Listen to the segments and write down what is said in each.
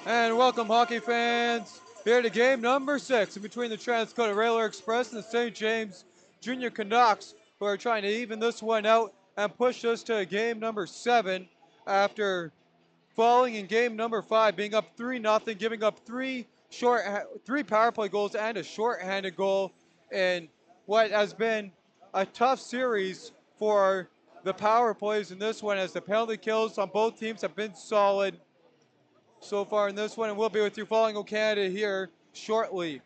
And welcome, hockey fans, here to game number 6 in between the Trans-Dakota Railer Express and the St. James Junior Canucks, who are trying to even this one out and push us to game number 7 after falling in game number 5, being up 3-0, giving up three power play goals and a shorthanded goal in what has been a tough series for the power plays in this one, as the penalty kills on both teams have been solid so far in this one, and we'll be with you following O Canada here shortly.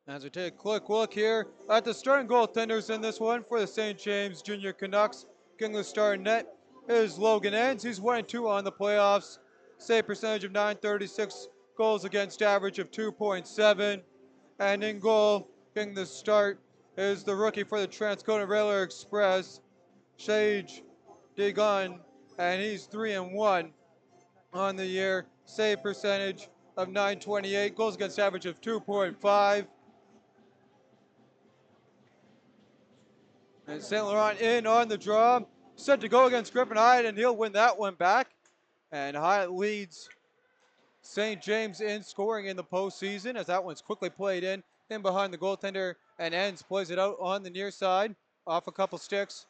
As we take a quick look here at the starting goaltenders in this one for the St. James Junior Canucks, getting the starting net is Logan Enns. He's 1-2 on the playoffs. Save percentage of 936, goals against average of 2.7. And in goal, getting the start is the rookie for the Trans-Dakota Railer Express, Sage Degon, and he's 3-1 on the year. Save percentage of 928, goals against average of 2.5. And St. Laurent in on the draw, set to go against Griffin Hyatt, and he'll win that one back. And Hyatt leads St. James in scoring in the postseason, as that one's quickly played in behind the goaltender, and Enns plays it out on the near side, off a couple sticks,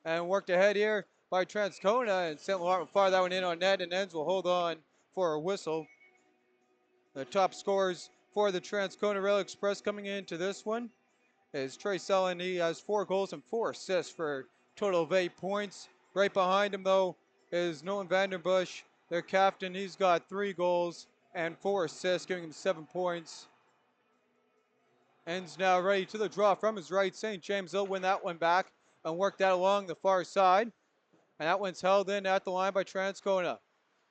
and worked ahead here by Transcona, and St. Laurent will fire that one in on net, and Enns will hold on for a whistle. The top scorers for the Transcona Rail Express coming into this one is Trey Sullen. He has 4 goals and 4 assists for a total of 8 points. Right behind him, though, is Nolan Vanderbush, their captain. He's got 3 goals and 4 assists, giving him 7 points. Enns now ready to the draw from his right. St. James will win that one back and work that along the far side. And that one's held in at the line by Transcona.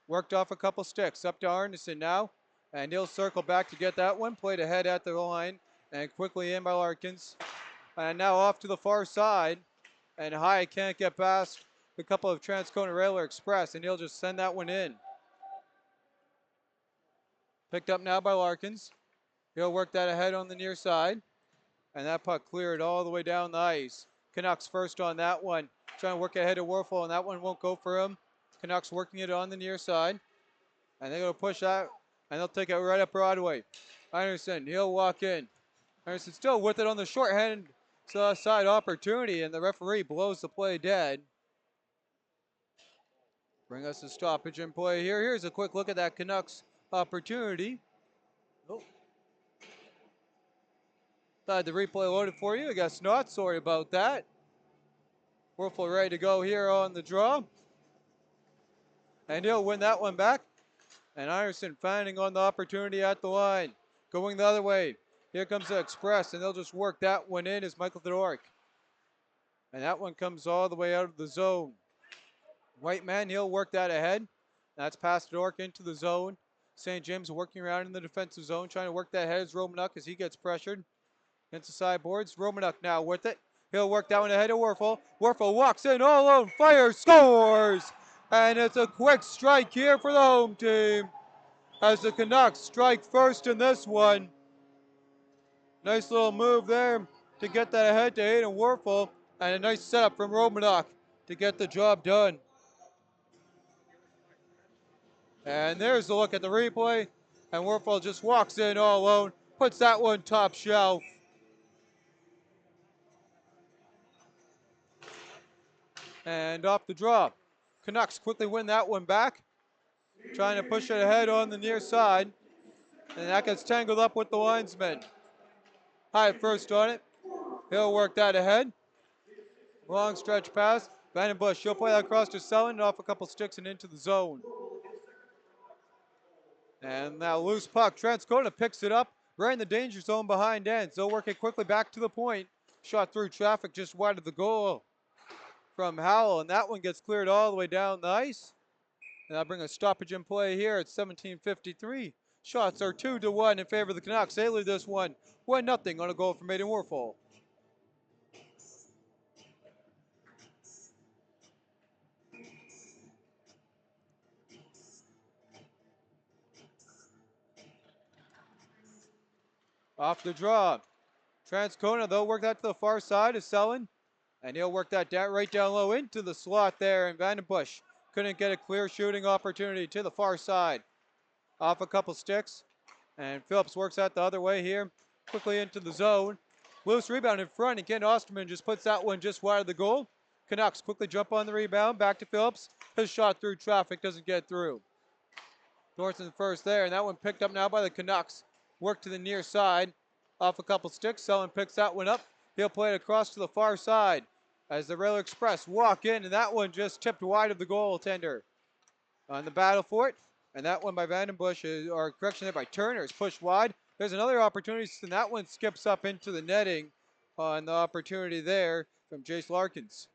Worked off a couple sticks. Up to Arneson now. And he'll circle back to get that one. Played ahead at the line. And quickly in by Larkins. And now off to the far side. And Hyatt can't get past a couple of Transcona Railer Express. And he'll just send that one in. Picked up now by Larkins. He'll work that ahead on the near side. And that puck cleared all the way down the ice. Canucks first on that one. Trying to work ahead of Warfel, and that one won't go for him. Canucks working it on the near side. And they're going to push that, and they'll take it right up Broadway. Anderson, he'll walk in. Anderson still with it on the shorthand side opportunity, and the referee blows the play dead. Bring us a stoppage in play here. Here's a quick look at that Canucks opportunity. Oh. Thought the replay loaded for you. I guess not. Sorry about that. Werfel ready to go here on the draw. And he'll win that one back. And Iverson finding on the opportunity at the line. Going the other way. Here comes the Express, and they'll just work that one in as Michael Theodoric. And that one comes all the way out of the zone. White man, he'll work that ahead. That's past Dork into the zone. St. James working around in the defensive zone, trying to work that head as Romanuk as he gets pressured. Against the sideboards. Romanuk now with it. He'll work that one ahead of Werfel. Werfel walks in all alone, fires, scores! And it's a quick strike here for the home team as the Canucks strike first in this one. Nice little move there to get that ahead to Aiden Werfel, and a nice setup from Romanuk to get the job done. And there's a look at the replay, and Werfel just walks in all alone, puts that one top shelf. And off the drop. Canucks quickly win that one back, trying to push it ahead on the near side, and that gets tangled up with the linesman. High first on it. He'll work that ahead. Long stretch pass. Vandenbush, she'll play that across to Selin and off a couple sticks and into the zone. And now loose puck. Transcona picks it up right in the danger zone behind ends. They'll work it quickly back to the point. Shot through traffic just wide of the goal from Howell, and that one gets cleared all the way down the ice. And that'll bring a stoppage in play here at 17:53. Shots are 2-1 in favor of the Canucks. They lead this one 1-0 on a goal from Aiden Werfel. Off the draw. Transcona, they'll work that to the far side of Selin. And he'll work that down, right down low into the slot there. And Vandenbush couldn't get a clear shooting opportunity to the far side. Off a couple sticks. And Phillips works that the other way here. Quickly into the zone. Loose rebound in front. And Ken Osterman just puts that one just wide of the goal. Canucks quickly jump on the rebound. Back to Phillips. His shot through traffic doesn't get through. Thornton first there. And that one picked up now by the Canucks. Work to the near side. Off a couple sticks. Selin picks that one up. He'll play it across to the far side as the Rail Express walk in, and that one just tipped wide of the goaltender on the battle for it. And that one by Vandenbush, or correction there by Turner, is pushed wide. There's another opportunity, and that one skips up into the netting on the opportunity there from Jace Larkins.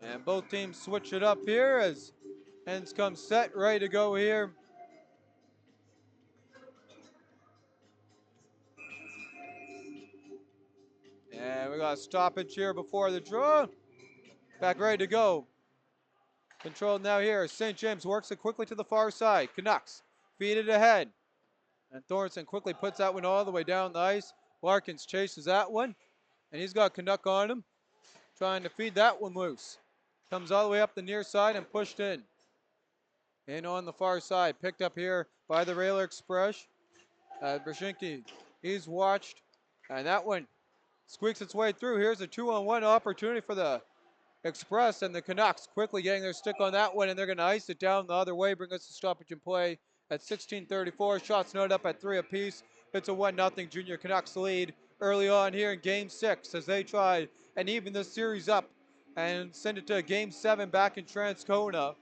And both teams switch it up here as ends come set, ready to go here. And we got a stoppage here before the draw. Back ready to go. Controlled now here. St. James works it quickly to the far side. Canucks feed it ahead. And Thornton quickly puts that one all the way down the ice. Larkins chases that one. And he's got Canuck on him. Trying to feed that one loose. Comes all the way up the near side and pushed in. In on the far side. Picked up here by the Rail Express. Brzezinski, he's watched. And that one squeaks its way through. Here's a 2-on-1 opportunity for the Express, and the Canucks quickly getting their stick on that one, and they're going to ice it down the other way, bring us a stoppage in play at 16:34. Shots noted up at 3 apiece. It's a 1-0 Junior Canucks lead early on here in Game 6 as they try and even this series up and send it to Game 7 back in Transcona.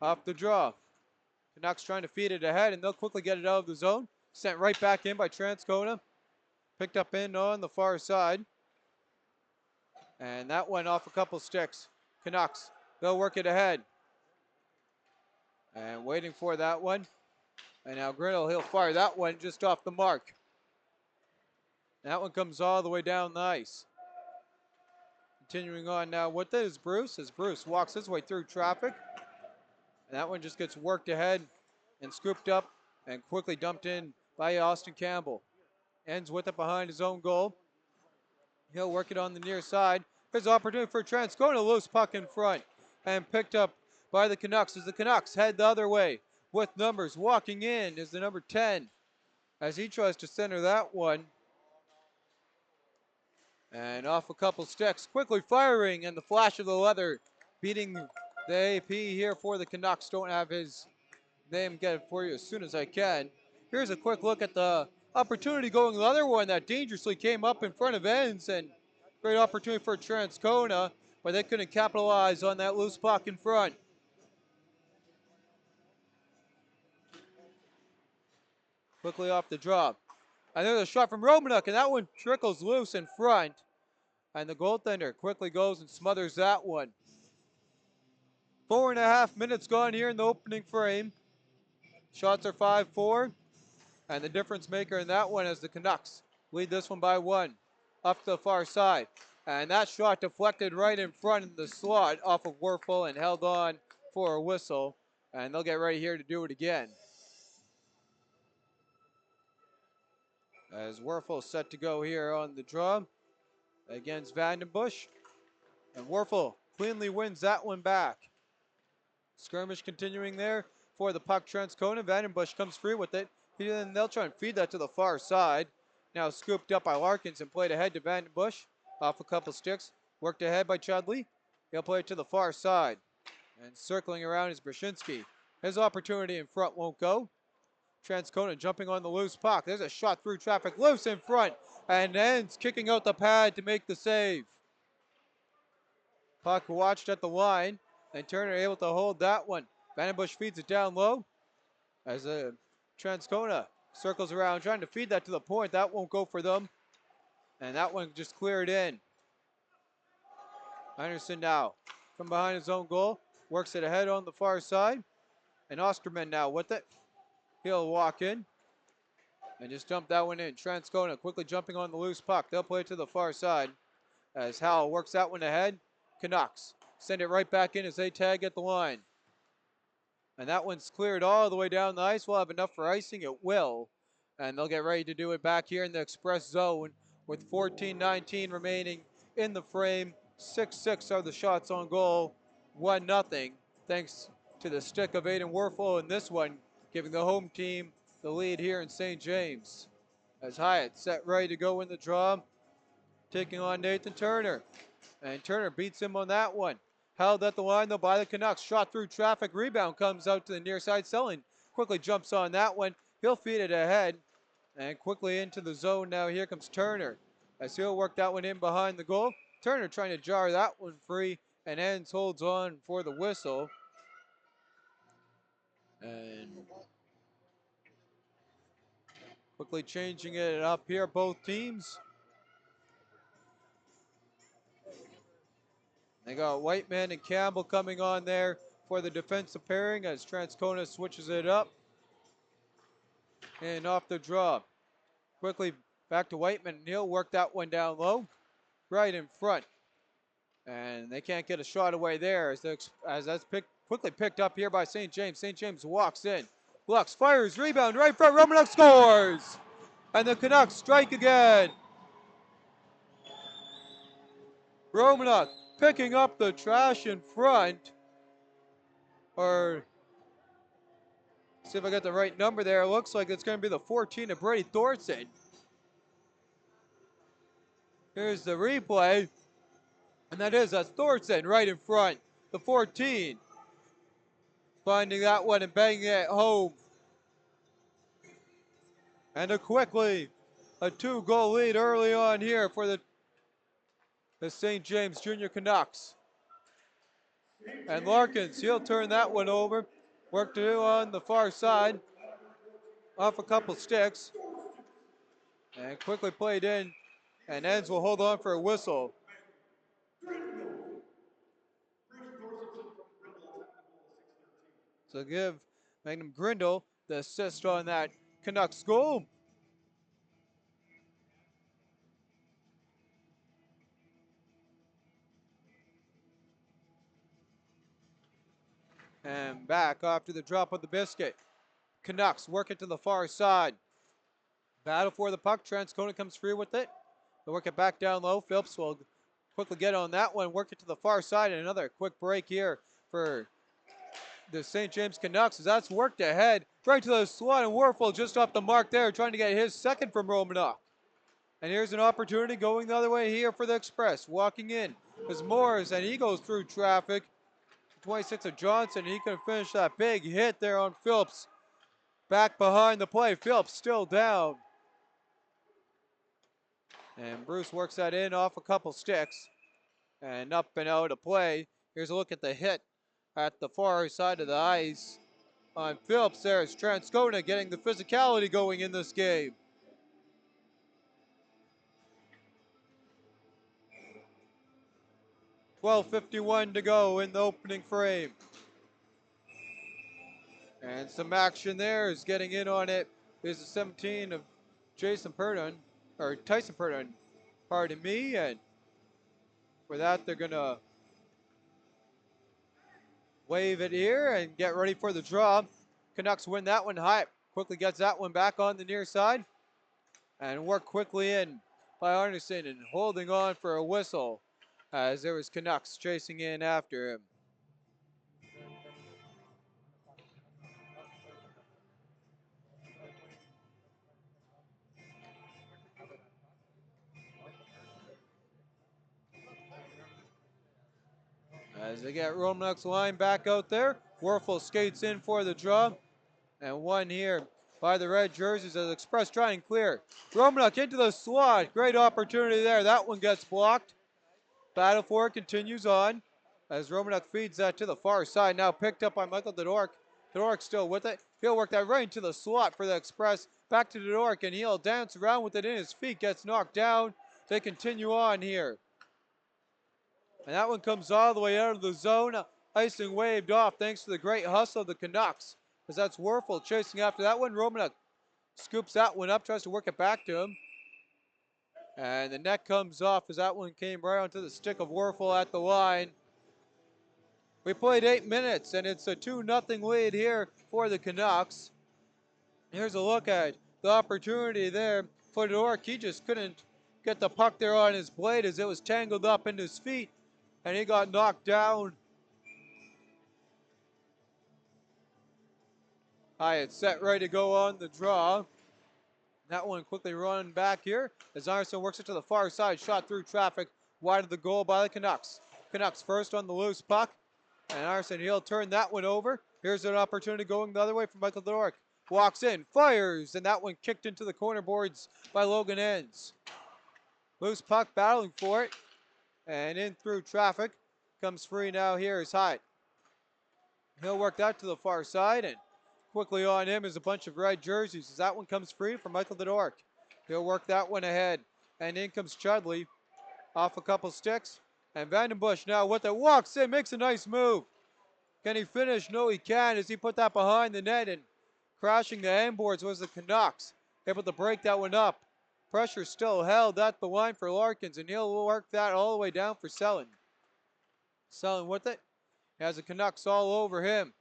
Off the draw. Canucks trying to feed it ahead, and they'll quickly get it out of the zone. Sent right back in by Transcona. Picked up in on the far side. And that went off a couple sticks. Canucks, they'll work it ahead. And waiting for that one. And now Grinnell, he'll fire that one just off the mark. And that one comes all the way down the ice. Continuing on now with it is Bruce, as Bruce walks his way through traffic. And that one just gets worked ahead and scooped up and quickly dumped in by Austin Campbell. Ends with it behind his own goal. He'll work it on the near side. There's an opportunity for Trent's going to loose puck in front and picked up by the Canucks as the Canucks head the other way with numbers. Walking in is the number 10 as he tries to center that one. And off a couple sticks, quickly firing, and the flash of the leather beating the AP here for the Canucks. Don't have his name, get it for you as soon as I can. Here's a quick look at the opportunity going the other one that dangerously came up in front of ends, and great opportunity for Transcona, but they couldn't capitalize on that loose puck in front. Quickly off the drop. And there's a shot from Romanuk, and that one trickles loose in front. And the goaltender quickly goes and smothers that one. 4.5 minutes gone here in the opening frame. Shots are 5-4. And the difference maker in that one is the Canucks lead this one by 1. Up to the far side. And that shot deflected right in front of the slot off of Werfel and held on for a whistle. And they'll get ready here to do it again. As Werfel set to go here on the draw against Vandenbush. And Werfel cleanly wins that one back. Skirmish continuing there for the puck. Transcona. Vandenbush comes free with it. They'll try and feed that to the far side. Now scooped up by Larkins and played ahead to Vandenbush. Off a couple sticks. Worked ahead by Chudley. He'll play it to the far side. And circling around is Brzezinski. His opportunity in front won't go. Transcona jumping on the loose puck. There's a shot through traffic. Loose in front. And ends kicking out the pad to make the save. Puck watched at the line. And Turner able to hold that one. Vandenbush feeds it down low. As Transcona circles around trying to feed that to the point. That won't go for them. And that one just cleared in. Anderson now from behind his own goal. Works it ahead on the far side. And Osterman now with it. He'll walk in. And just dump that one in. Transcona quickly jumping on the loose puck. They'll play it to the far side. As Howell works that one ahead. Canucks send it right back in as they tag at the line. And that one's cleared all the way down the ice. We'll have enough for icing. It will. And they'll get ready to do it back here in the express zone with 14-19 remaining in the frame. 6-6 are the shots on goal. 1-0 thanks to the stick of Aiden Werfel in this one, giving the home team the lead here in St. James. As Hyatt set ready to go in the draw, taking on Nathan Turner. And Turner beats him on that one. Held at the line though by the Canucks. Shot through traffic. Rebound comes out to the near side. Selling quickly jumps on that one. He'll feed it ahead. And quickly into the zone now. Here comes Turner. As he'll work that one in behind the goal. Turner trying to jar that one free. And Enns holds on for the whistle. And quickly changing it up here. Both teams. They got Whiteman and Campbell coming on there for the defensive pairing as Transcona switches it up. And off the draw. Quickly back to Whiteman. And he'll work that one down low. Right in front. And they can't get a shot away there as that's quickly picked up here by St. James. St. James walks in. Lux fires. Rebound right in front. Romanuk scores. And the Canucks strike again. Romanuk picking up the trash in front. Or see if I got the right number there. It looks like it's going to be the 14 of Brady Thorson. Here's the replay. And that's Thorson right in front. The 14. Finding that one and banging it home. And a 2-goal lead early on here for the St. James Junior Canucks. And Larkins, he'll turn that one over. Work to do on the far side. Off a couple sticks. And quickly played in. And Enns will hold on for a whistle. So give Magnum Grindle the assist on that Canucks goal. And back after the drop of the biscuit. Canucks work it to the far side. Battle for the puck. Transcona comes free with it. They'll work it back down low. Phillips will quickly get on that one. Work it to the far side. And another quick break here for the St. James Canucks as that's worked ahead. Right to the slot and Werfel just off the mark there. Trying to get his second from Romanuk. And here's an opportunity going the other way here for the Express. Walking in is Morris and he goes through traffic. 26 of Johnson. He can finish that big hit there on Phillips. Back behind the play. Phillips still down. And Bruce works that in off a couple sticks. And up and out of play. Here's a look at the hit at the far side of the ice. On Phillips, there's Transcona getting the physicality going in this game. 12:51 to go in the opening frame. And some action there is getting in on it. Is the 17 of Tyson Purdon, pardon me. And for that, they're going to wave it here and get ready for the draw. Canucks win that one. Hyatt quickly gets that one back on the near side. And work quickly in by Arneson and holding on for a whistle as there was Canucks chasing in after him. As they get Romanuk's line back out there, Werfel skates in for the draw. And one here by the red jerseys as Express try and clear. Romanuk into the slot. Great opportunity there. That one gets blocked. Battle for it continues on as Romanuk feeds that to the far side. Now picked up by Michael Dodork. Dodork still with it. He'll work that right into the slot for the Express. Back to Dodork, and he'll dance around with it in his feet. Gets knocked down. They continue on here. And that one comes all the way out of the zone. Icing waved off thanks to the great hustle of the Canucks. As that's Werfel chasing after that one. Romanuk scoops that one up, tries to work it back to him. And the net comes off as that one came right onto the stick of Werfel at the line. We played 8 minutes, and it's a 2-0 lead here for the Canucks. Here's a look at the opportunity there for Dodork. He just couldn't get the puck there on his blade as it was tangled up in his feet, and he got knocked down. Hyatt set ready to go on the draw. That one quickly run back here as Arneson works it to the far side. Shot through traffic, wide of the goal by the Canucks. Canucks first on the loose puck. And Arneson, he'll turn that one over. Here's an opportunity going the other way from Michael Dodork. Walks in, fires, and that one kicked into the corner boards by Logan Enns. Loose puck battling for it. And in through traffic. Comes free now here is Hyatt. He'll work that to the far side, and quickly on him is a bunch of red jerseys as that one comes free from Michael Dodork. He'll work that one ahead. And in comes Chudley off a couple sticks. And Vandenbush now with it, walks in, makes a nice move. Can he finish? No, he can as he put that behind the net, and crashing the handboards was the Canucks. Able to break that one up. Pressure still held at the line for Larkins, and he'll work that all the way down for Selin. Selin with it. He has the Canucks all over him.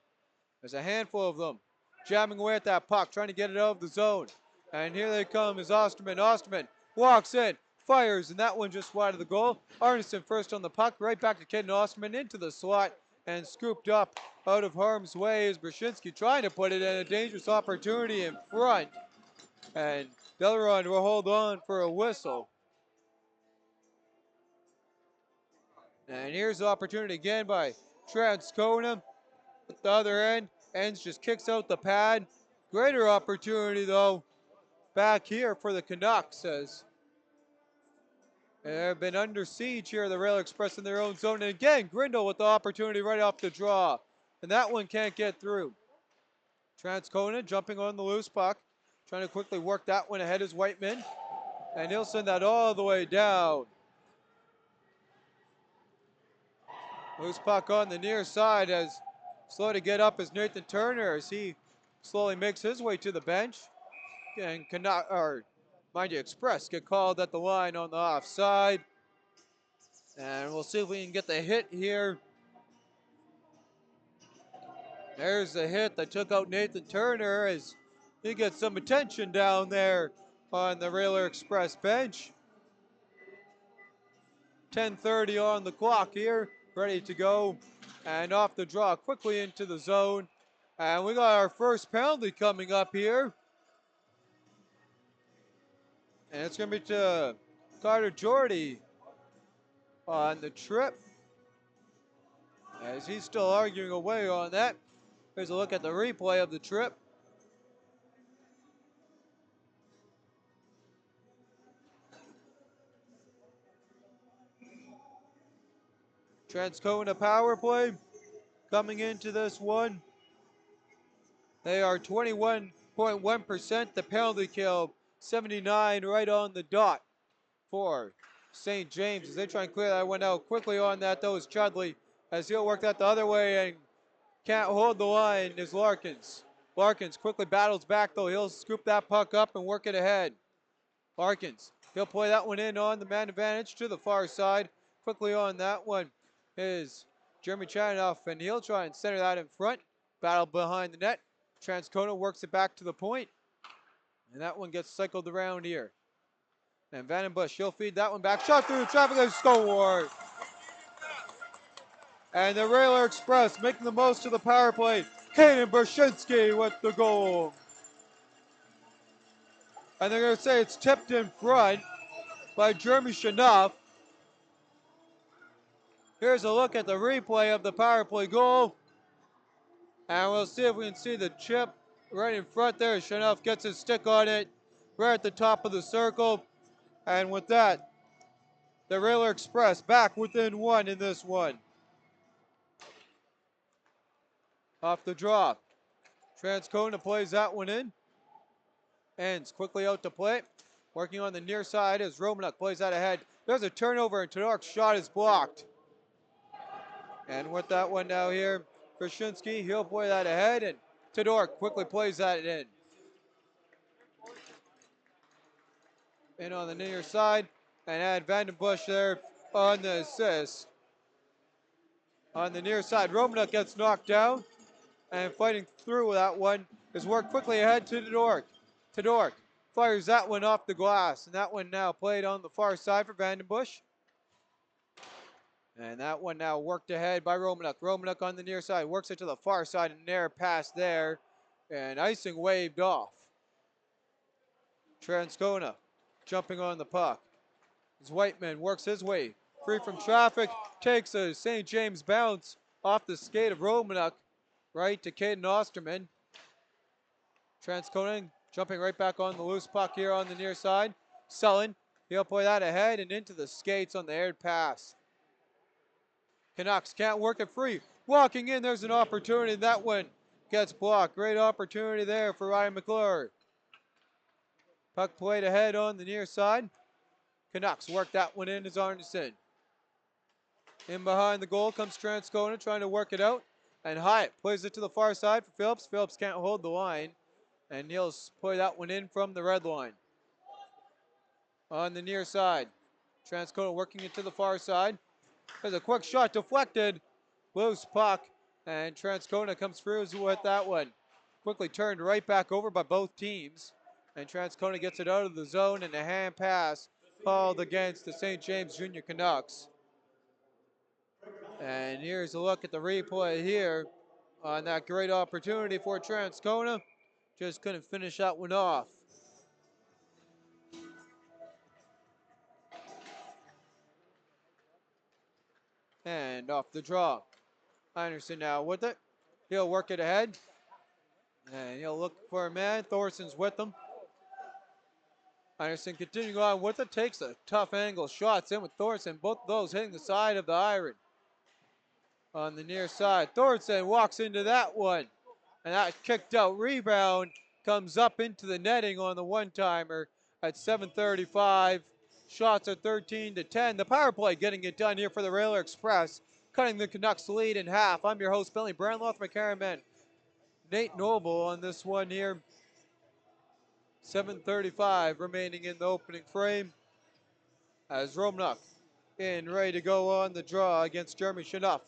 There's a handful of them jamming away at that puck, trying to get it out of the zone. And here they come is Osterman. Osterman walks in, fires, and that one just wide of the goal. Arneson first on the puck, right back to Caden Osterman into the slot and scooped up out of harm's way is Brzezinski trying to put it in a dangerous opportunity in front. And Delaron will hold on for a whistle. And here's the opportunity again by Transcona at the other end. Enns just kicks out the pad. Greater opportunity though back here for the Canucks as they've been under siege here, the Rail Express in their own zone. And again, Grindle with the opportunity right off the draw. And that one can't get through. Transcona jumping on the loose puck. Trying to quickly work that one ahead is Whiteman. And he'll send that all the way down. Loose puck on the near side as slow to get up as Nathan Turner as he slowly makes his way to the bench. And Express get called at the line on the offside. And we'll see if we can get the hit here. There's the hit that took out Nathan Turner as he gets some attention down there on the Railer Express bench. 10:30 on the clock here, ready to go. And off the draw, quickly into the zone. And we got our first penalty coming up here. And it's going to be to Carter Jordy on the trip. As he's still arguing away on that. Here's a look at the replay of the trip. Transcona power play coming into this one. They are 21.1%. The penalty kill, 79 right on the dot for St. James as they try and clear that one out. Quickly on that though is Chudley as he'll work that the other way and can't hold the line is Larkins. Larkins quickly battles back though. He'll scoop that puck up and work it ahead. Larkins, he'll play that one in on the man advantage to the far side. Quickly on that one is Jeremy Chanoff, and he'll try and center that in front. Battle behind the net. Transcona works it back to the point, and that one gets cycled around here. And Vandenbush, she'll feed that one back. Shot through the traffic and score. And the Railer Express making the most of the power play. Kaden Bershinsky with the goal. And they're going to say it's tipped in front by Jeremy Shanoff. Here's a look at the replay of the power play goal. And we'll see if we can see the chip right in front there. Shanoff gets his stick on it right at the top of the circle. And with that, the Railer Express back within one in this one. Off the draw. Transcona plays that one in. Ends quickly out to play. Working on the near side as Romanuk plays that ahead. There's a turnover and Todork's shot is blocked. And with that one now here, Krasinski, he'll play that ahead and Todork quickly plays that in. In on the near side and add Vandenbush there on the assist. On the near side, Romanuk gets knocked down and fighting through that one is worked quickly ahead to Todork. Todork fires that one off the glass, and that one now played on the far side for Vandenbush. And that one now worked ahead by Romanuk. Romanuk on the near side, works it to the far side, and air pass there, and icing waved off. Transcona jumping on the puck. As Whiteman works his way free from traffic, takes a St. James bounce off the skate of Romanuk, right to Caden Osterman. Transcona jumping right back on the loose puck here on the near side. Sullen, he'll play that ahead and into the skates on the aired pass. Canucks can't work it free. Walking in, there's an opportunity. That one gets blocked. Great opportunity there for Ryan McClure. Puck played ahead on the near side. Canucks work that one in as Arneson. In behind the goal comes Transcona trying to work it out. And Hyatt plays it to the far side for Phillips. Phillips can't hold the line. And he'll play that one in from the red line. On the near side, Transcona working it to the far side. There's a quick shot deflected. Loose puck. And Transcona comes through with that one. Quickly turned right back over by both teams. And Transcona gets it out of the zone and a hand pass called against the St. James Junior Canucks. And here's a look at the replay here on that great opportunity for Transcona. Just couldn't finish that one off. And off the draw. Anderson now with it. He'll work it ahead. And he'll look for a man. Thorson's with him. Anderson continuing on with it. Takes a tough angle. Shots in with Thorson. Both those hitting the side of the iron. On the near side. Thorson walks into that one. And that kicked out rebound comes up into the netting on the one-timer at 7:35. Shots are 13-10. The power play getting it done here for the Railer Express, cutting the Canucks lead in half. I'm your host, Billy Brandloth, my cameraman, Nate Noble on this one here. 7:35 remaining in the opening frame as Romanuk in ready to go on the draw against Jeremy Shanoff,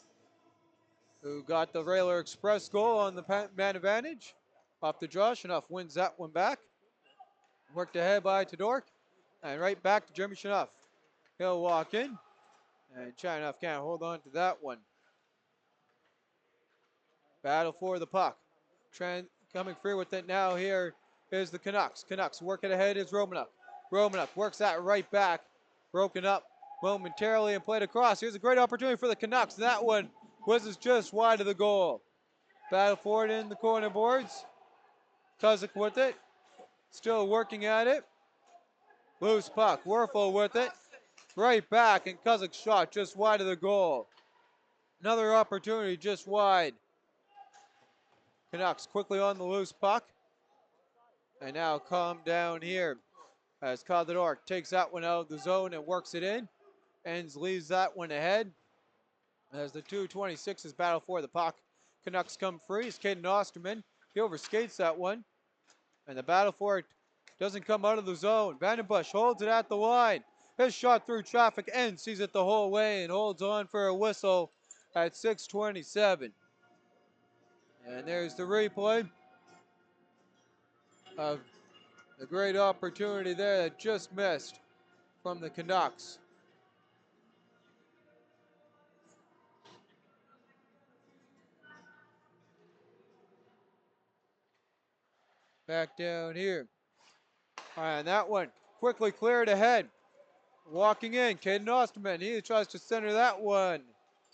who got the Railer Express goal on the man advantage. Off the draw, Shanoff wins that one back. Worked ahead by Todork, and right back to Jeremy Shanoff. He'll walk in, and Shanoff can't hold on to that one. Battle for the puck. Coming free with it now here is the Canucks. Canucks working ahead is Romanuk. Romanuk works that right back. Broken up momentarily and played across. Here's a great opportunity for the Canucks. That one was just wide of the goal. Battle for it in the corner boards. Kuzik with it. Still working at it. Loose puck. Werfel with it. Right back, and Kuzik's shot just wide of the goal. Another opportunity just wide. Canucks quickly on the loose puck. And now calm down here as Todork takes that one out of the zone and works it in. Enns leaves that one ahead as the 226s battle for the puck. Canucks come free. It's Caden Osterman. He overskates that one. And the battle for it doesn't come out of the zone. Vandenbush holds it at the line. His shot through traffic. Enns sees it the whole way and holds on for a whistle at 6:27. And there's the replay of the great opportunity there that just missed from the Canucks. Back down here. All right, and that one quickly cleared ahead. Walking in, Caden Osterman. He tries to center that one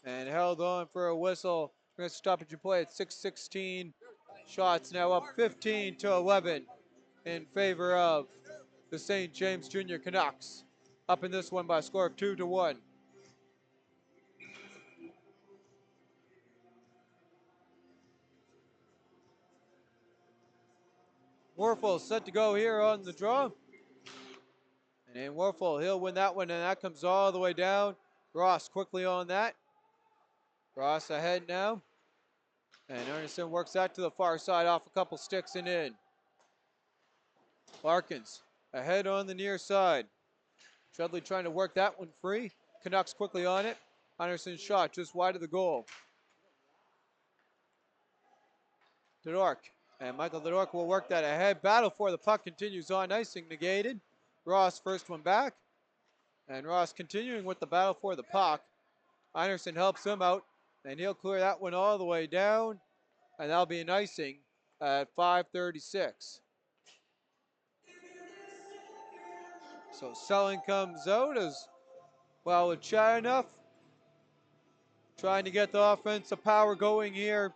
and held on for a whistle. We're going to stop at your play at 6:16. Shots now up 15-11 in favor of the St. James Junior Canucks. Up in this one by a score of 2-1. Werfel set to go here on the draw. And in Werfel, he'll win that one, and that comes all the way down. Ross quickly on that. Ross ahead now. And Ernestson works that to the far side off a couple sticks and in. Larkins ahead on the near side. Chudley trying to work that one free. Canucks quickly on it. Anderson's shot just wide of the goal. Dodork. And Michael Dodork will work that ahead. Battle for the puck continues on. Icing negated. Ross first one back. And Ross continuing with the battle for the puck. Anderson helps him out. And he'll clear that one all the way down. And that'll be an icing at 5:36. So Selling comes out as well with Chernoff. Trying to get the offensive power going here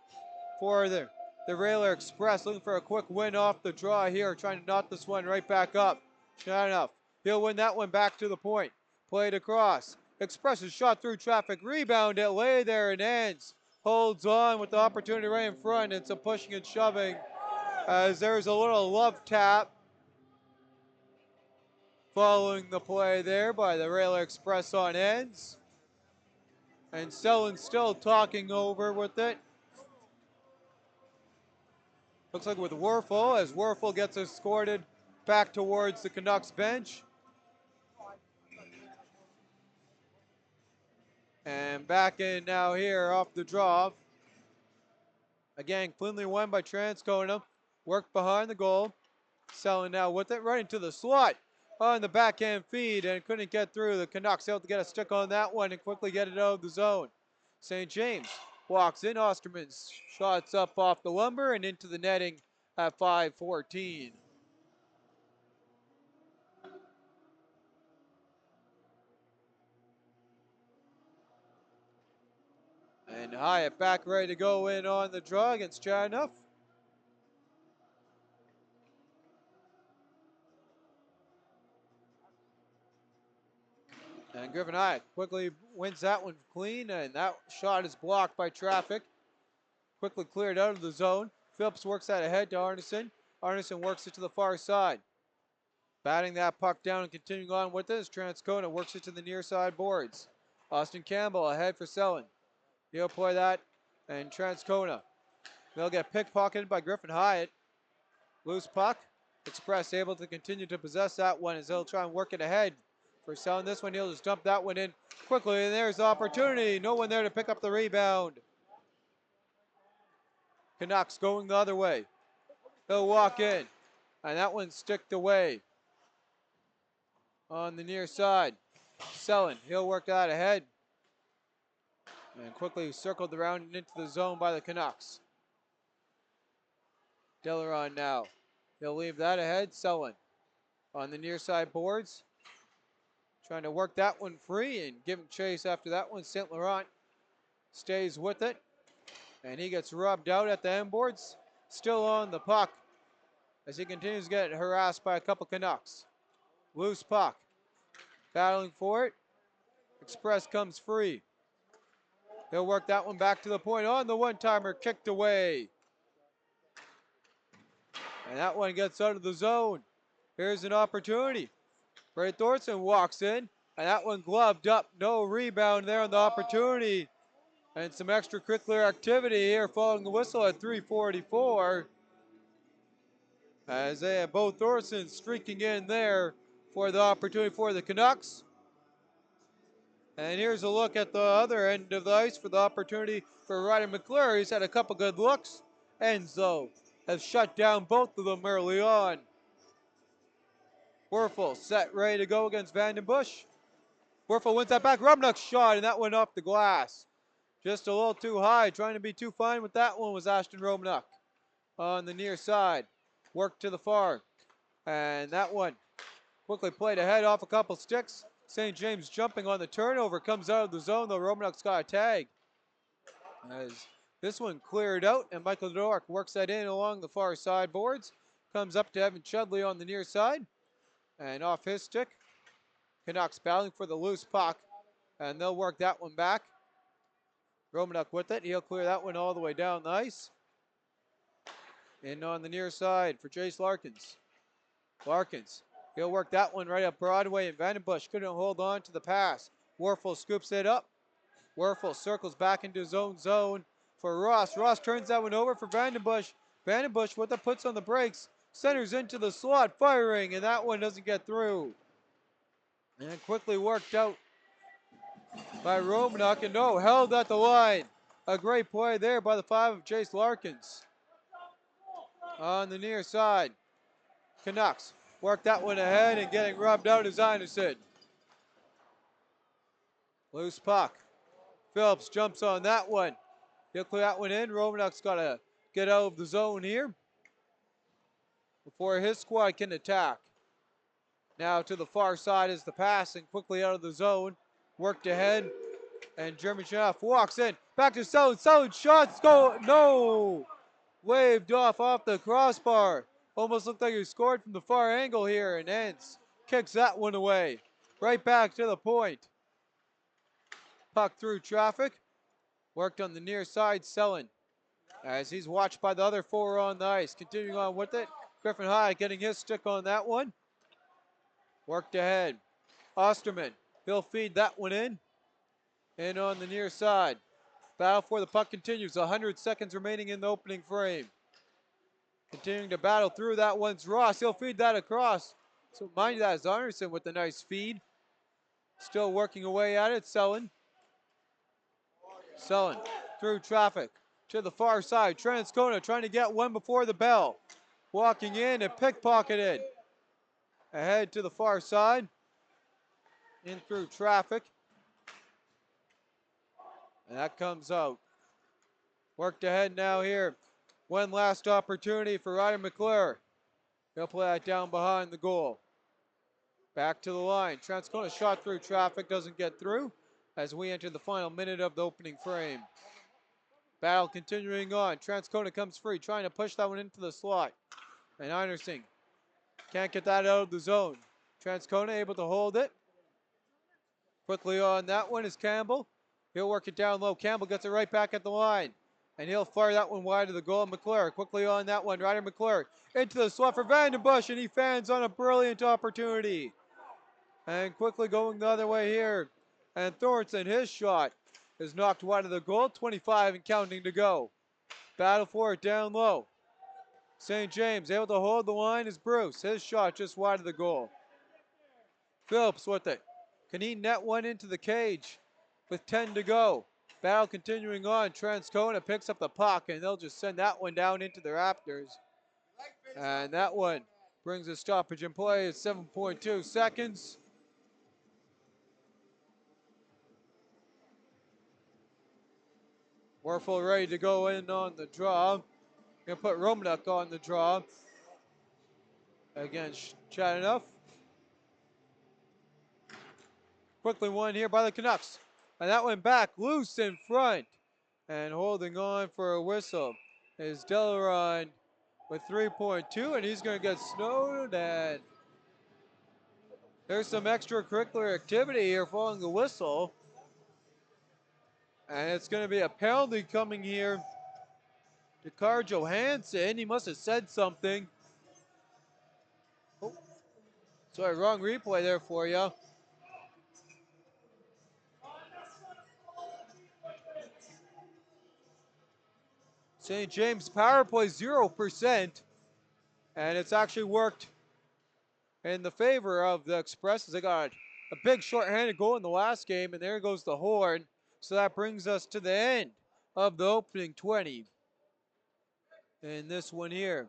for the Railer Express. Looking for a quick win off the draw here. Trying to knot this one right back up. Chernoff. He'll win that one back to the point. Played across. Express is shot through traffic. Rebound it. Lay there and ends. Holds on with the opportunity right in front. And some pushing and shoving as there's a little love tap following the play there by the Railer Express on Enns. And Selin still talking over with it. Looks like with Werfel, as Werfel gets escorted back towards the Canucks bench. And back in now here off the draw. Again, cleanly won by Transcona. Worked behind the goal. Selin now with it, right into the slot on the backhand feed and couldn't get through. The Canucks able to get a stick on that one and quickly get it out of the zone. St. James walks in. Osterman's shots up off the lumber and into the netting at 5:14. And Hyatt back ready to go in on the draw against Chernoff. And Griffin Hyatt quickly wins that one clean, and that shot is blocked by traffic. Quickly cleared out of the zone. Phillips works that ahead to Arneson. Arneson works it to the far side. Batting that puck down and continuing on with it as Transcona works it to the near side boards. Austin Campbell ahead for Selin. He'll play that, and Transcona. They'll get pickpocketed by Griffin Hyatt. Loose puck. Express able to continue to possess that one as they'll try and work it ahead. For Selin this one, he'll just dump that one in quickly, and there's the opportunity. No one there to pick up the rebound. Canucks going the other way. He'll walk in, and that one's sticked away on the near side. Selin, he'll work that ahead. And quickly circled around and into the zone by the Canucks. Delaron now. He'll leave that ahead. Selin on the near side boards. Trying to work that one free and give him chase after that one. St. Laurent stays with it. And he gets rubbed out at the end boards. Still on the puck as he continues to get harassed by a couple Canucks. Loose puck. Battling for it. Express comes free. He'll work that one back to the point on the one-timer, kicked away. And that one gets out of the zone. Here's an opportunity. Ray Thorson walks in, And that one gloved up. No rebound there on the opportunity. And some extracurricular activity here following the whistle at 3:44. As they have Bo Thorson streaking in there for the opportunity for the Canucks. And here's a look at the other end of the ice for the opportunity for Ryder McClure. He's had a couple good looks. Enzo has shut down both of them early on. Werfel set, ready to go against Vandenbush. Werfel wins that back. Rumnock's shot, and that went off the glass. Just a little too high. Trying to be too fine with that one was Ashton Rumnock on the near side. Work to the far. And that one quickly played ahead off a couple sticks. St. James jumping on the turnover. Comes out of the zone, though. Rumnock's got a tag. As this one cleared out, and Michael Dork works that in along the far side boards. Comes up to Evan Chudley on the near side. And off his stick. Canucks battling for the loose puck. And they'll work that one back. Romanuk with it. He'll clear that one all the way down the ice. In on the near side for Jace Larkins. Larkins. He'll work that one right up Broadway, and Vandenbush couldn't hold on to the pass. Werfel scoops it up. Werfel circles back into his own zone for Ross. Ross turns that one over for Vandenbush. Vandenbush with the puts on the brakes. Centers into the slot, firing, and that one doesn't get through. And quickly worked out by Romanuk, and no, held at the line. A great play there by the 5 of Jace Larkins. On the near side, Canucks work that one ahead, and getting rubbed out is Einarson. Loose puck. Phillips jumps on that one. He'll clear that one in. Romanuk's got to get out of the zone here before his squad can attack. Now to the far side is the pass, and quickly out of the zone. Worked ahead, and Jeremy Chanoff walks in. Back to Sullen. Sullen shots go. No! Waved off the crossbar. Almost looked like he scored from the far angle here, and Ents kicks that one away. Right back to the point. Puck through traffic. Worked on the near side, Sullen. As he's watched by the other 4 on the ice. Continuing on with it. Griffin High getting his stick on that one. Worked ahead. Osterman. He'll feed that one in. And on the near side. Battle for the puck continues. 100 seconds remaining in the opening frame. Continuing to battle through that one's Ross. He'll feed that across. So mind you, that is Arneson with a nice feed. Still working away at it. Sullen. Sullen through traffic to the far side. Transcona trying to get one before the bell. Walking in and pickpocketed. Ahead to the far side. In through traffic. And that comes out. Worked ahead now here. One last opportunity for Ryder McClure. He'll play that down behind the goal. Back to the line. Transcona shot through traffic, doesn't get through as we enter the final minute of the opening frame. Battle continuing on. Transcona comes free, trying to push that one into the slot. And Einersing can't get that out of the zone. Transcona able to hold it. Quickly on that one is Campbell. He'll work it down low. Campbell gets it right back at the line. And he'll fire that one wide of the goal. McClure quickly on that one. Ryder McClure into the slot for Vandenbush, and he fans on a brilliant opportunity. And quickly going the other way here. And Thornton, his shot is knocked wide of the goal. 25 and counting to go. Battle for it down low. St. James able to hold the line is Bruce. His shot just wide of the goal. Phillips with it. Can he net one into the cage with 10 to go? Battle continuing on. Transcona picks up the puck, and they'll just send that one down into the Raptors. And that one brings a stoppage in play at 7.2 seconds. Werfel ready to go in on the draw. Gonna put Romanuk on the draw. Again, Chadenough. Quickly won here by the Canucks. And that went back loose in front. And holding on for a whistle is Delaron with 3.2, and he's going to get snowed. And there's some extracurricular activity here following the whistle. And it's going to be a penalty coming here to Carl Johansson. He must have said something. Oh, sorry, wrong replay there for you. St. James power play 0%, and it's actually worked in the favor of the Express as they got a big shorthanded goal in the last game, and there goes the horn. So that brings us to the end of the opening 20 in this one here.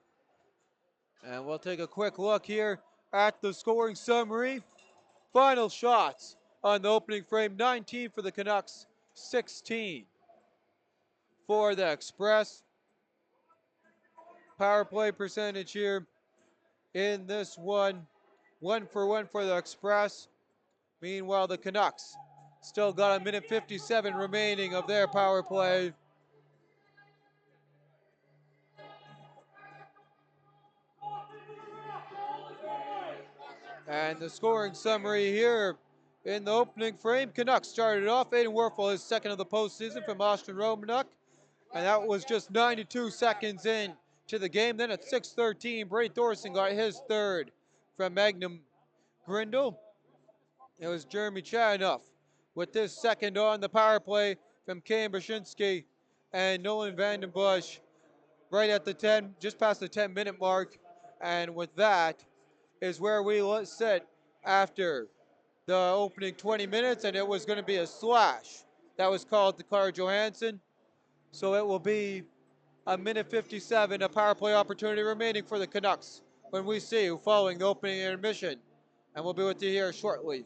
And we'll take a quick look here at the scoring summary. Final shots on the opening frame, 19 for the Canucks, 16 for the Express. Power play percentage here in this one for one for the Express. Meanwhile, the Canucks still got a minute 57 remaining of their power play. And the scoring summary here in the opening frame. Canucks started off. Aiden Werfel is second of the postseason from Austin Romanuk. And that was just 92 seconds in to the game. Then at 6:13, Brady Thorson got his third from Magnum Grindle. It was Jeremy Chanoff with this second on the power play from Cam Brzezinski and Nolan Vandenbush right at the 10, just past the 10-minute mark. And with that is where we sit after the opening 20 minutes, and it was going to be a slash that was called to Carl Johansson. So it will be a minute 57, a power play opportunity remaining for the Canucks when we see you following the opening intermission. And we'll be with you here shortly.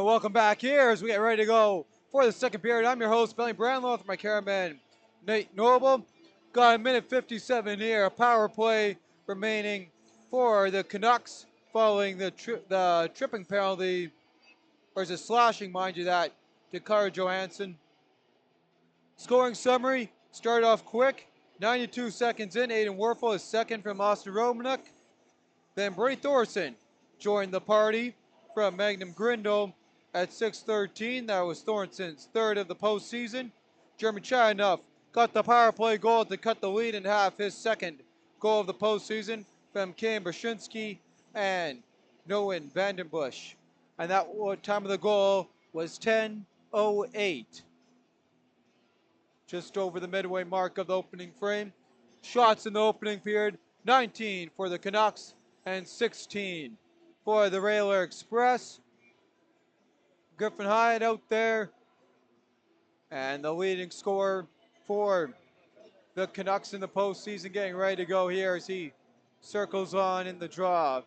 welcome back here as we get ready to go for the second period. I'm your host, Benny Branlow, with my cameraman, Nate Noble. Got a minute 57 here, a power play remaining for the Canucks following the tripping penalty, or is it slashing, mind you, that, to Carter Johansson. Scoring summary, started off quick, 92 seconds in, Aiden Werfel is second from Austin Romanuk. Then Brady Thorson joined the party from Magnum Grindle at 6:13. That was Thornson's third of the postseason. Jeremy Chadenough got the power play goal to cut the lead in half, his second goal of the postseason from Cam Brzezinski and Noah Vandenbush. And that time of the goal was 10:08. Just over the midway mark of the opening frame. Shots in the opening period, 19 for the Canucks and 16 for the Railer Express. Griffin Hyatt out there, and the leading scorer for the Canucks in the postseason, getting ready to go here as he circles on in the draw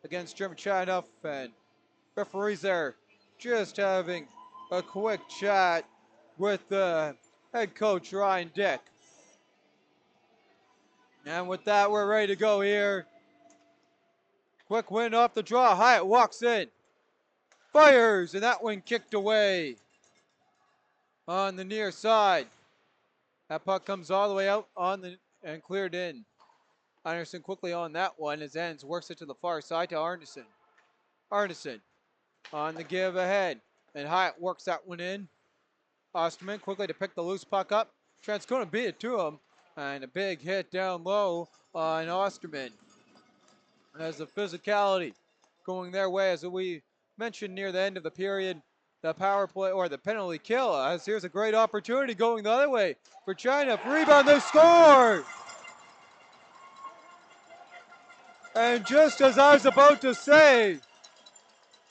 against Jeremy Chadenough, and referees there just having a quick chat with the head coach Ryan Dick. And with that, we're ready to go here. Quick win off the draw. Hyatt walks in, fires, and that one kicked away on the near side. That puck comes all the way out and cleared in. Anderson quickly on that one as Enns works it to the far side to Arneson. Arneson on the give ahead, and Hyatt works that one in. Osterman quickly to pick the loose puck up. Transcona beat it to him, and a big hit down low on Osterman. As the physicality going their way, as we mentioned near the end of the period, the power play or the penalty kill, as here's a great opportunity going the other way for China. Rebound, they score! And just as I was about to say,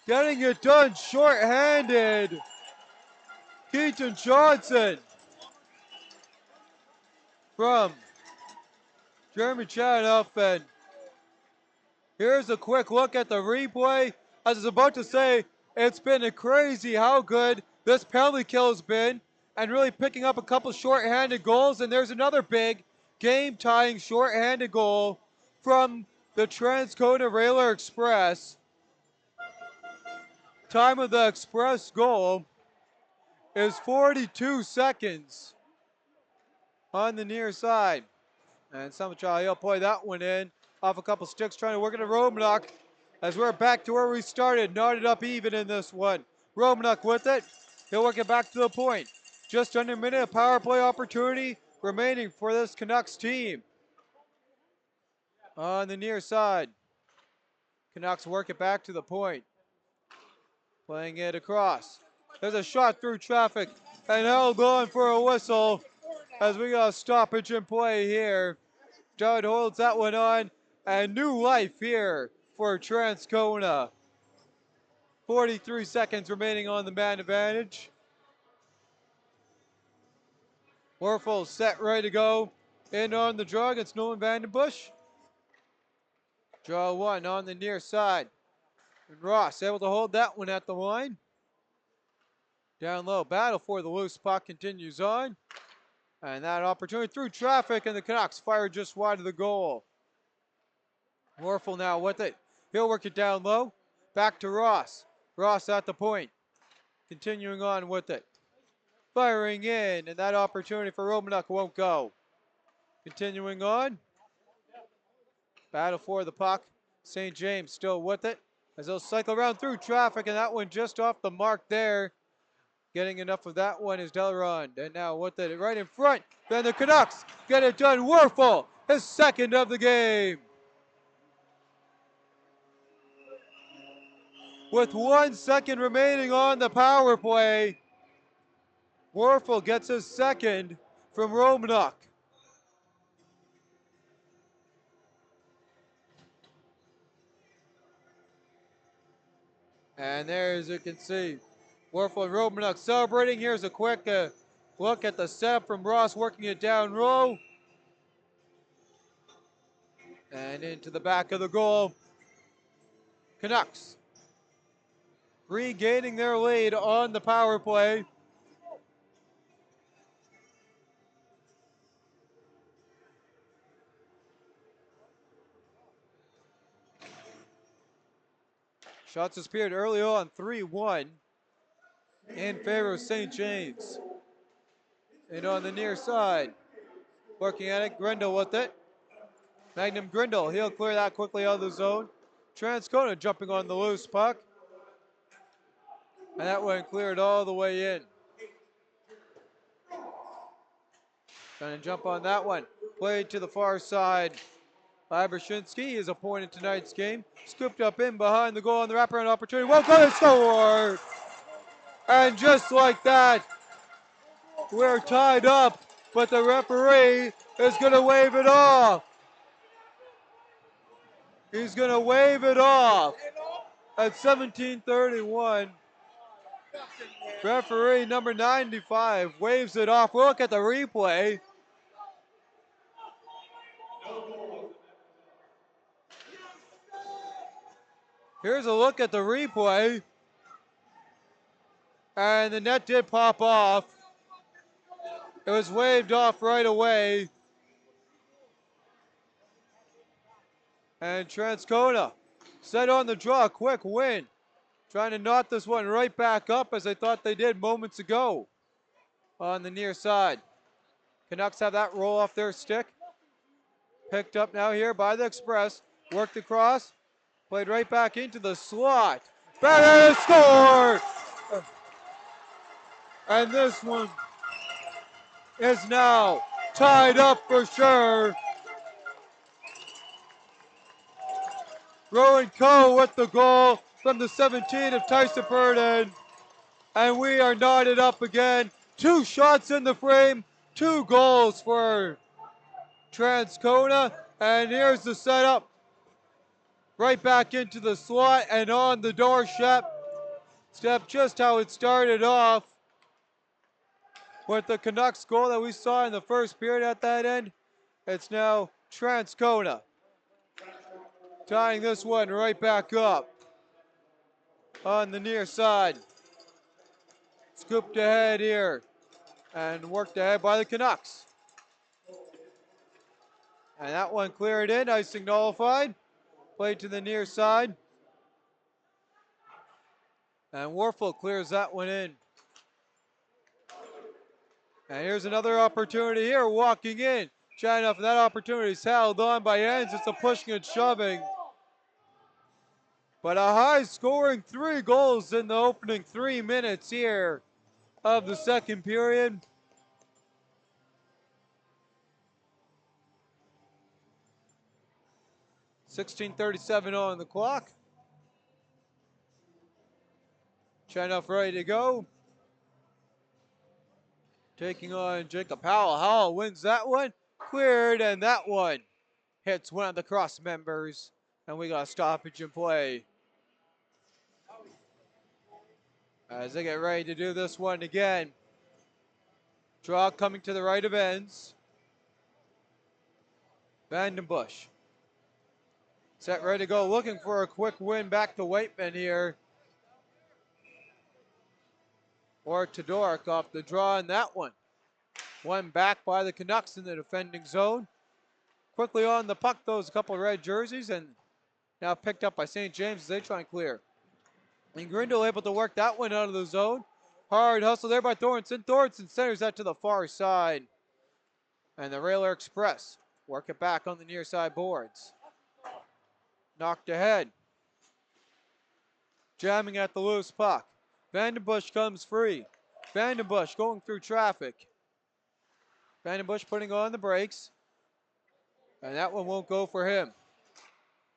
getting it done short-handed, Keaton Johnson from Jeremy Chadenough. And here's a quick look at the replay. As I was about to say, it's been crazy how good this penalty kill has been, and really picking up a couple short-handed goals. And there's another big game-tying short-handed goal from the Transcona Railer Express. Time of the Express goal is 42 seconds on the near side. And Samachal, he'll play that one in off a couple sticks, trying to work it to Romanuk as we're back to where we started, knotted up even in this one. Romanuk with it. He'll work it back to the point. Just under a minute of power play opportunity remaining for this Canucks team. On the near side, Canucks work it back to the point. Playing it across. There's a shot through traffic and held on for a whistle as we got a stoppage in play here. Judd holds that one on, and new life here for Transcona. 43 seconds remaining on the man advantage. Werfel set, ready to go. In on the draw against Nolan Vandenbush. Draw one on the near side. And Ross able to hold that one at the line. Down low, battle for the loose puck continues on. And that opportunity through traffic, and the Canucks fire just wide of the goal. Werfel now with it. He'll work it down low. Back to Ross. Ross at the point. Continuing on with it. Firing in, and that opportunity for Romanuk won't go. Continuing on. Battle for the puck. St. James still with it as they'll cycle around through traffic, and that one just off the mark there. Getting enough of that one is Delrond, and now with it right in front. Then the Canucks get it done. Werfel, his second of the game. With 1 second remaining on the power play, Werfel gets his second from Romanuk. And there, as you can see, Werfel and Romanuk celebrating. Here's a quick look at the setup from Ross, working it down low. And into the back of the goal. Canucks regaining their lead on the power play. Shots disappeared early on, 3-1 in favor of St. James. And on the near side, working at it, Grindle with it. Magnum Grindle, he'll clear that quickly out of the zone. Transcona jumping on the loose puck. And that one cleared all the way in. Trying to jump on that one. Played to the far side. Brzezinski is a point in tonight's game. Scooped up in behind the goal on the wraparound opportunity. Well, gonna score! And just like that, we're tied up, but the referee is gonna wave it off. He's gonna wave it off at 17:31. Referee number 95 waves it off. We'll look at the replay. Here's a look at the replay. And the net did pop off. It was waved off right away. And Transcona set on the draw, quick win. Trying to knot this one right back up as I thought they did moments ago on the near side. Canucks have that roll off their stick. Picked up now here by the Express. Worked across. Played right back into the slot. Better score! And this one is now tied up for sure. Rowan Coe with the goal from the 17 of Tyson Burden. And we are knotted up again. 2 shots in the frame, 2 goals for Transcona. And here's the setup. Right back into the slot and on the doorstep. Step just how it started off with the Canucks goal that we saw in the first period at that end. It's now Transcona tying this one right back up on the near side. Scooped ahead here and worked ahead by the Canucks. And that one cleared in, icing nullified. Played to the near side. And Warfel clears that one in. And here's another opportunity here, walking in. Trying enough, and that opportunity is held on by Enns. It's a pushing and shoving. But a high-scoring 3 goals in the opening 3 minutes here of the second period. .16:37 on the clock. Chernoff ready to go. Taking on Jacob Howell. Howell wins that one. Cleared, and that one hits one of the cross members. And we got a stoppage in play. As they get ready to do this one again. Draw coming to the right of Enns. Vandenbush. Set ready to go, looking for a quick win back to Whiteman here. Or Todoruk off the draw in that one. One back by the Canucks in the defending zone. Quickly on the puck, those a couple of red jerseys, and now picked up by St. James as they try and clear. And Grindle able to work that one out of the zone. Hard hustle there by Thornton. Thornton centers that to the far side. And the Railer Express work it back on the near side boards. Knocked ahead. Jamming at the loose puck. Vandenbush comes free. Vandenbush going through traffic. Vandenbush putting on the brakes. And that one won't go for him.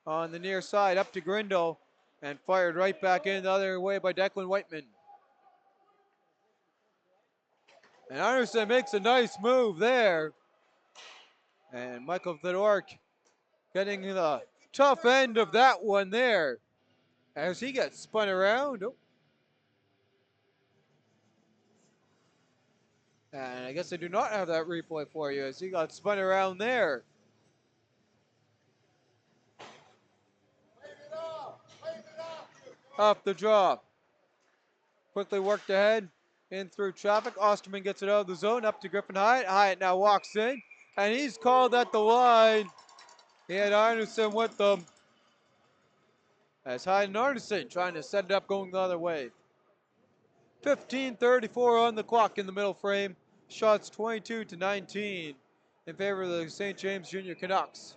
On the near side, up to Grindle. And fired right back in the other way by Declan Whiteman. And Anderson makes a nice move there. And Michael Todoruk getting the tough end of that one there. As he gets spun around. Oh. And I guess I do not have that replay for you as he got spun around there. Off the draw. Quickly worked ahead, in through traffic. Osterman gets it out of the zone, up to Griffin Hyatt. Hyatt now walks in, and he's called at the line. He had Arneson with them. As Hyatt and Arneson trying to set it up going the other way. 15:34 on the clock in the middle frame. Shots 22-19 in favor of the St. James Junior Canucks.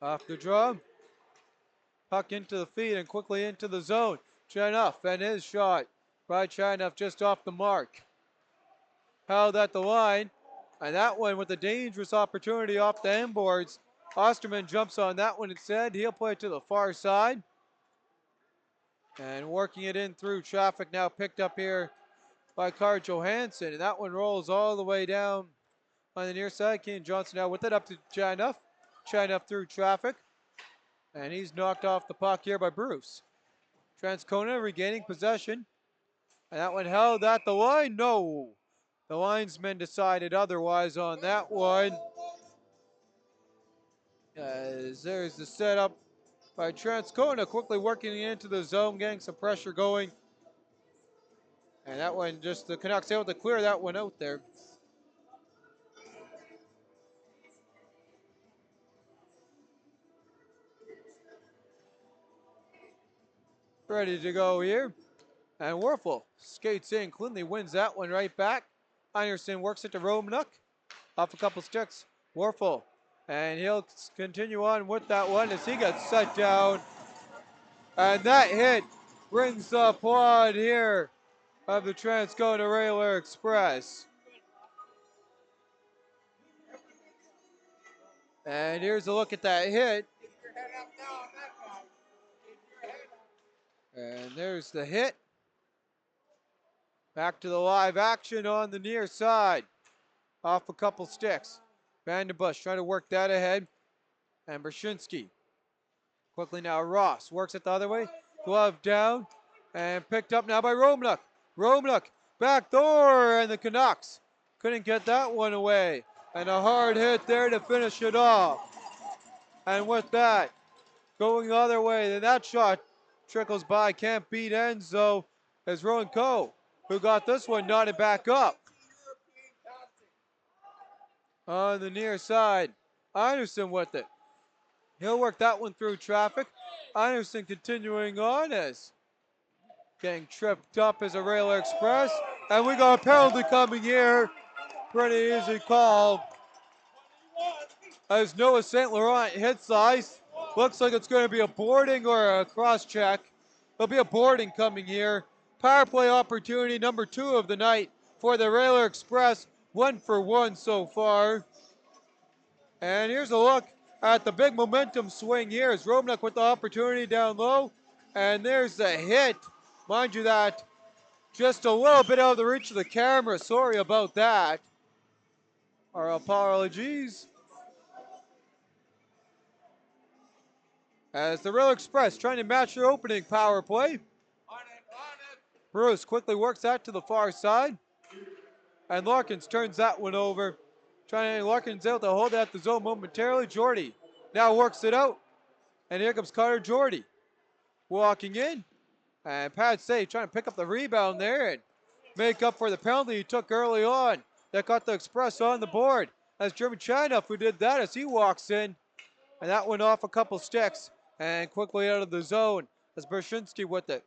Off the draw. Puck into the feed and quickly into the zone. Chernoff and his shot by Chernoff just off the mark. Held at the line. And that one with a dangerous opportunity off the end boards. Osterman jumps on that one instead. He'll play it to the far side. And working it in through traffic, now picked up here by Carl Johansson. And that one rolls all the way down on the near side. Keane Johnson now with it up to Chernoff. Chernoff through traffic. And he's knocked off the puck here by Bruce. Transcona regaining possession. And that one held at the line. No. The linesman decided otherwise on that one. As there's the setup by Transcona, quickly working into the zone, getting some pressure going. And that one, just the Canucks able to clear that one out there. Ready to go here. And Werfel skates in, cleanly wins that one right back. Anderson works it to Romanuk. Off a couple sticks. Werfel. And he'll continue on with that one as he gets set down. And that hit brings the applaud here of the Transcona Railer Express. And here's a look at that hit. And there's the hit. Back to the live action on the near side. Off a couple sticks. Vandenbush trying to work that ahead. And Brzezinski. Quickly now Ross works it the other way. Glove down. And picked up now by Romanuk. Romanuk back door. And the Canucks couldn't get that one away. And a hard hit there to finish it off. And with that, going the other way, then that shot trickles by. Can't beat Enzo as Rowan Coe, who got this one, knotted back up. On the near side, Anderson with it. He'll work that one through traffic. Anderson continuing on as getting tripped up as a Railer Express. And we got a penalty coming here. Pretty easy call. As Noah St. Laurent hits the ice. Looks like it's going to be a boarding or a cross check. There'll be a boarding coming here. Power play opportunity number 2 of the night for the Railer Express. 1 for 1 so far. And here's a look at the big momentum swing here as Romanuk with the opportunity down low. And there's the hit. Mind you that just a little bit out of the reach of the camera. Sorry about that. Our apologies. As the Rail Express trying to match their opening power play. Bruce quickly works that to the far side. And Larkins turns that one over. Larkins out to hold that the zone momentarily. Jordy now works it out. And here comes Carter Jordy. Walking in. And Pat Say trying to pick up the rebound there and make up for the penalty he took early on. That got the Express on the board. That's German Chinoff who did that as he walks in. And that went off a couple sticks. And quickly out of the zone as Brzezinski with it.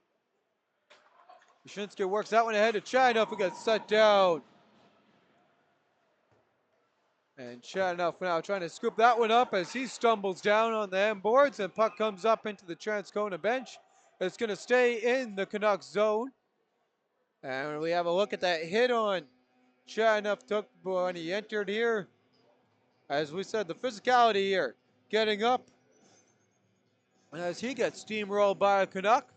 Brzezinski works that one ahead to Chinoff who gets set down. And Chinoff now trying to scoop that one up as he stumbles down on the end boards and puck comes up into the Transcona bench. It's going to stay in the Canucks zone. And we have a look at that hit on Chinoff took when he entered here. As we said, the physicality here getting up. And as he gets steamrolled by a Canuck.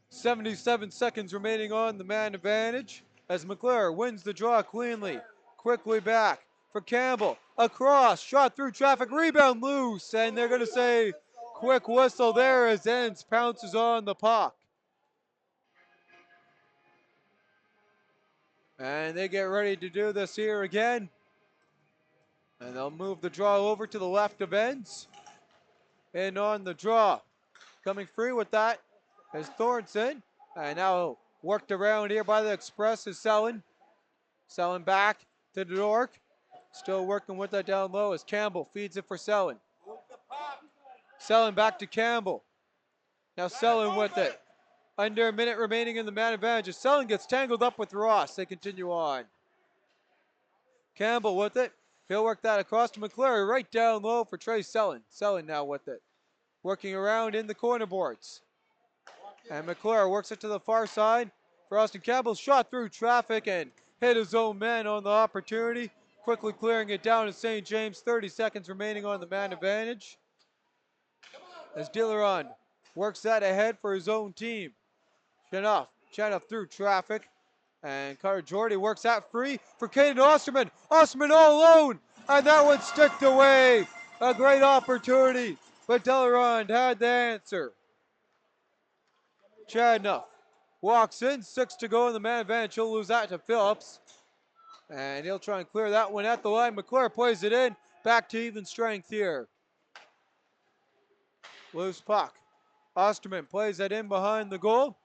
77 seconds remaining on the man advantage as McClure wins the draw cleanly. Quickly back for Campbell. Across, shot through traffic, rebound loose. And they're going to say quick whistle there as Ents pounces on the puck. And they get ready to do this here again. And they'll move the draw over to the left of ends. And on the draw, coming free with that is Thornton. And now worked around here by the Express is Selling. Selling back to the Dork. Still working with that down low as Campbell feeds it for Selling. Selling back to Campbell. Now Selling with it. Under a minute remaining in the man advantage. As Selling gets tangled up with Ross. They continue on. Campbell with it. He'll work that across to McClure. Right down low for Trey Selling. Selling now with it. Working around in the corner boards. And McClure works it to the far side for Austin Campbell. Shot through traffic and hit his own man on the opportunity. Quickly clearing it down to St. James. 30 seconds remaining on the man advantage. As Dilleron works that ahead for his own team. Chanoff through traffic. And Carter Jordy works that free for Caden Osterman. Osterman all alone. And that one sticked away. A great opportunity. But Dilleron had the answer. Chadnoff walks in. 6 to go in the man advantage. He'll lose that to Phillips. And he'll try and clear that one at the line. McClure plays it in. Back to even strength here. Loose puck. Osterman plays that in behind the goal.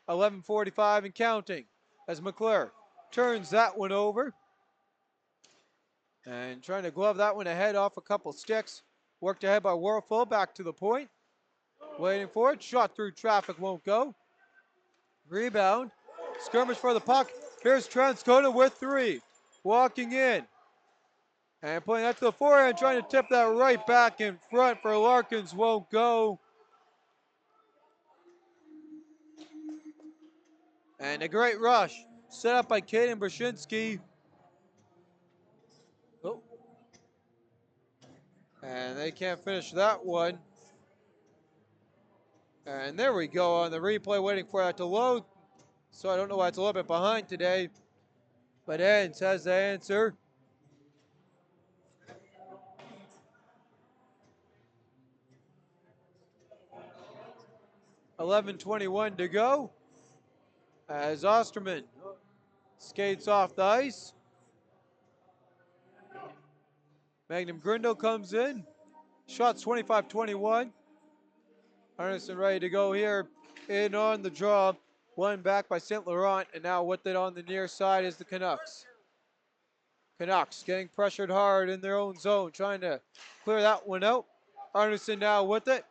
11:45 and counting as McClure turns that one over. And trying to glove that one ahead off a couple sticks. Worked ahead by Warfel, back to the point. Waiting for it. Shot through traffic, won't go. Rebound. Skirmish for the puck. Here's Transcona with 3. Walking in. And playing that to the forehand, trying to tip that right back in front for Larkins, won't go. And a great rush set up by Caden Brzezinski. Oh. And they can't finish that one. And there we go on the replay, waiting for that to load. So I don't know why it's a little bit behind today. But Ends has the answer. .11:21 to go. As Osterman skates off the ice. Magnum Grindle comes in. Shots 25-21. Arneson ready to go here in on the draw. One back by St. Laurent, and now with it on the near side is the Canucks. Canucks getting pressured hard in their own zone, trying to clear that one out. Arneson now with it.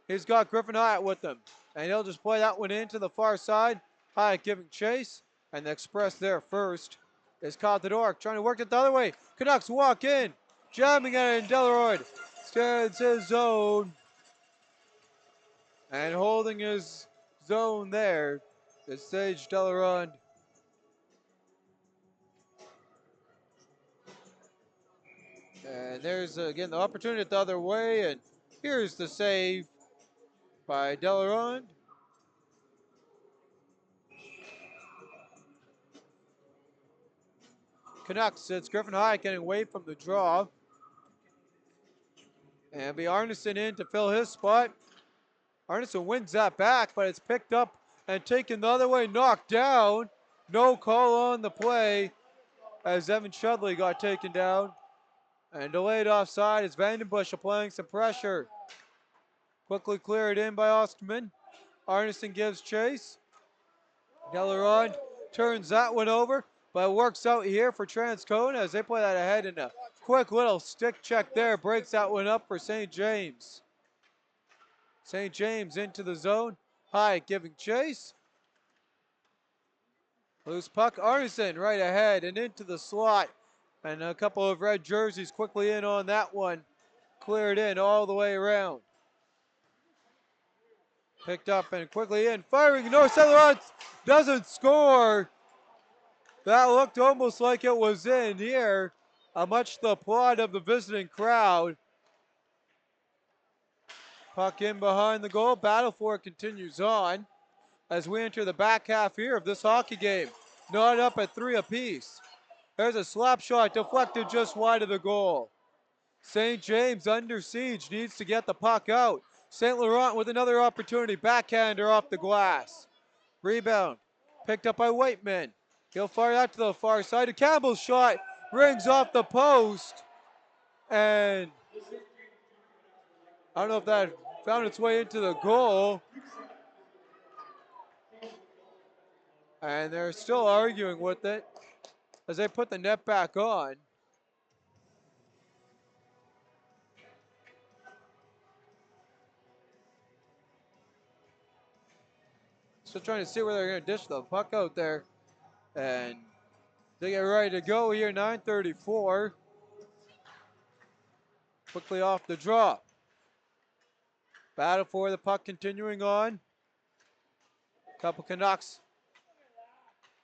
He's got Griffin Hyatt with him, and he'll just play that one into the far side. Hyatt giving chase, and the Express there first is caught the door, trying to work it the other way. Canucks walk in, jamming at it, and Delaroyd stands his zone. And holding his zone there is Sage Delaroyd. And there's, again, the opportunity the other way, and here's the save by Delaroyd. Canucks, it's Griffin Hyatt getting away from the draw. And it'll be Arneson in to fill his spot. Arneson wins that back, but it's picked up and taken the other way, knocked down. No call on the play as Evan Shudley got taken down. And delayed offside as Vandenbush applying some pressure. Quickly cleared in by Osterman. Arneson gives chase. Delaroyd turns that one over, but it works out here for Transcona as they play that ahead, and a quick little stick check there breaks that one up for St. James. St. James into the zone. Hyatt giving chase. Loose puck. Arneson right ahead and into the slot. And a couple of red jerseys quickly in on that one. Cleared in all the way around. Picked up and quickly in. Firing. No, St. doesn't score. That looked almost like it was in here. Much the applaud of the visiting crowd. Puck in behind the goal. Battle for it continues on as we enter the back half here of this hockey game. Not up at 3 apiece. There's a slap shot deflected just wide of the goal. St. James under siege, needs to get the puck out. St. Laurent with another opportunity. Backhander off the glass. Rebound picked up by Whiteman. He'll fire out to the far side. A Campbell's shot rings off the post. And I don't know if that found its way into the goal. And they're still arguing with it as they put the net back on. Still trying to see where they're going to dish the puck out there. And they get ready to go here, 9:34. Quickly off the draw. Battle for the puck continuing on. Couple Canucks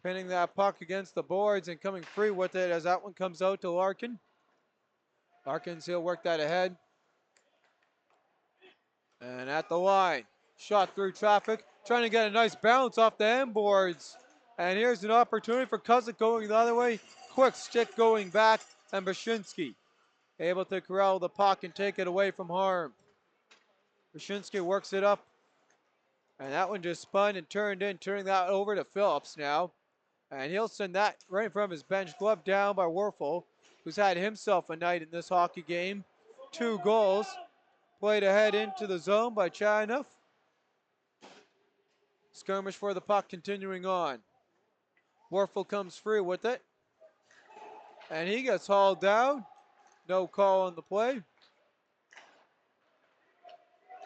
pinning that puck against the boards and coming free with it as that one comes out to Larkin. Larkins, he'll work that ahead. And at the line, shot through traffic, trying to get a nice bounce off the end boards. And here's an opportunity for Kuzik going the other way. Quick stick going back, and Bashinsky able to corral the puck and take it away from harm. Bashinsky works it up, and that one just spun and turned in, turning that over to Phillips now. And he'll send that right in front of his bench, glove down by Werfel, who's had himself a night in this hockey game. 2 goals. Played ahead into the zone by Chainoff. Skirmish for the puck continuing on. Werfel comes free with it. And he gets hauled down. No call on the play.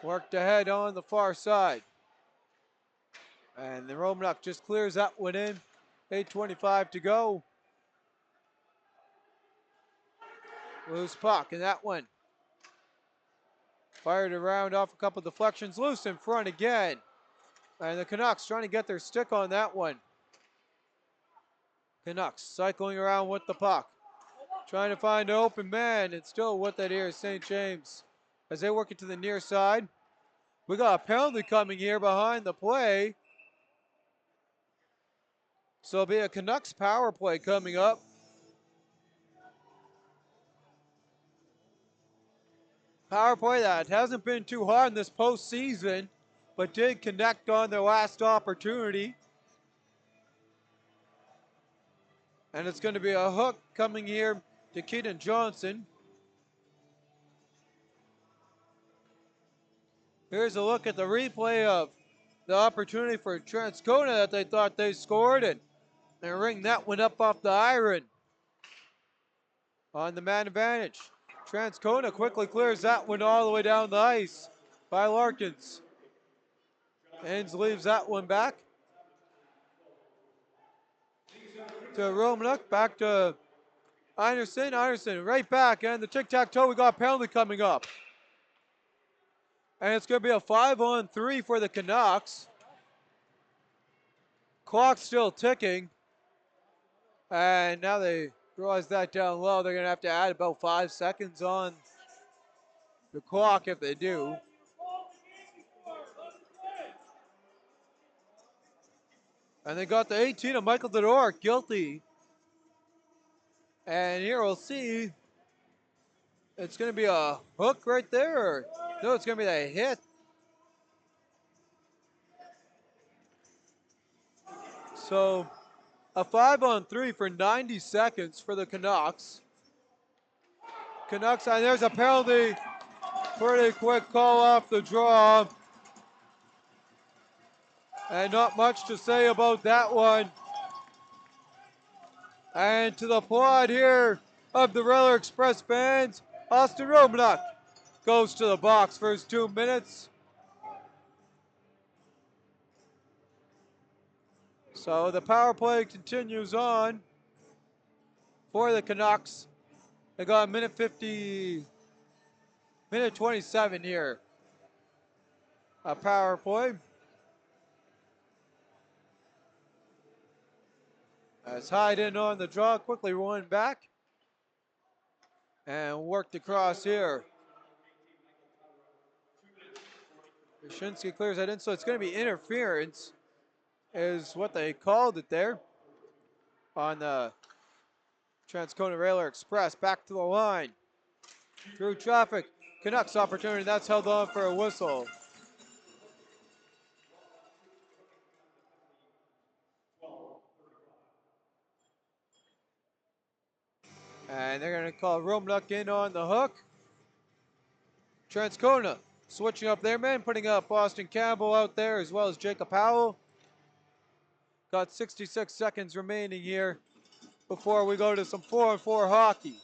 Worked ahead on the far side. And the Romanuk just clears that one in. 8:25 to go. Loose puck, and that one fired around off a couple deflections. Loose in front again. And the Canucks trying to get their stick on that one. Canucks cycling around with the puck. Trying to find an open man, and still with that here is St. James. As they work it to the near side. We got a penalty coming here behind the play. So it'll be a Canucks power play coming up. Power play that hasn't been too hard in this postseason, but did connect on their last opportunity. And it's going to be a hook coming here to Keaton Johnson. Here's a look at the replay of the opportunity for Transcona that they thought they scored, and they ring that one up off the iron on the man advantage. Transcona quickly clears that one all the way down the ice by Larkins. Ains leaves that one back to Romanuk, back to Einerson. Einerson right back, and the tic-tac-toe, we got a penalty coming up. And it's going to be a 5-on-3 for the Canucks. Clock's still ticking. And now they realize that down low. They're going to have to add about 5 seconds on the clock if they do. And they got the 18 of Michael Dodor guilty. And here we'll see. It's going to be a hook right there. Or no, it's going to be a hit. So a 5-on-3 for 90 seconds for the Canucks. Canucks, and there's a penalty. Pretty quick call off the draw. And not much to say about that one. And to the applaud here of the Railway Express fans, Austin Romanuk goes to the box for his 2 minutes. So the power play continues on for the Canucks. They got a minute 27 here. A power play. As Hyde in on the draw, quickly run back. And worked across here. Shinsky clears that in, so it's going to be interference, is what they called it there on the Transcona Railway Express. Back to the line. Through traffic. Canucks opportunity. That's held on for a whistle. And they're going to call Romanuk in on the hook. Transcona switching up their men, putting up Austin Campbell out there as well as Jacob Howell. Got 66 seconds remaining here before we go to some 4-on-4 hockey.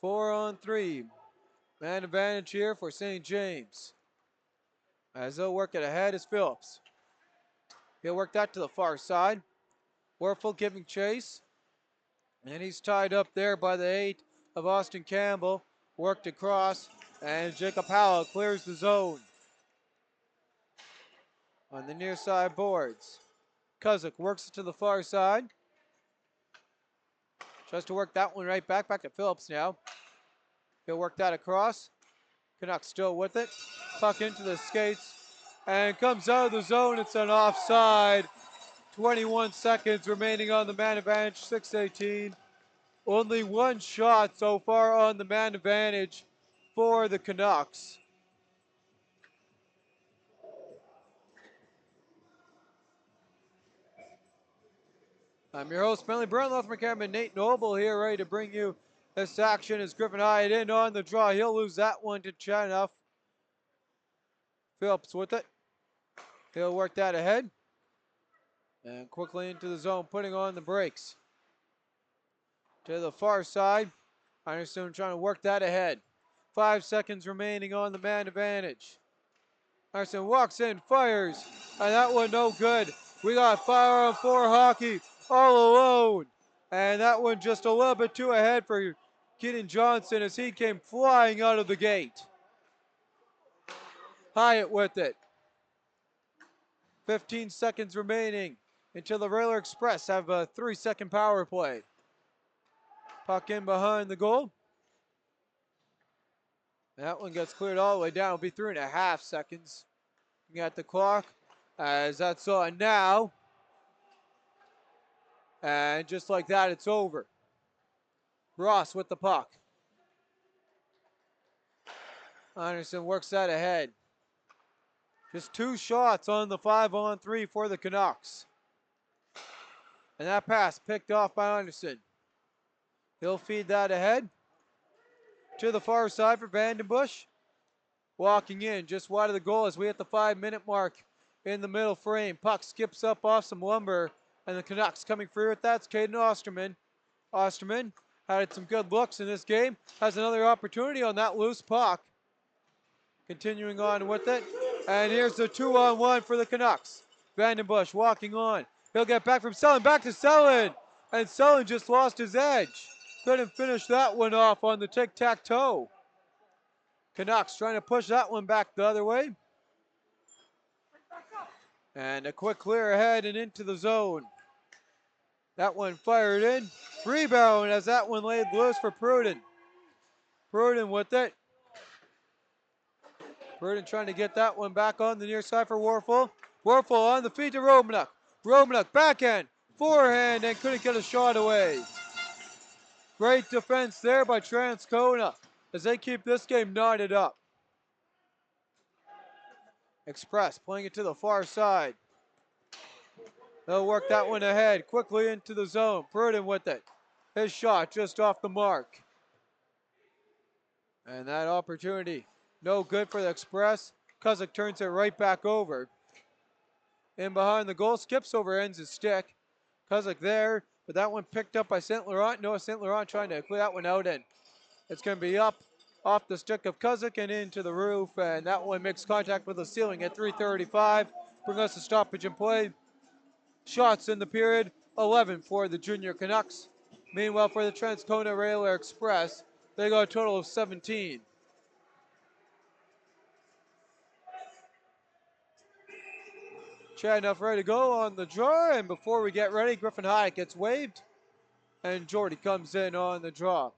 4-on-3. Man advantage here for St. James. As they'll work it ahead is Phillips. He'll work that to the far side. Warfel giving chase. And he's tied up there by the 8 of Austin Campbell. Worked across. And Jacob Howell clears the zone. On the near side boards. Kuzik works it to the far side. Tries to work that one right back to Phillips now. He'll work that across. Canucks still with it. Puck into the skates. And comes out of the zone. It's an offside. 21 seconds remaining on the man advantage. 6:18. Only one shot so far on the man advantage for the Canucks. I'm your host, Bentley Brown, from cameraman Nate Noble here, ready to bring you this action as Griffin Hyatt in on the draw. He'll lose that one to Chernoff. Phillips with it. He'll work that ahead. And quickly into the zone, putting on the brakes. To the far side. Anderson trying to work that ahead. 5 seconds remaining on the man advantage. Anderson walks in, fires, and that one no good. We got 5-on-4 hockey all alone. And that one just a little bit too ahead for Keaton Johnson as he came flying out of the gate. Hyatt with it. 15 seconds remaining until the Railer Express have a 3-second power play. Puck in behind the goal. That one gets cleared all the way down. It'll be 3.5 seconds. Looking at the clock as that's on now. And just like that, it's over. Ross with the puck. Anderson works that ahead. Just 2 shots on the 5-on-3 for the Canucks. And that pass picked off by Anderson. He'll feed that ahead. To the far side for Vandenbush. Walking in just wide of the goal as we hit the 5-minute mark in the middle frame. Puck skips up off some lumber. And the Canucks coming free with that. It's Caden Osterman. Osterman had some good looks in this game. Has another opportunity on that loose puck. Continuing on with it. And here's the 2-on-1 for the Canucks. Vandenbush walking on. He'll get back from Selin. Back to Selin. And Selin just lost his edge. Couldn't finish that one off on the tic-tac-toe. Canucks trying to push that one back the other way. And a quick clear ahead and into the zone. That one fired in. Rebound as that one laid loose for Pruden. Pruden with it. Pruden trying to get that one back on the near side for Warfel. Warfel on the feet to Romanuk. Romanuk backhand, forehand, and couldn't get a shot away. Great defense there by Transcona as they keep this game knotted up. Express playing it to the far side. They'll work that one ahead, quickly into the zone. Pruden with it. His shot just off the mark. And that opportunity, no good for the Express. Kuzik turns it right back over. In behind the goal, skips over, ends his stick. Kuzik there, but that one picked up by St. Laurent. Noah St. Laurent trying to clear that one out, and it's going to be up off the stick of Kuzik and into the roof, and that one makes contact with the ceiling at 3:35. Bring us a stoppage in play. Shots in the period, 11 for the Junior Canucks. Meanwhile, for the Transcona Railer Express, they got a total of 17. Chernoff ready to go on the draw, and before we get ready, Griffin Hyatt gets waved, and Jordy comes in on the draw.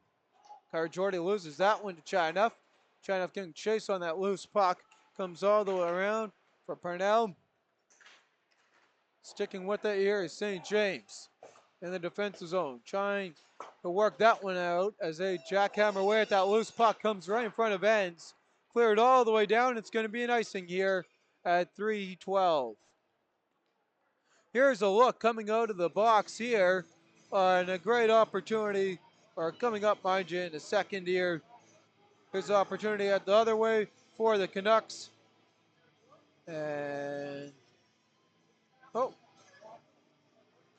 Jordy loses that one to Chernoff. Chernoff getting chased on that loose puck. Comes all the way around for Parnell. Sticking with it here is St. James in the defensive zone. Trying to work that one out as they jackhammer away at that loose puck. Comes right in front of ends. Cleared all the way down. It's going to be an icing here at 3:12. Here's a look coming out of the box here And a great opportunity, or coming up, mind you, in the second year. Here's the opportunity at the other way for the Canucks. And, oh,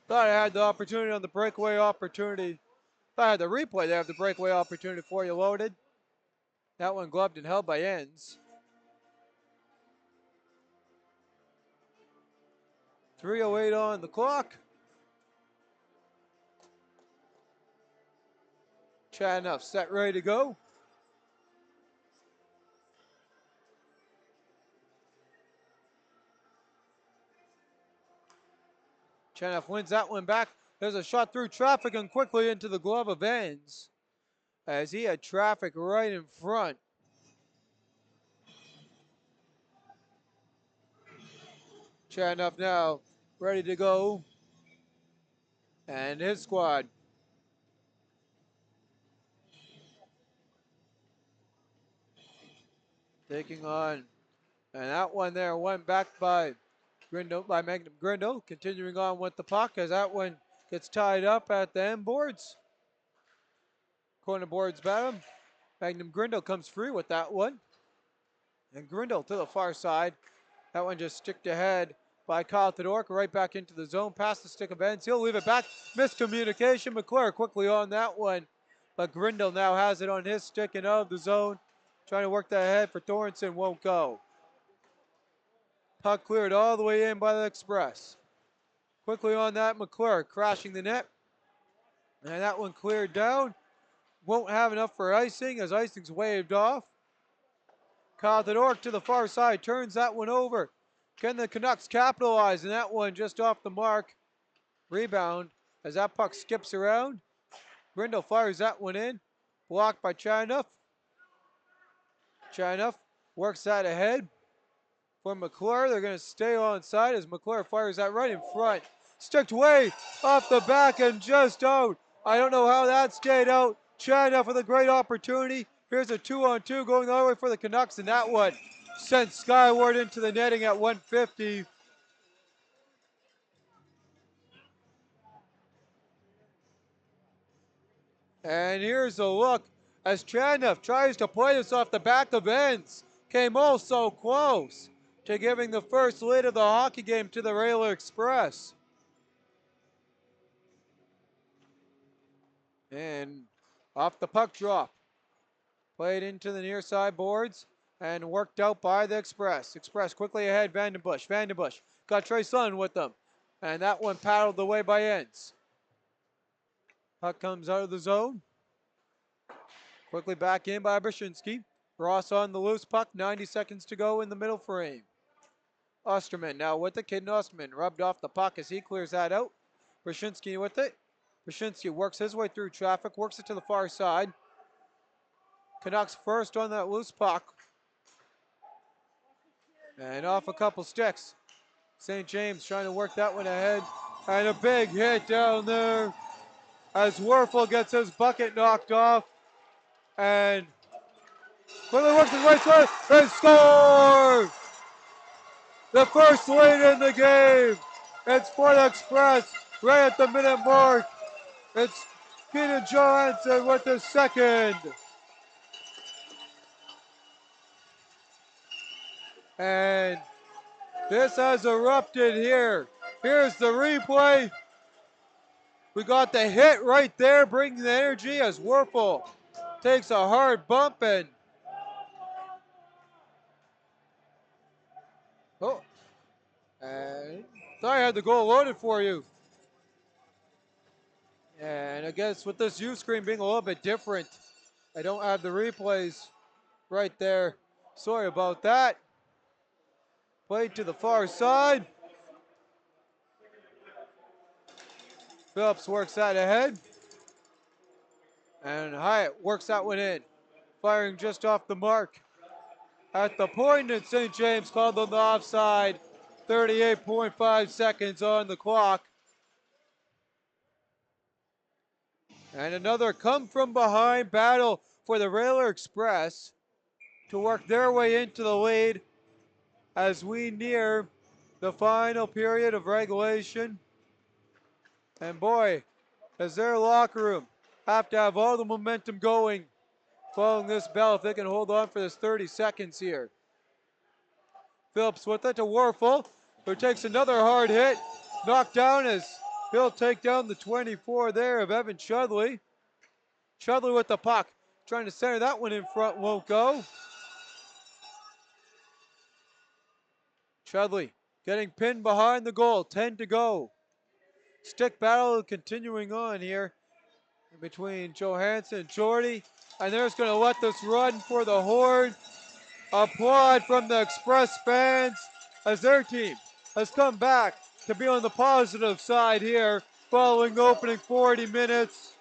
thought I had the opportunity on the breakaway opportunity. Thought I had the replay there of the breakaway opportunity for you loaded. That one gloved and held by Ends. 3:08 on the clock. Canucks set, ready to go. Canucks wins that one back. There's a shot through traffic and quickly into the glove of Ends, as he had traffic right in front. Canucks now ready to go. And his squad taking on, and that one there went back by Magnum Grindle, continuing on with the puck as that one gets tied up at the end boards. Corner boards bottom. Magnum Grindle comes free with that one. And Grindle to the far side. That one just sticked ahead by Kyle Todork, right back into the zone, past the stick of Ends. He'll leave it back. Miscommunication. McClure quickly on that one. But Grindle now has it on his stick and out of the zone. Trying to work that ahead for Thornton, won't go. Puck cleared all the way in by the Express. Quickly on that, McClure crashing the net. And that one cleared down. Won't have enough for icing as icing's waved off. Kyle Todork to the far side, turns that one over. Can the Canucks capitalize? And that one just off the mark. Rebound as that puck skips around. Grindle fires that one in. Blocked by Chinoff. Chinoff works that ahead for McClure. They're going to stay on side as McClure fires that right in front. Sticked way off the back and just out. I don't know how that stayed out. Chinoff with a great opportunity. Here's a 2-on-2 going all the way for the Canucks, and that one sent skyward into the netting at 150. And here's a look as Chanoff tries to play this off the back of Ends. Came oh so close to giving the first lead of the hockey game to the Railer Express. And off the puck drop. Played into the near side boards and worked out by the Express. Express quickly ahead, Vandenbush. Vandenbush got Trey Sun with them. And that one paddled away by Ends. Puck comes out of the zone. Quickly back in by Brzezinski. Ross on the loose puck, 90 seconds to go in the middle frame. Osterman now with the kid. Osterman rubbed off the puck as he clears that out. Brzezinski with it. Brzezinski works his way through traffic, works it to the far side. Canucks first on that loose puck. And off a couple sticks. St. James trying to work that one ahead. And a big hit down there as Werfel gets his bucket knocked off. And quickly works his way through and scores! The first lead in the game. It's for the Express right at the minute mark. It's Peter Johansson with the second. And this has erupted here. Here's the replay. We got the hit right there, bringing the energy as Werfel takes a hard bump and and thought I had the goal loaded for you. And I guess with this U screen being a little bit different, I don't have the replays right there. Sorry about that. Played to the far side. Phillips works that ahead. And Hyatt works that one in. Firing just off the mark. At the point, and St. James called on the offside. 38.5 seconds on the clock. And another come from behind battle for the Railer Express to work their way into the lead as we near the final period of regulation. And boy, as their locker room have to have all the momentum going following this bell if they can hold on for this 30 seconds here. Phillips with it to Warfel, who takes another hard hit. Knocked down as he'll take down the 24 there of Evan Chudley. Chudley with the puck, trying to center that one in front, won't go. Chudley getting pinned behind the goal, 10 to go. Stick battle continuing on here between Johansson and Jordy. And they're just going to let this run for the Horde. Applaud from the Express fans as their team has come back to be on the positive side here following the opening 40 minutes.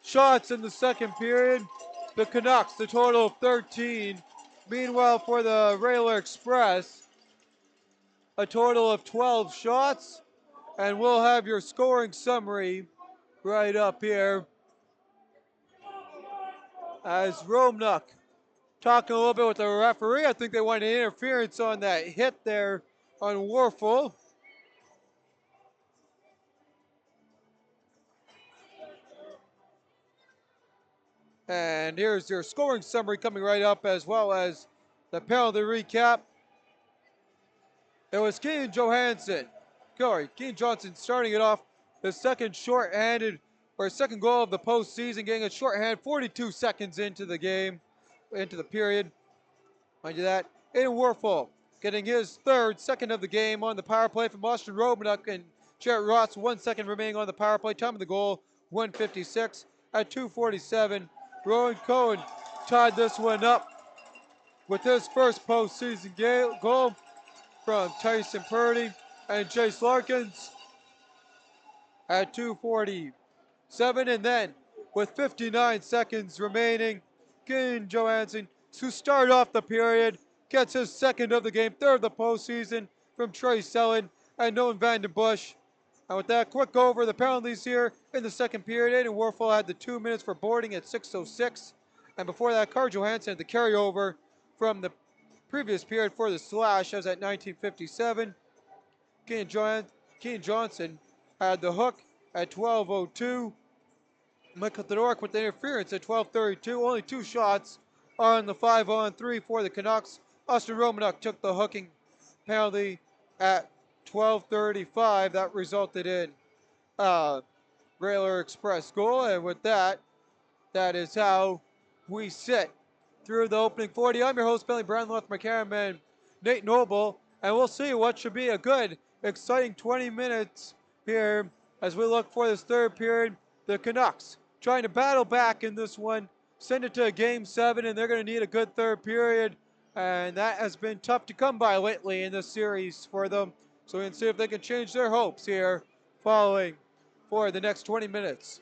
Shots in the second period. The Canucks, the total of 13. Meanwhile, for the Railer Express, a total of 12 shots. And we'll have your scoring summary right up here as Romnuk talking a little bit with the referee. I think they wanted interference on that hit there on Warfel. And here's your scoring summary coming right up, as well as the penalty recap. It was Keenan Johansson, Keenan Johnson starting it off, the second shorthanded, or second goal of the postseason, getting a shorthand 42 seconds into the game, into the period. Mind you that. Aiden Warfel getting his second of the game on the power play from Austin Romanuk and Jarrett Ross. 1 second remaining on the power play. Time of the goal, 1:56 at 2:47. Rowan Cohen tied this one up with his first postseason goal from Tyson Purdy and Chase Larkins at 2:47. And then with 59 seconds remaining, Keenan Johansson, who started off the period, gets his second of the game, third of the postseason from Trey Sellen and Nolan Vandenbush. And with that, quick go over the penalties here in the second period. Aiden Warfel had the 2 minutes for boarding at 6:06. And before that, Carl Johansson had the carryover from the previous period for the slash, as at 19:57. Keenan Johnson had the hook at 12:02. Michael Theodorek with the interference at 12:32. Only 2 shots on the 5-on-3 for the Canucks. Austin Romanuk took the hooking penalty at 12:35. That resulted in Railer Express goal. And with that, that is how we sit through the opening 40. I'm your host, Billy Brown, with my cameraman, Nate Noble. And we'll see what should be a good, exciting 20 minutes here as we look for this third period. The Canucks trying to battle back in this one, send it to a game 7, and they're going to need a good third period. And that has been tough to come by lately in this series for them. So we can see if they can change their hopes here following for the next 20 minutes.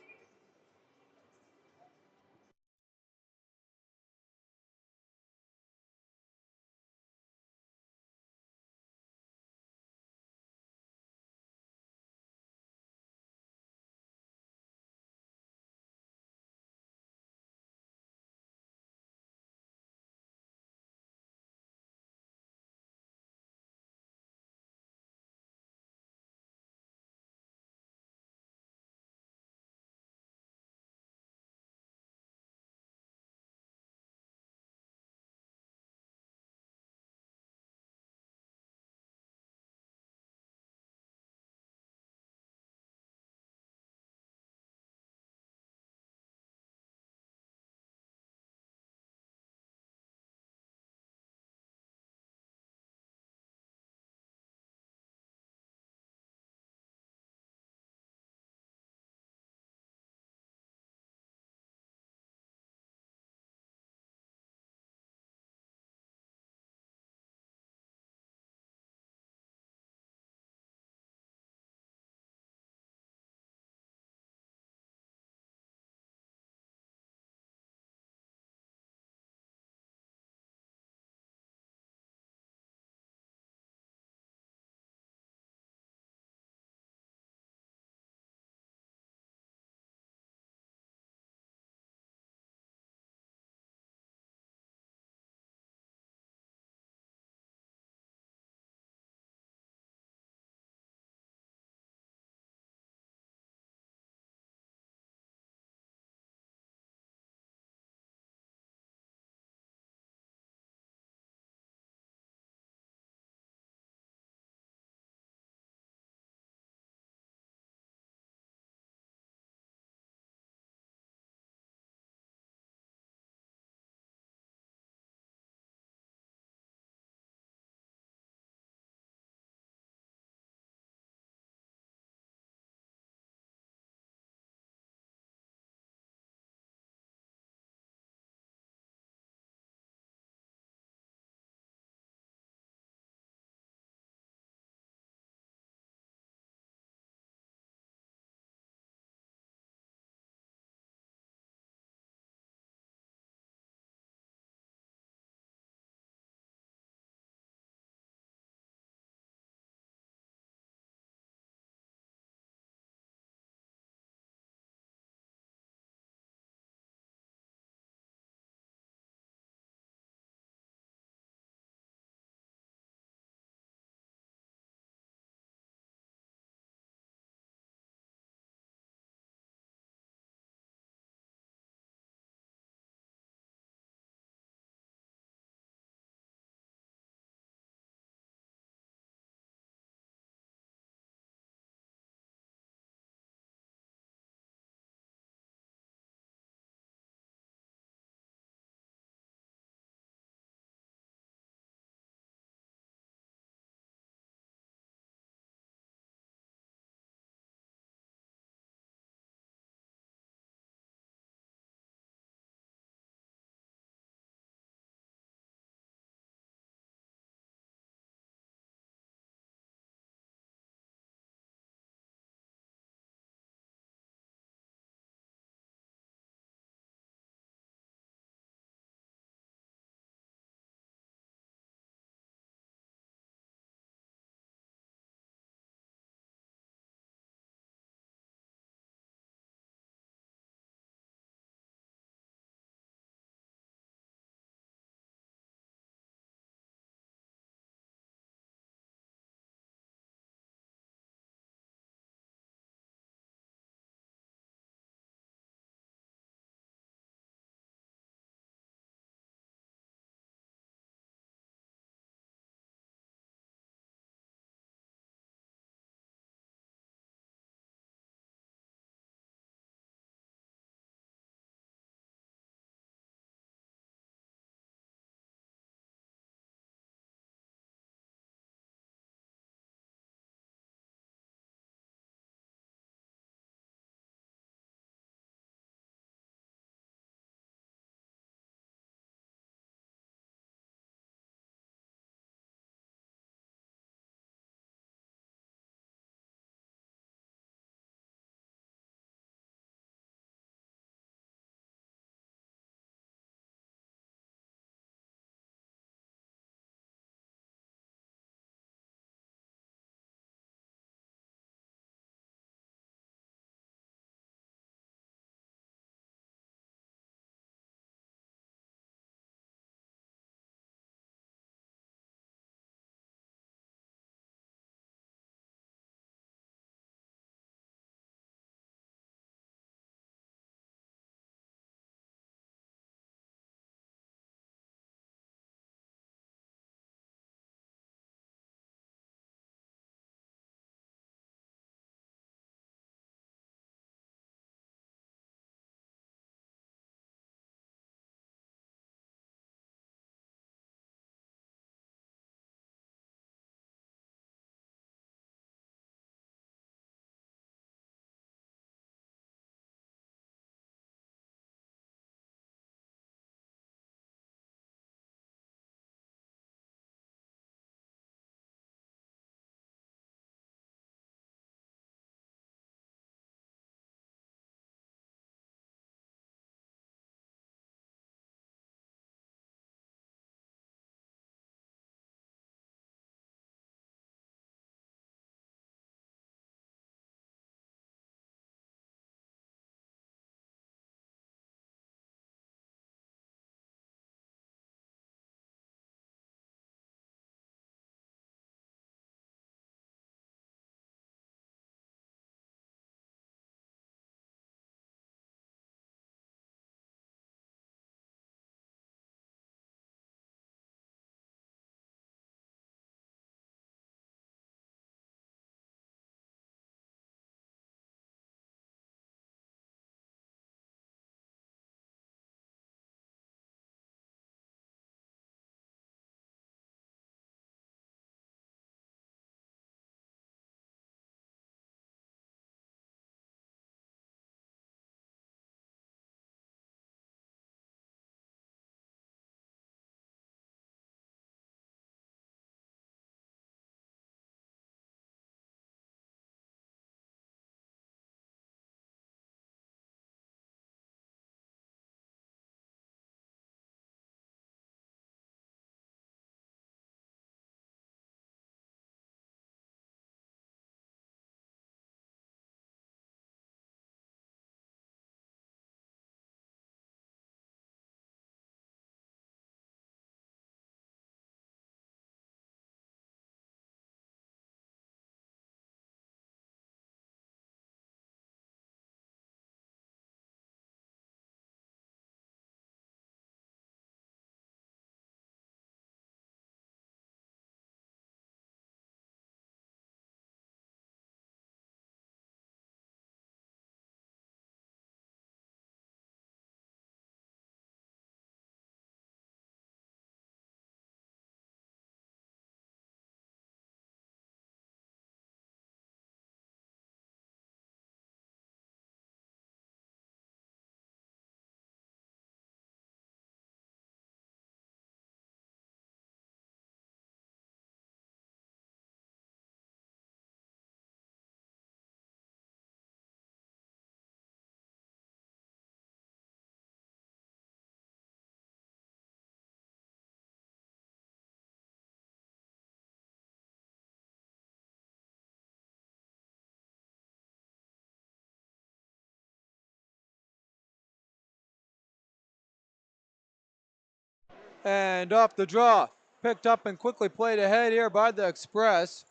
And off the draw. Picked up and quickly played ahead here by the Express.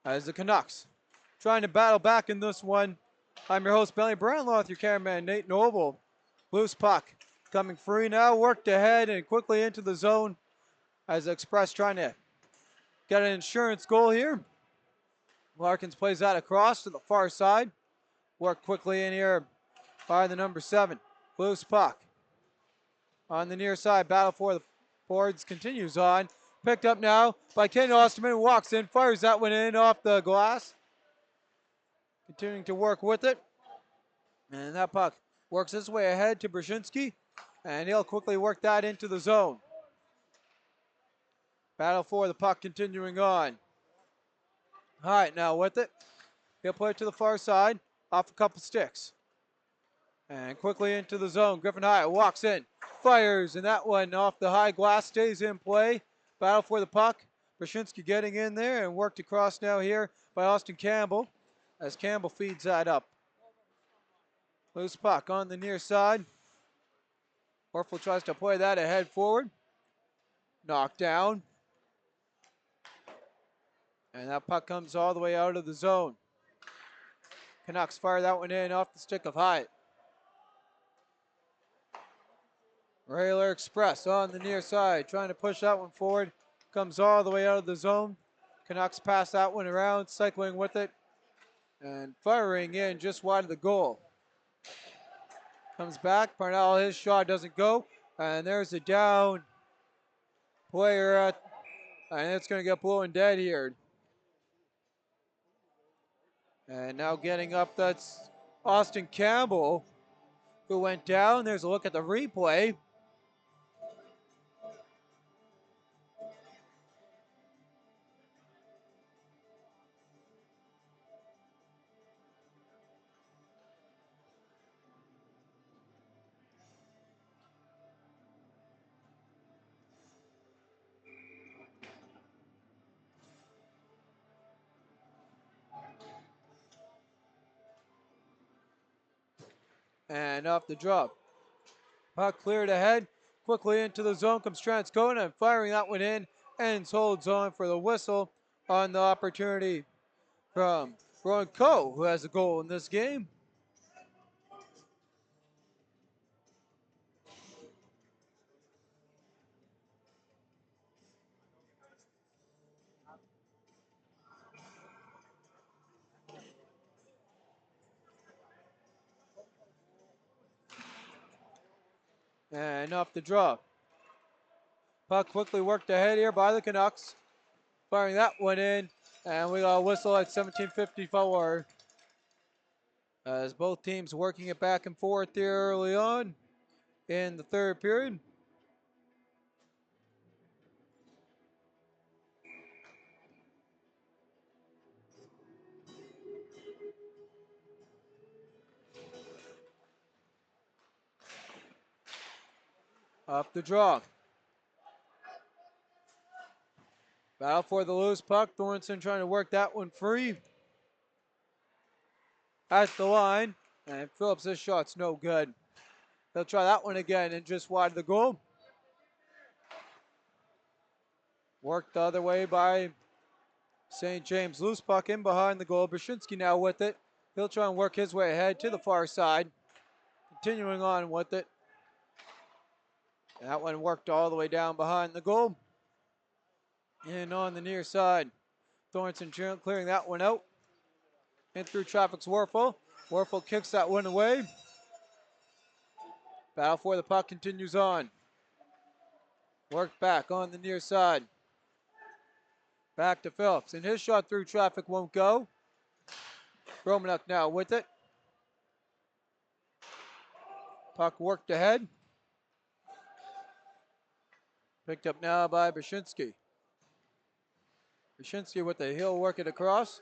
As the Canucks trying to battle back in this one. I'm your host, Benny Brownlaw, with your cameraman, Nate Noble. Loose puck coming free now, worked ahead and quickly into the zone as the Express trying to get an insurance goal here. Larkins plays that across to the far side. Worked quickly in here by the number 7. Loose puck on the near side. Battle for the boards continues on. Picked up now by Ken Osterman, who walks in, fires that one in off the glass. Continuing to work with it. And that puck works his way ahead to Brzezinski. And he'll quickly work that into the zone. Battle for the puck continuing on. All right, now with it. He'll play it to the far side, off a couple sticks. And quickly into the zone. Griffin Hyatt walks in, fires, and that one off the high glass stays in play. Battle for the puck. Brzezinski getting in there and worked across now here by Austin Campbell as Campbell feeds that up. Loose puck on the near side. Orful tries to play that ahead forward. Knocked down. And that puck comes all the way out of the zone. Canucks fire that one in off the stick of Hyatt. Railer Express on the near side, trying to push that one forward. Comes all the way out of the zone. Canucks pass that one around, cycling with it. And firing in just wide of the goal. Comes back, Parnell, his shot doesn't go. And there's a down player, and it's going to get blue and dead here. And now getting up, that's Austin Campbell, who went down. There's a look at the replay. And off the drop. Puck cleared ahead. Quickly into the zone comes Transkona, and firing that one in. Ends holds on for the whistle on the opportunity from Ron Coe, who has a goal in this game. And off the draw. Puck quickly worked ahead here by the Canucks. Firing that one in. And we got a whistle at 17:54. As both teams working it back and forth here early on in the third period. Off the draw. Battle for the loose puck. Thornton trying to work that one free. At the line. And Phillips, this shot's no good. He'll try that one again and just wide of the goal. Worked the other way by St. James. Loose puck in behind the goal. Brzezinski now with it. He'll try and work his way ahead to the far side. Continuing on with it. That one worked all the way down behind the goal. And on the near side. Thornton clearing that one out. In through traffic's Warfel. Warfel kicks that one away. Battle for the puck continues on. Worked back on the near side. Back to Phillips. And his shot through traffic won't go. Romanuk now with it. Puck worked ahead. Picked up now by Brzezinski. Brzezinski with the heel working across.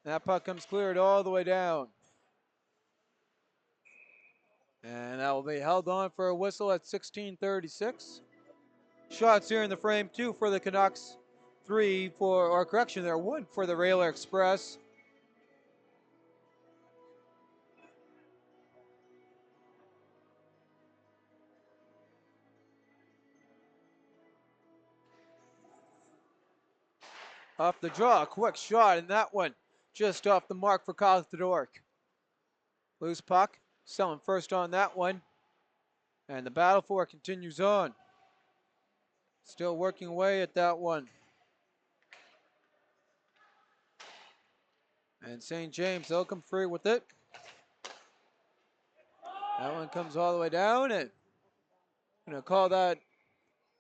That puck comes cleared all the way down. And that will be held on for a whistle at 16:36. Shots here in the frame, 2 for the Canucks, 1 for the Railer Express. Off the draw, quick shot, and that one just off the mark for Kyle Thedork. Loose puck, Selling first on that one. And the battle for it continues on. Still working away at that one. And St. James, they'll come free with it. That one comes all the way down, and gonna call that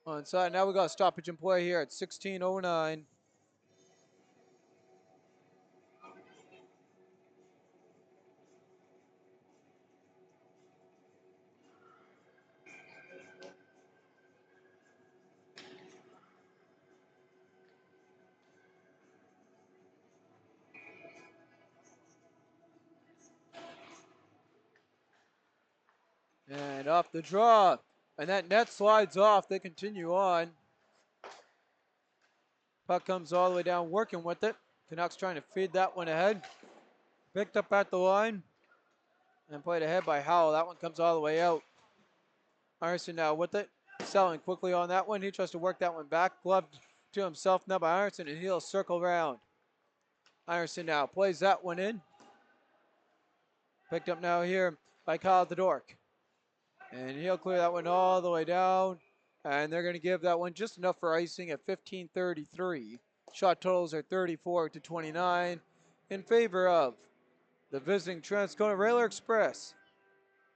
onside. Now we got a stoppage in play here at 16:09. And off the draw. And that net slides off. They continue on. Puck comes all the way down, working with it. Canucks trying to feed that one ahead. Picked up at the line. And played ahead by Howell. That one comes all the way out. Ironson now with it. Selling quickly on that one. He tries to work that one back. Gloved to himself now by Ironson, and he'll circle around. Ironson now plays that one in. Picked up now here by Kyle Thedork. And he'll clear that one all the way down. And they're going to give that one just enough for icing at 15:33. Shot totals are 34-29 in favor of the visiting Transcona Railer Express.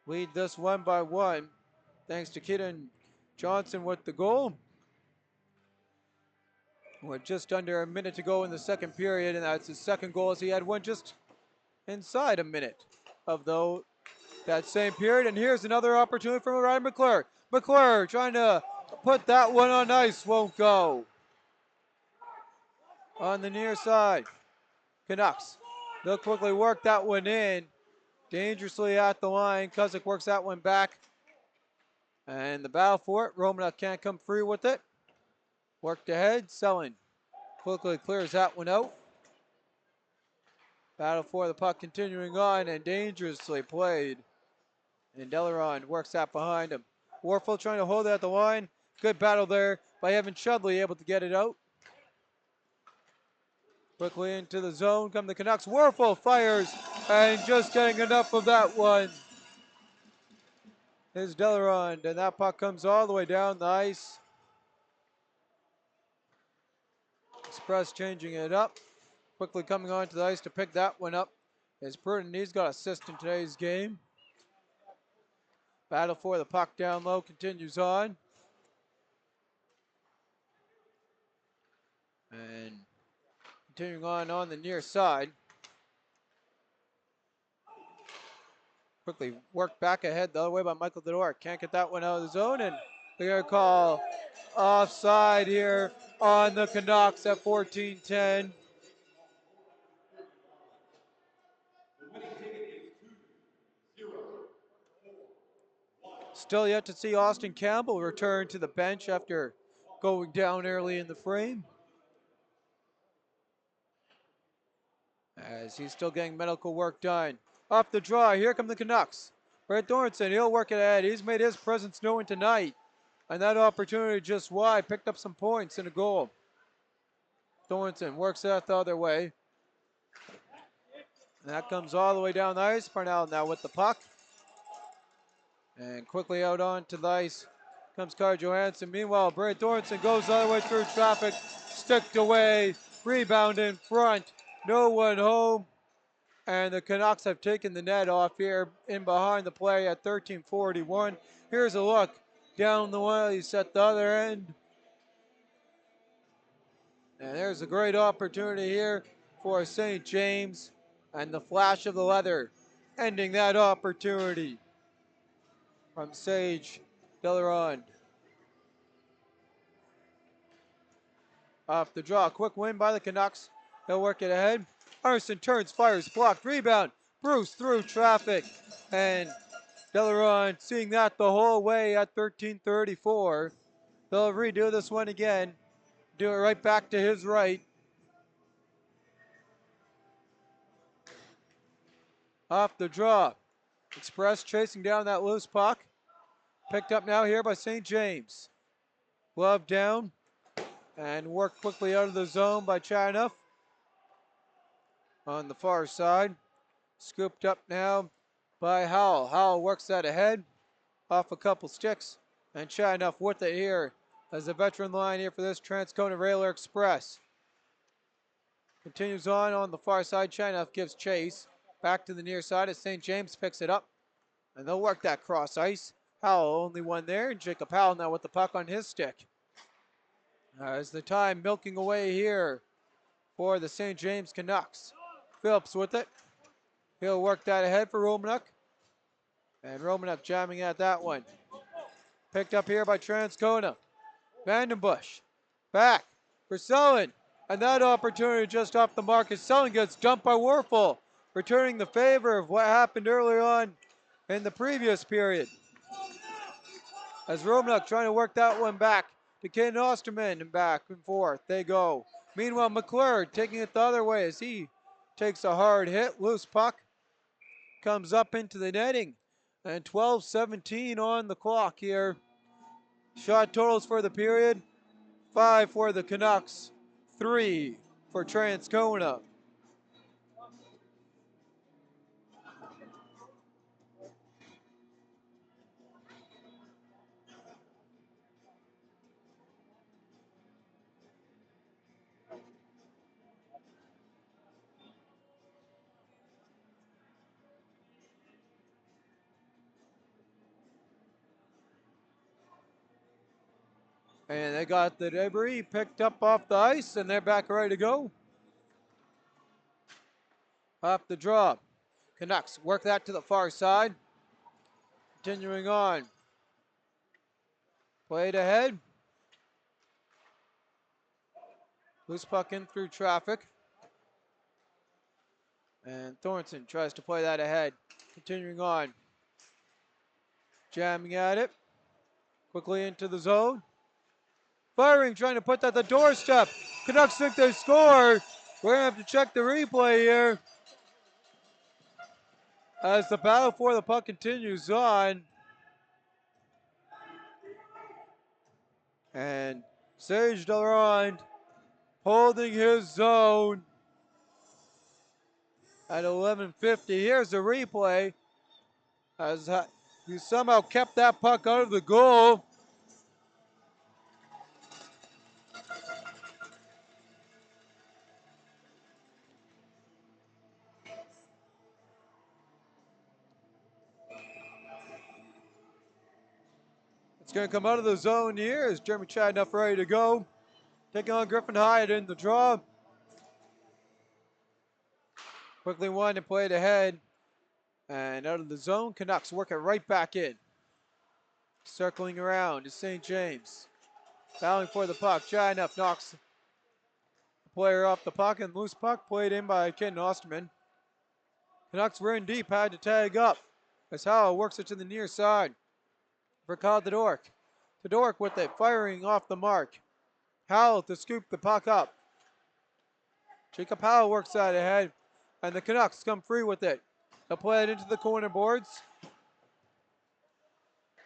Lead this 1-1 thanks to Keaton Johnson with the goal. With just under a minute to go in the second period, and that's his second goal as he had one just inside a minute of that same period. And here's another opportunity from Ryan McClure. McClure trying to put that one on ice, won't go. On the near side, Canucks. They'll quickly work that one in. Dangerously at the line. Kuzik works that one back. And the battle for it. Romanov can't come free with it. Worked ahead. Selling quickly clears that one out. Battle for the puck continuing on and dangerously played. And Delaron works that behind him. Warfel trying to hold it at the line. Good battle there by Evan Chudley, able to get it out. Quickly into the zone come the Canucks. Warfel fires and just getting enough of that one is Delaron, and that puck comes all the way down the ice. Express changing it up. Quickly coming onto the ice to pick that one up is Pruden. He's got assist in today's game. Battle for the puck down low continues on. And continuing on the near side. Quickly worked back ahead the other way by Michael Thedork. Can't get that one out of the zone, and they're going to call offside here on the Canucks at 14:10. Still yet to see Austin Campbell return to the bench after going down early in the frame, as he's still getting medical work done. Off the draw, here come the Canucks. Brett Thornton, he'll work it ahead. He's made his presence known tonight. And that opportunity just wide, picked up some points and a goal. Thornton works that the other way. And that comes all the way down the ice. Parnell now with the puck. And quickly out onto the ice comes Carl Johansson. Meanwhile, Brett Thornton goes all the way through traffic, sticked away, rebound in front, no one home. And the Canucks have taken the net off here in behind the play at 13:41. Here's a look down the ice at the other end. And there's a great opportunity here for St. James, and the flash of the leather ending that opportunity from Sage Delaron. Off the draw, quick win by the Canucks. They'll work it ahead. Arson turns, fires, blocked, rebound. Bruce through traffic, and Delaron seeing that the whole way at 13:34. They'll redo this one again. Do it right back to his right. Off the draw. Express chasing down that loose puck. Picked up now here by St. James. Glove down. And worked quickly out of the zone by Chanuff on the far side. Scooped up now by Howell. Howell works that ahead off a couple sticks. And Chanuff with it here as a veteran line here for this Transcona Railer Express. Continues on the far side. Chanuff gives chase. Back to the near side as St. James picks it up. And they'll work that cross ice. Howell only one there. And Jacob Howell now with the puck on his stick. As the time milking away here for the St. James Canucks. Phillips with it. He'll work that ahead for Romanuk. And Romanuk jamming at that one. Picked up here by Transcona. Vandenbush. Back for Sullen. And that opportunity just off the mark as Sullen gets dumped by Werfel. Returning the favor of what happened early on in the previous period. As Romanuk trying to work that one back to Ken Osterman and back and forth they go. Meanwhile, McClure taking it the other way as he takes a hard hit. Loose puck comes up into the netting. And 12:17 on the clock here. Shot totals for the period. 5 for the Canucks. 3 for Transcona. And they got the debris picked up off the ice, and they're back ready to go. Off the draw. Canucks work that to the far side. Continuing on. Played ahead. Loose puck in through traffic. And Thornton tries to play that ahead. Continuing on. Jamming at it. Quickly into the zone. Firing, trying to put that at the doorstep. Canucks think they score. We're going to have to check the replay here. As the battle for the puck continues on. And Sage Delrond holding his zone at 11:50. Here's the replay. As he somehow kept that puck out of the goal. It's going to come out of the zone here as Jeremy Chanuff ready to go. Taking on Griffin Hyatt in the draw. Quickly won and played ahead. And out of the zone, Canucks work it right back in. Circling around is St. James. Battling for the puck. Chanuff knocks the player off the puck, and loose puck played in by Ken Osterman. Canucks were in deep, had to tag up as Howell works it to the near side for Kyle Todoruk. Todoruk with it, firing off the mark. Howell to scoop the puck up. Jacob Howell works that ahead, and the Canucks come free with it. They'll play it into the corner boards.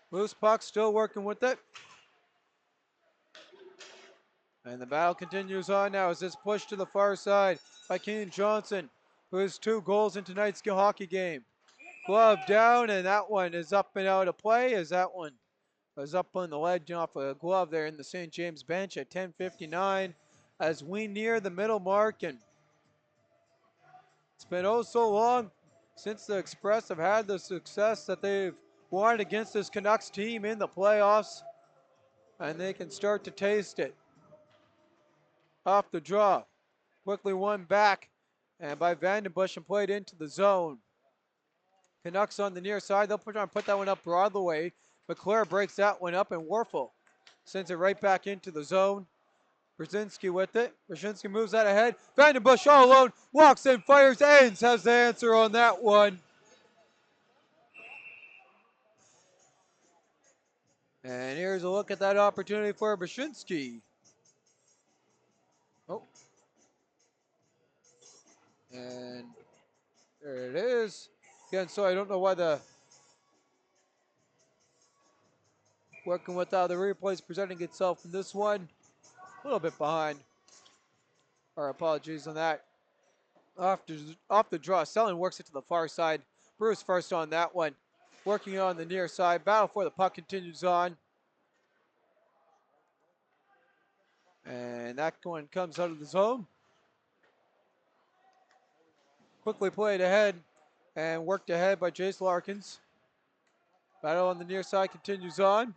Loose puck still working with it. And the battle continues on now as this push to the far side by Keenan Johnson, who has 2 goals in tonight's hockey game. Glove down, and that one is up and out of play as that one was up on the ledge off a glove there in the St. James bench at 10:59 as we near the middle mark. And it's been oh so long since the Express have had the success that they've wanted against this Canucks team in the playoffs, and they can start to taste it. Off the draw, quickly won back and by Vandenbush and played into the zone. Canucks on the near side, they'll try and put that one up Broadway. McClure breaks that one up, and Werfel sends it right back into the zone. Brzezinski with it. Brzezinski moves that ahead. Vandenbush all alone, walks in, fires, ends, has the answer on that one. And here's a look at that opportunity for Brzezinski. Oh. And there it is. Again, so I don't know why the working with how the replay is presenting itself in this one. A little bit behind. Our apologies on that. Off the draw, Selling works it to the far side. Bruce first on that one. Working on the near side. Battle for the puck continues on. And that one comes out of the zone. Quickly played ahead and worked ahead by Jace Larkins. Battle on the near side continues on.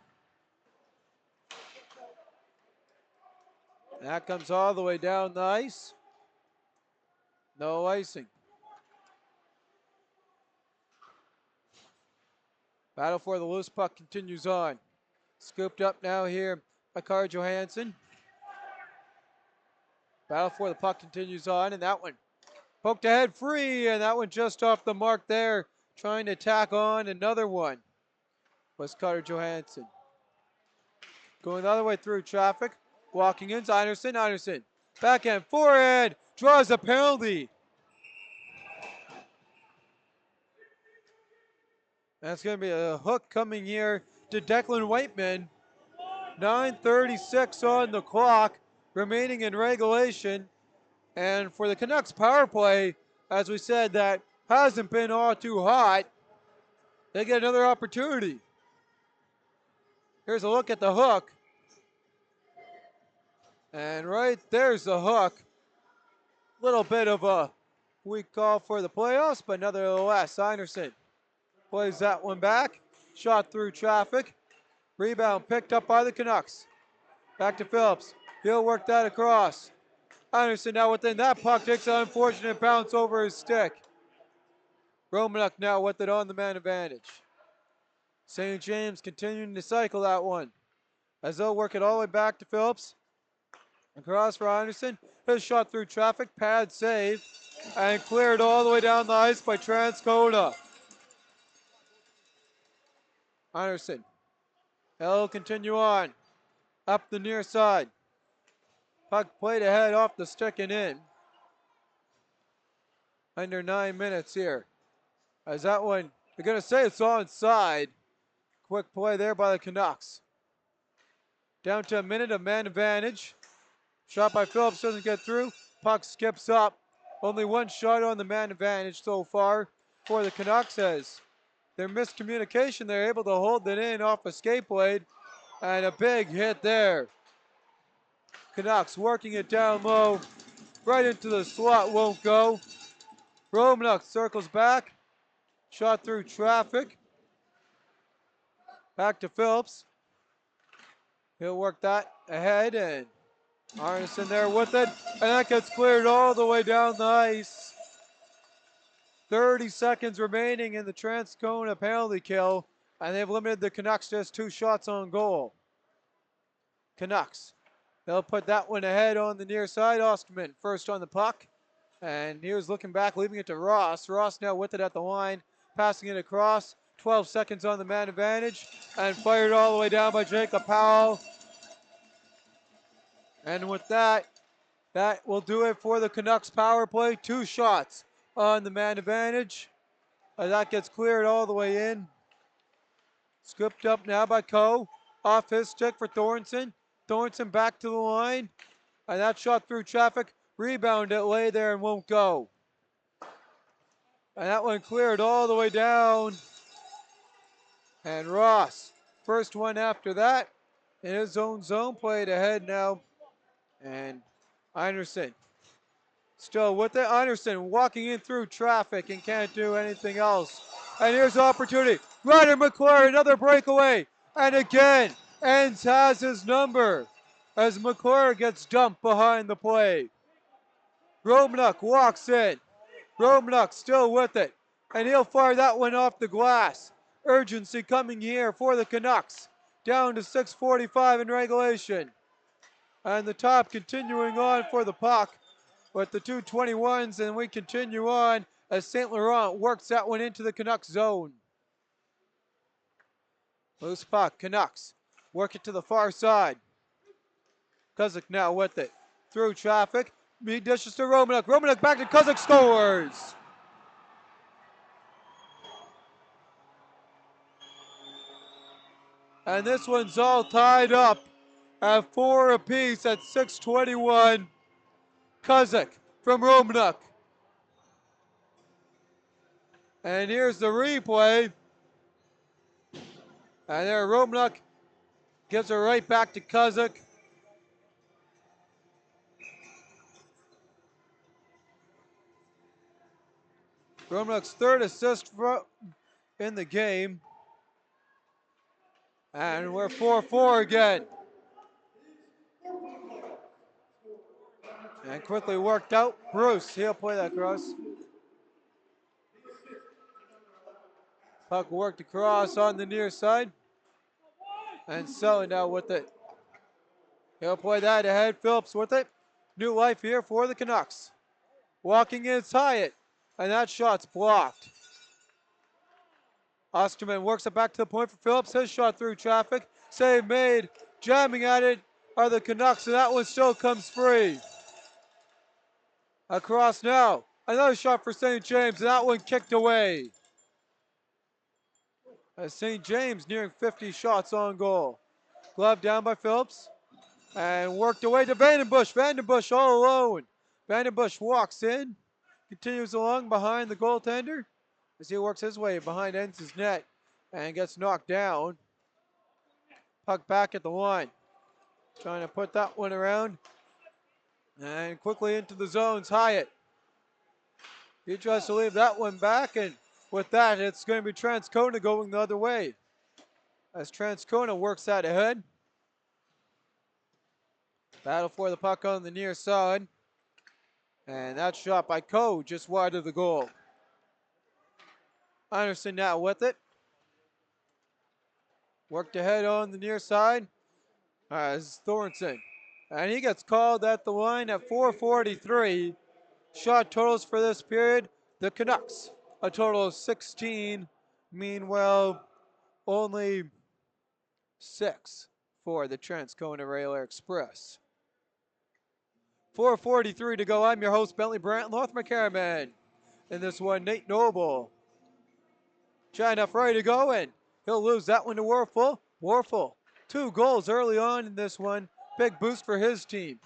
And that comes all the way down the ice. No icing. Battle for the loose puck continues on. Scooped up now here by Carl Johansson. Battle for the puck continues on, and that one poked ahead free, and that one just off the mark there. Trying to tack on another one was Carter Johansson. Going the other way through traffic. Walking in, Einerson. Einerson. Backhand, forehand. Draws a penalty. That's going to be a hook coming here to Declan Whiteman. 9:36 on the clock, remaining in regulation. And for the Canucks power play, as we said, that hasn't been all too hot. They get another opportunity. Here's a look at the hook. And right there's the hook. Little bit of a weak call for the playoffs, but nevertheless, Einerson plays that one back. Shot through traffic. Rebound picked up by the Canucks. Back to Phillips. He'll work that across. Einerson now within that puck, takes an unfortunate bounce over his stick. Romanuk now with it on the man advantage. St. James continuing to cycle that one. As they'll work it all the way back to Phillips. Across for Anderson. His shot through traffic, pad save, and cleared all the way down the ice by Transcoda. Anderson. He'll continue on. Up the near side. Puck played ahead off the stick and in. Under 9 minutes here. As that one, they're going to say it's onside. Quick play there by the Canucks. Down to a minute of man advantage. Shot by Phillips doesn't get through. Puck skips up. Only one shot on the man advantage so far for the Canucks as their miscommunication. They're able to hold it in off a skate blade. And a big hit there. Canucks working it down low. Right into the slot, won't go. Romanuk circles back. Shot through traffic. Back to Phillips. He'll work that ahead, and Arneson there with it. And that gets cleared all the way down the ice. 30 seconds remaining in the Transcona penalty kill, and they've limited the Canucks to just 2 shots on goal. Canucks. They'll put that one ahead on the near side. Osterman first on the puck. And here's looking back, leaving it to Ross. Ross now with it at the line, passing it across. 12 seconds on the man advantage, and fired all the way down by Jacob Powell. And with that, that will do it for the Canucks power play. 2 shots on the man advantage. That gets cleared all the way in. Scooped up now by Coe. Off his stick for Thornton. Thornton back to the line. And that shot through traffic. Rebound it, lay there and won't go. And that one cleared all the way down. And Ross, first one after that, in his own zone, played ahead now. And Einerson still with it. Einerson walking in through traffic and can't do anything else. And here's the opportunity. Ryder McClure, another breakaway. And again, Enns has his number as McClure gets dumped behind the play. Romanuk walks in. Romanuk still with it. And he'll fire that one off the glass. Urgency coming here for the Canucks. Down to 6:45 in regulation. And the top continuing on for the puck with the 221s. And we continue on as St. Laurent works that one into the Canucks zone. Loose puck, Canucks. Work it to the far side. Kuzik now with it. Through traffic. He dishes to Romanuk. Romanuk back to Kuzik, scores! And this one's all tied up at 4 apiece at 6:21. Kuzik from Romanuk. And here's the replay. And there Romanuk gives it right back to Kuzik. Romanuk's third assist in the game. And we're 4-4 again. And quickly worked out. Bruce, he'll play that cross. Puck worked across on the near side. And Sully now with it. He'll play that ahead. Phillips with it. New life here for the Canucks. Walking in, it's Hyatt. And that shot's blocked. Osterman works it back to the point for Phillips. His shot through traffic. Save made. Jamming at it are the Canucks, and that one still comes free. Across now. Another shot for St. James, and that one kicked away. As St. James nearing 50 shots on goal. Glove down by Phillips. And worked away to Vandenbush. Vandenbush all alone. Vandenbush walks in. Continues along behind the goaltender. As he works his way behind Enz's net. And gets knocked down. Puck back at the line. Trying to put that one around. And quickly into the zones, Hyatt. He tries to leave that one back, and with that, it's going to be Transcona going the other way. As Transcona works that ahead. Battle for the puck on the near side. And that shot by Coe just wide of the goal. Anderson now with it. Worked ahead on the near side. As Thornton. And he gets called at the line at 4:43. Shot totals for this period, the Canucks, a total of 16. Meanwhile, only 6 for the Transcona Rail Express. 4:43 to go. I'm your host, Bentley Brandt, North McCarran. In this one, Nate Noble. Trying enough ready to go, and he'll lose that one to Warfel. Warfel, 2 goals early on in this one. Big boost for his team.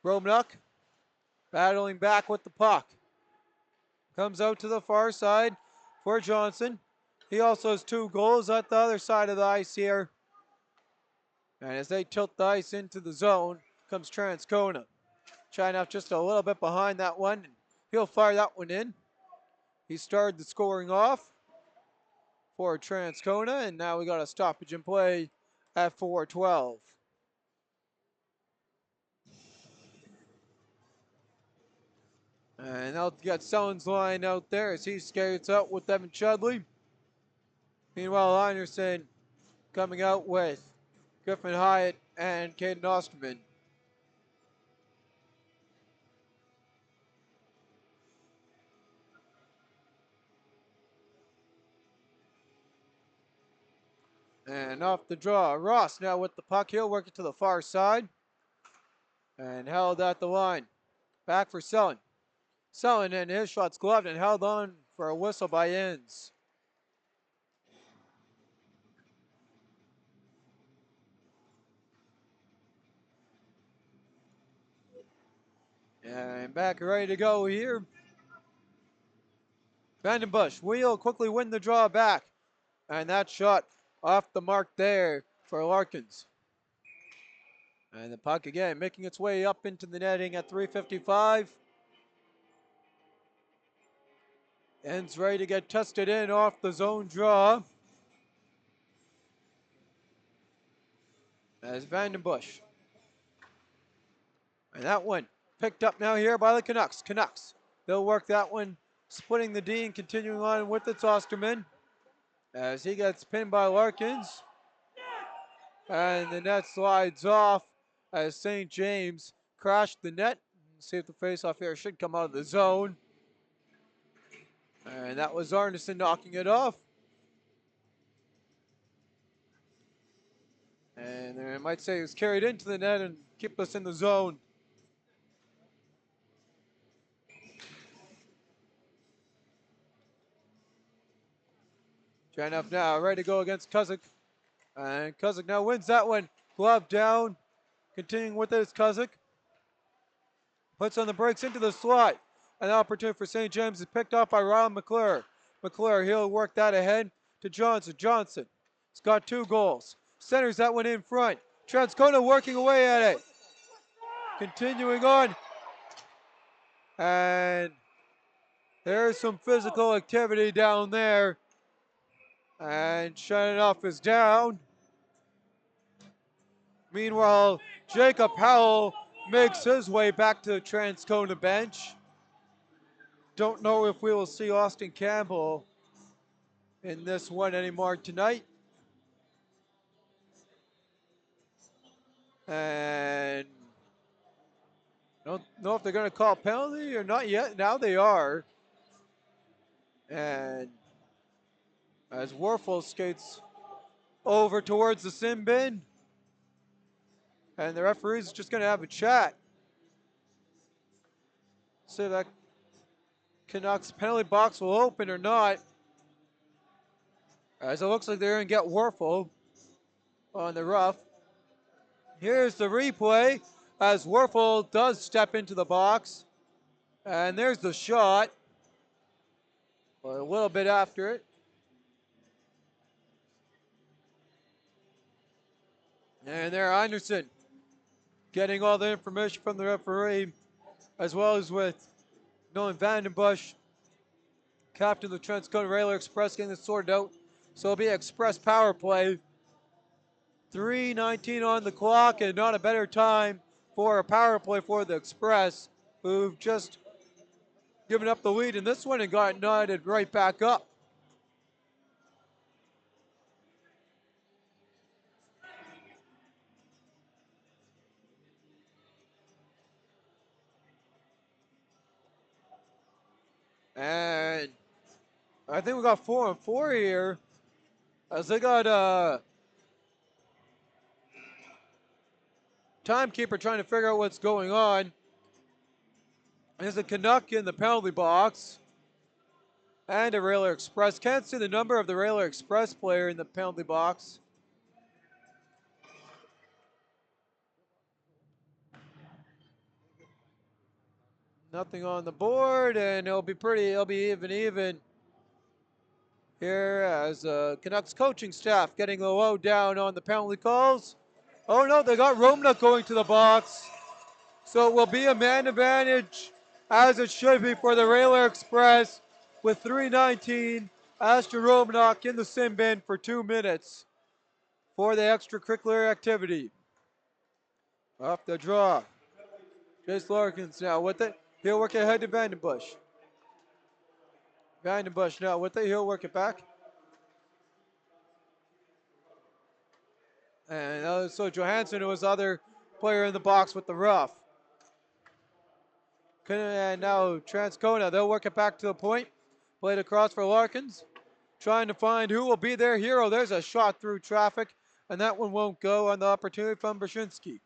Romanuk battling back with the puck. Comes out to the far side for Johnson. He also has 2 goals at the other side of the ice here. And as they tilt the ice into the zone, comes Transcona. Trying out just a little bit behind that one. He'll fire that one in. He started the scoring off for Transcona, and now we got a stoppage in play at 4:12. And they'll get Sullins line out there as he skates out with Evan Chudley. Meanwhile, Anderson coming out with Griffin Hyatt and Caden Osterman. And off the draw, Ross now with the puck. He'll work it to the far side. And held at the line. Back for Sullen. Sullen and his shot's gloved and held on for a whistle by Inns. And back ready to go here. Vandenbush will quickly win the draw back. And that shot off the mark there for Larkins. And the puck again making its way up into the netting at 3:55. Ends ready to get tested in off the zone draw. As Vandenbush. And that one picked up now here by the Canucks. Canucks, they'll work that one, splitting the D and continuing on with its Osterman. As he gets pinned by Larkins. And the net slides off as St. James crashed the net. See if the faceoff here should come out of the zone. And that was Arneson knocking it off. And I might say it was carried into the net and keep us in the zone. Trying up now, ready to go against Kuzik. And Kuzik now wins that one. Glove down. Continuing with it is Kuzik. Puts on the brakes into the slot. An opportunity for St. James is picked off by Ryan McClure. McClure, he'll work that ahead to Johnson. Johnson, he's got 2 goals. Centers that one in front. Transcona working away at it. Continuing on. And there's some physical activity down there. And shutting off is down. Meanwhile, Jacob Howell makes his way back to the Transcona bench. Don't know if we will see Austin Campbell in this one anymore tonight. And don't know if they're going to call a penalty or not yet. Now they are. And as Warfel skates over towards the sin bin, and the referee's just going to have a chat. See if that Canucks penalty box will open or not. As it looks like they're going to get Warfel on the rough. Here's the replay as Warfel does step into the box. And there's the shot. A little bit after it. And there Anderson getting all the information from the referee, as well as with Nolan Vandenbush, captain of the Transcona Railer Express, getting this sorted out. So it'll be express power play. 3:19 on the clock, and not a better time for a power play for the Express, who've just given up the lead in this one and got knotted right back up. And I think we got 4-on-4 here, as they got timekeeper trying to figure out what's going on. There's a Canuck in the penalty box and a Railer Express. Can't see the number of the Railer Express player in the penalty box. Nothing on the board, and it'll be even here as Canucks coaching staff getting the low down on the penalty calls. Oh no, they got Romna going to the box. So it will be a man advantage, as it should be for the Railer Express, with 3:19. Astor Romanok in the sin bin for 2 minutes for the extracurricular activity. Off the draw. Jace Larkins now with it. He'll work ahead to Vandenbush. Vandenbush now with it. He'll work it back. And so Johansson, who was the other player in the box with the rough. And now Transcona, they'll work it back to the point. Played across for Larkins. Trying to find who will be their hero. There's a shot through traffic, and that one won't go on the opportunity from Brzezinski.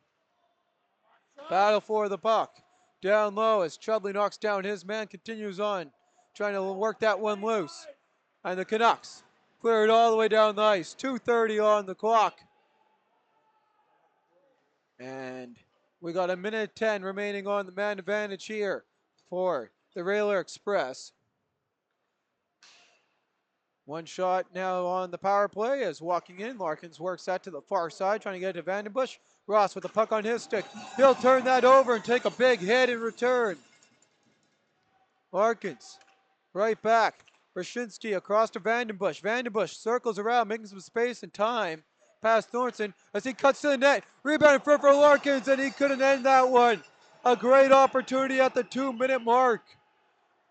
Battle for the puck. Down low as Chudley knocks down his man, continues on. Trying to work that one loose. And the Canucks clear it all the way down the ice. 2:30 on the clock. And we got 1:10 remaining on the man advantage here for the Railer Express. One shot now on the power play as walking in. Larkins works that to the far side, trying to get it to Vandenbush. Ross with the puck on his stick. He'll turn that over and take a big hit in return. Larkins right back. Brzezinski across to Vandenbush. Vandenbush circles around, making some space and time. Past Thornton as he cuts to the net. Rebound in front for Larkins, and he couldn't end that one. A great opportunity at the 2-minute mark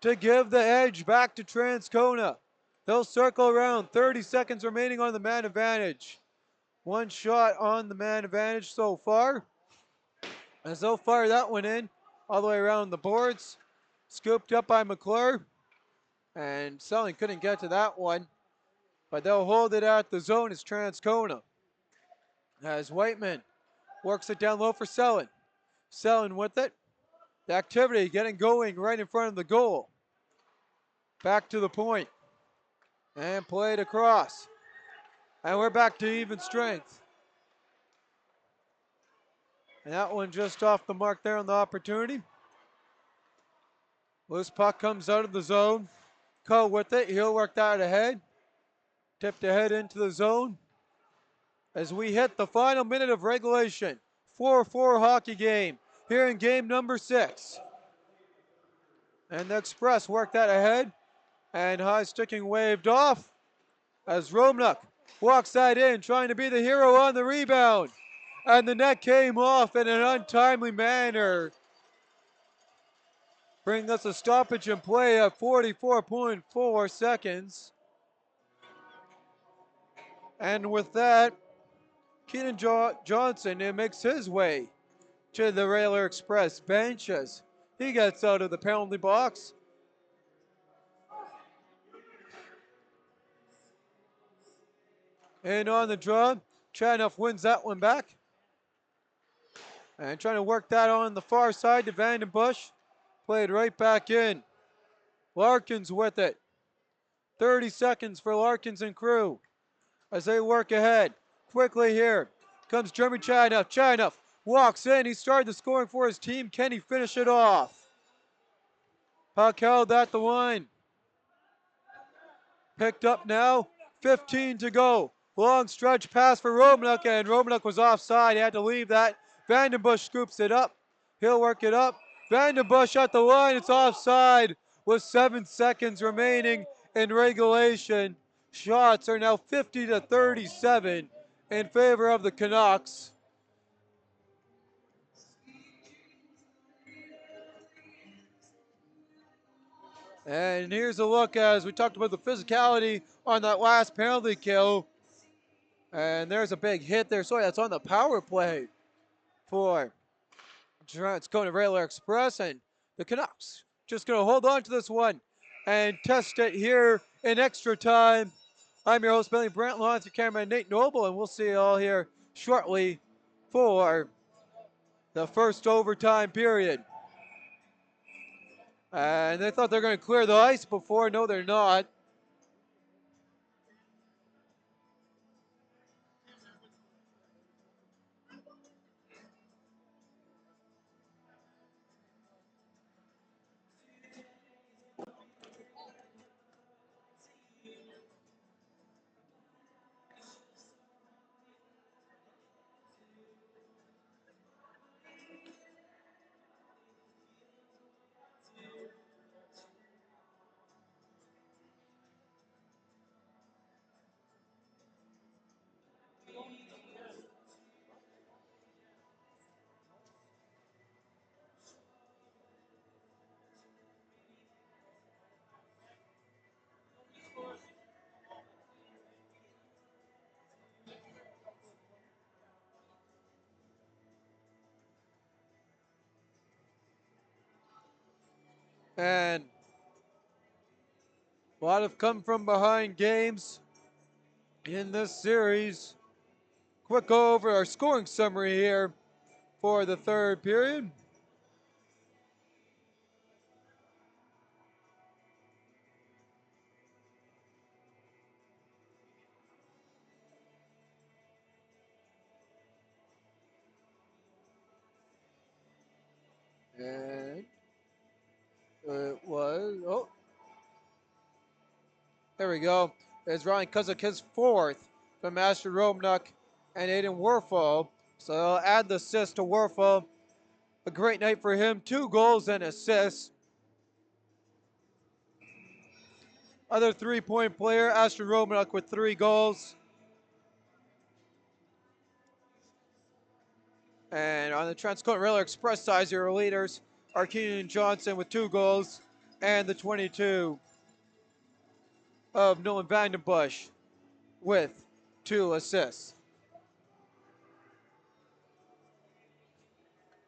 to give the edge back to Transcona. They'll circle around. 30 seconds remaining on the man advantage. One shot on the man advantage so far. As they'll fire that one in all the way around the boards. Scooped up by McClure. And Selling couldn't get to that one. But they'll hold it at the zone as Transcona. As Whiteman works it down low for Selling. Selling with it. The activity getting going right in front of the goal. Back to the point. And played across. And we're back to even strength. And that one just off the mark there on the opportunity. Loose puck comes out of the zone. Co with it. He'll work that ahead. Tipped ahead into the zone. As we hit the final minute of regulation. 4-4 hockey game here in game number 6. And the Express work that ahead. And high sticking waved off as Romnuk walks that in, trying to be the hero on the rebound. And the net came off in an untimely manner, bringing us a stoppage in play at 44.4 seconds. And with that, Keenan Johnson makes his way to the Railer Express bench as he gets out of the penalty box. And on the draw, Chanuff wins that one back. And trying to work that on the far side to Vandenbush. Played right back in. Larkins with it. 30 seconds for Larkins and crew as they work ahead. Quickly here comes Jeremy Chanuff. Chanuff walks in. He started the scoring for his team. Can he finish it off? Puck held at the line. Picked up now. 15 to go. Long stretch pass for Romanuk, and Romanuk was offside. He had to leave that. Vandenbush scoops it up. He'll work it up. Vandenbush at the line. It's offside with 7 seconds remaining in regulation. Shots are now 50 to 37 in favor of the Canucks. And here's a look as we talked about the physicality on that last penalty kill. And there's a big hit there. Sorry, that's on the power play for Strathcona Railer Express. And the Canucks just going to hold on to this one and test it here in extra time. I'm your host, Billy Brandt, along with your cameraman, Nate Noble, and we'll see you all here shortly for the first overtime period. And they thought they're going to clear the ice before. No, they're not. And a lot of come from behind games in this series. Quick go over our scoring summary here for the third period. And it was, oh, there we go. It's Ryan Kuzak, his fourth from Master Romnuk and Aiden Werfel. So they'll add the assist to Werfel. A great night for him. 2 goals and assists. Other 3-point player, Ashton Romnuk with 3 goals. And on the Transcona Railer Express side, your leaders are Keenan Johnson with 2 goals and the 22 of Nolan Vandenbush with 2 assists.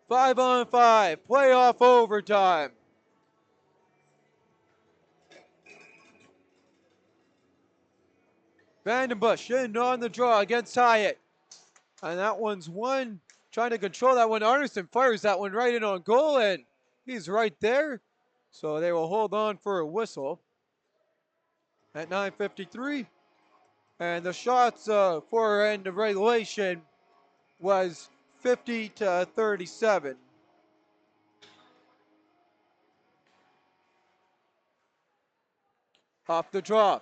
5-on-5, playoff overtime. Vandenbush in on the draw against Hyatt. And that one's one, trying to control that one. Arneson fires that one right in on goal, and he's right there. So they will hold on for a whistle at 9:53. And the shots for end of regulation was 50-37. Off the draw.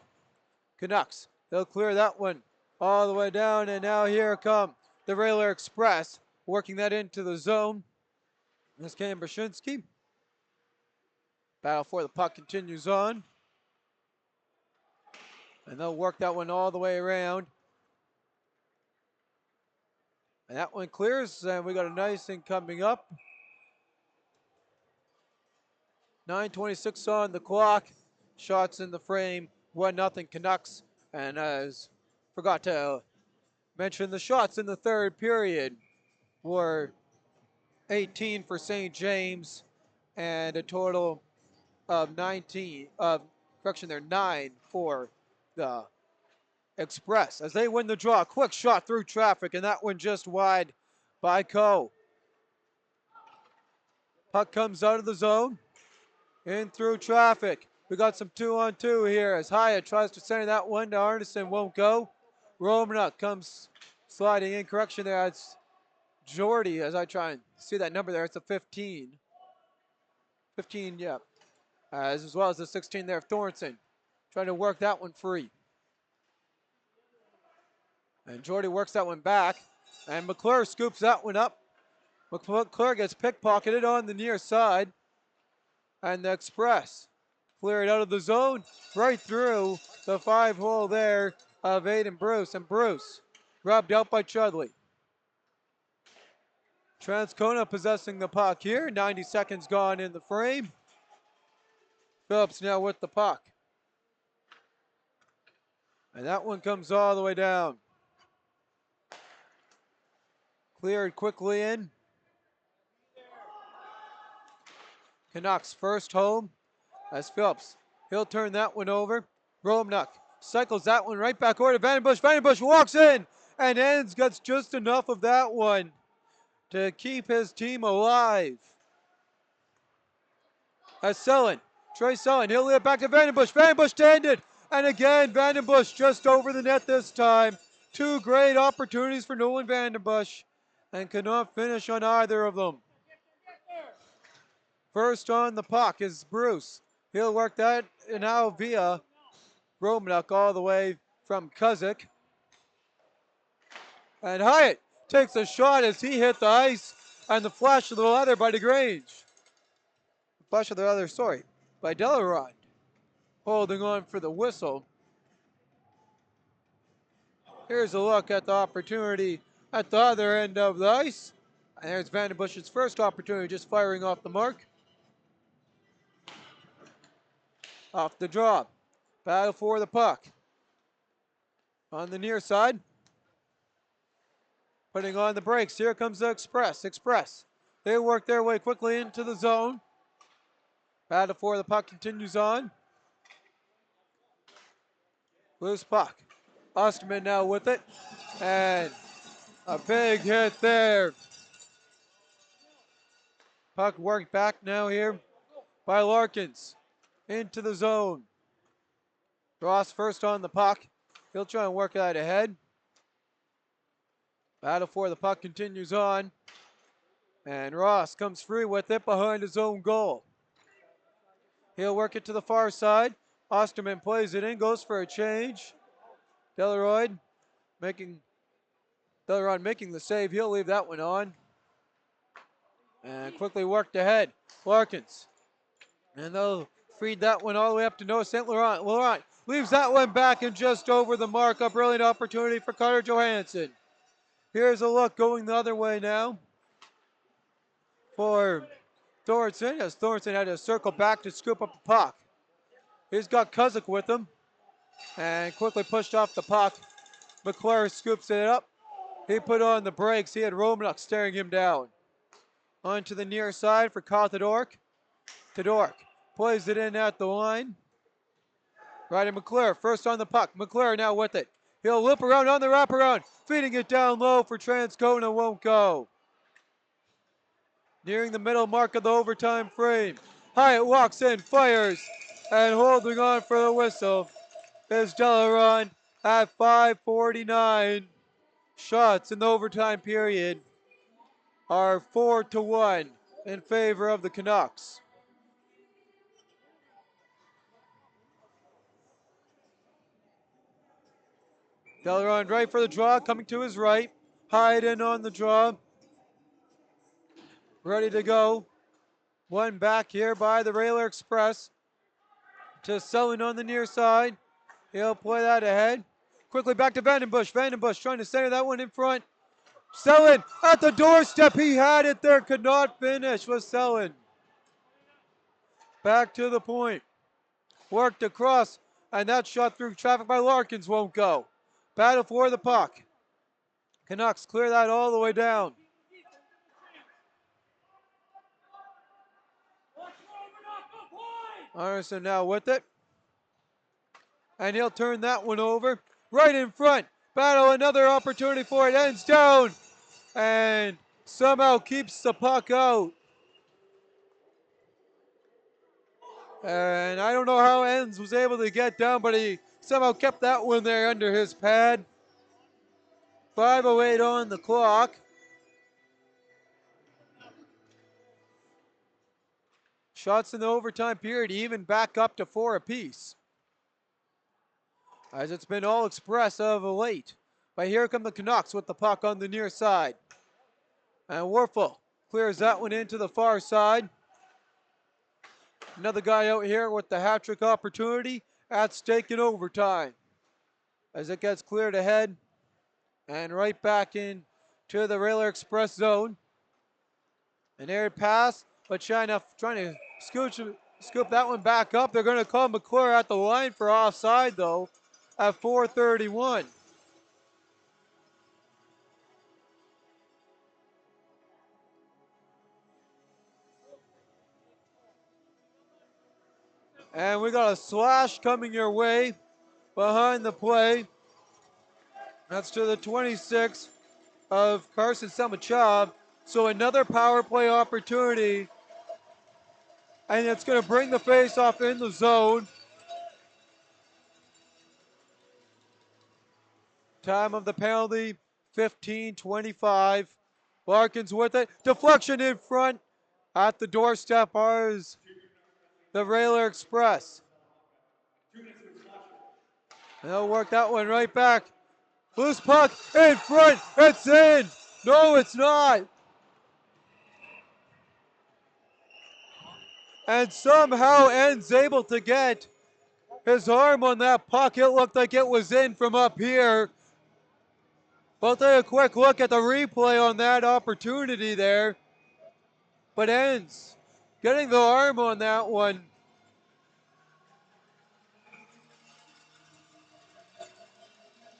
Canucks. They'll clear that one all the way down, and now here come the Railer Express, working that into the zone. This Cam Brzezinski. Battle for the puck continues on. And they'll work that one all the way around. And that one clears, and we got a nice thing coming up. 9:26 on the clock. Shots in the frame. 1-0 Canucks. And as forgot to mention, the shots in the third period were 18 for St. James and a total of 9 for the Express as they win the draw. Quick shot through traffic, and that one just wide by Coe. Puck comes out of the zone, in through traffic. We got some 2-on-2 here as Hyatt tries to center that one to Arneson, won't go. Romanuk comes sliding in. Correction there, it's Jordy as I try and see that number there. It's a 15. 15, yeah. As well as the 16 there of Thornton. Trying to work that one free. And Jordy works that one back. And McClure scoops that one up. McClure gets pickpocketed on the near side. And the Express clear it out of the zone. Right through the 5-hole there of Aiden Bruce. And Bruce rubbed out by Chudley. Transcona possessing the puck here. 90 seconds gone in the frame. Phillips now with the puck. And that one comes all the way down. Cleared quickly in. Canucks first home as Phillips. He'll turn that one over. Romnuk cycles that one right back over to Vandenbush. Vandenbush walks in and ends, gets just enough of that one to keep his team alive. As Sullen, Trey Sullen, he'll lead it back to Vandenbush. Vandenbush to end it. And again, Vandenbush just over the net this time. Two great opportunities for Nolan Vandenbush and cannot finish on either of them. First on the puck is Bruce. He'll work that now via Romanuk all the way from Kuzik. And Hyatt takes a shot as he hit the ice, and the flash of the leather by DeGrange. Flash of the leather, sorry, by Delarond. Holding on for the whistle. Here's a look at the opportunity at the other end of the ice. And there's Vandenbush's first opportunity, just firing off the mark. Off the draw. Battle for the puck. On the near side. Putting on the brakes. Here comes the Express. Express. They work their way quickly into the zone. Battle for the puck continues on. Loose puck. Osterman now with it. And a big hit there. Puck worked back now here by Larkins. Into the zone. Ross first on the puck. He'll try and work that ahead. Battle for the puck continues on. And Ross comes free with it behind his own goal. He'll work it to the far side. Osterman plays it in, goes for a change. Delarond making the save. He'll leave that one on. And quickly worked ahead. Larkins. And they'll feed that one all the way up to Noah St. Laurent. Laurent leaves that one back and just over the mark. A brilliant opportunity for Carter Johansson. Here's a look going the other way now for Thornton, as Thornton had to circle back to scoop up the puck. He's got Kuzik with him and quickly pushed off the puck. McClure scoops it up. He put on the brakes. He had Romanuk staring him down. Onto the near side for Kyle Todork. Todork plays it in at the line. Right to McClure, first on the puck. McClure now with it. He'll loop around on the wraparound. Feeding it down low for Transcona, won't go. Nearing the middle mark of the overtime frame. Hyatt walks in, fires, and holding on for the whistle is Delarond at 5:49 shots in the overtime period. are 4-1 in favor of the Canucks. Delron right for the draw, coming to his right. Hayden on the draw. Ready to go. One back here by the Railer Express. To Sullen on the near side. He'll play that ahead. Quickly back to Vandenbush. Vandenbush trying to center that one in front. Sullen at the doorstep. He had it there. Could not finish with Sullen. Back to the point. Worked across. And that shot through traffic by Larkins won't go. Battle for the puck. Canucks clear that all the way down. Arneson now with it. And he'll turn that one over. Right in front. Battle, another opportunity for it. Ends down. And somehow keeps the puck out. And I don't know how Ends was able to get down, but he somehow kept that one there under his pad. 5:08 on the clock. Shots in the overtime period even back up to 4 apiece. As it's been all express of late. But here come the Canucks with the puck on the near side. And Warfel clears that one into the far side. Another guy out here with the hat-trick opportunity at stake in overtime. As it gets cleared ahead and right back in to the Railer Express zone. An aired pass, but China trying to scoop that one back up. They're going to call McClure at the line for offside, though, at 4:31. And we got a slash coming your way behind the play. That's to the 26 of Carson Selmachov. So another power play opportunity. And it's going to bring the face-off in the zone. Time of the penalty, 15:25. Larkins with it. Deflection in front. At the doorstep is the Railer Express. And they'll work that one right back. Loose puck in front. It's in. No, it's not. And somehow Ends able to get his arm on that puck. It looked like it was in from up here. We'll take a quick look at the replay on that opportunity there. But Ends getting the arm on that one.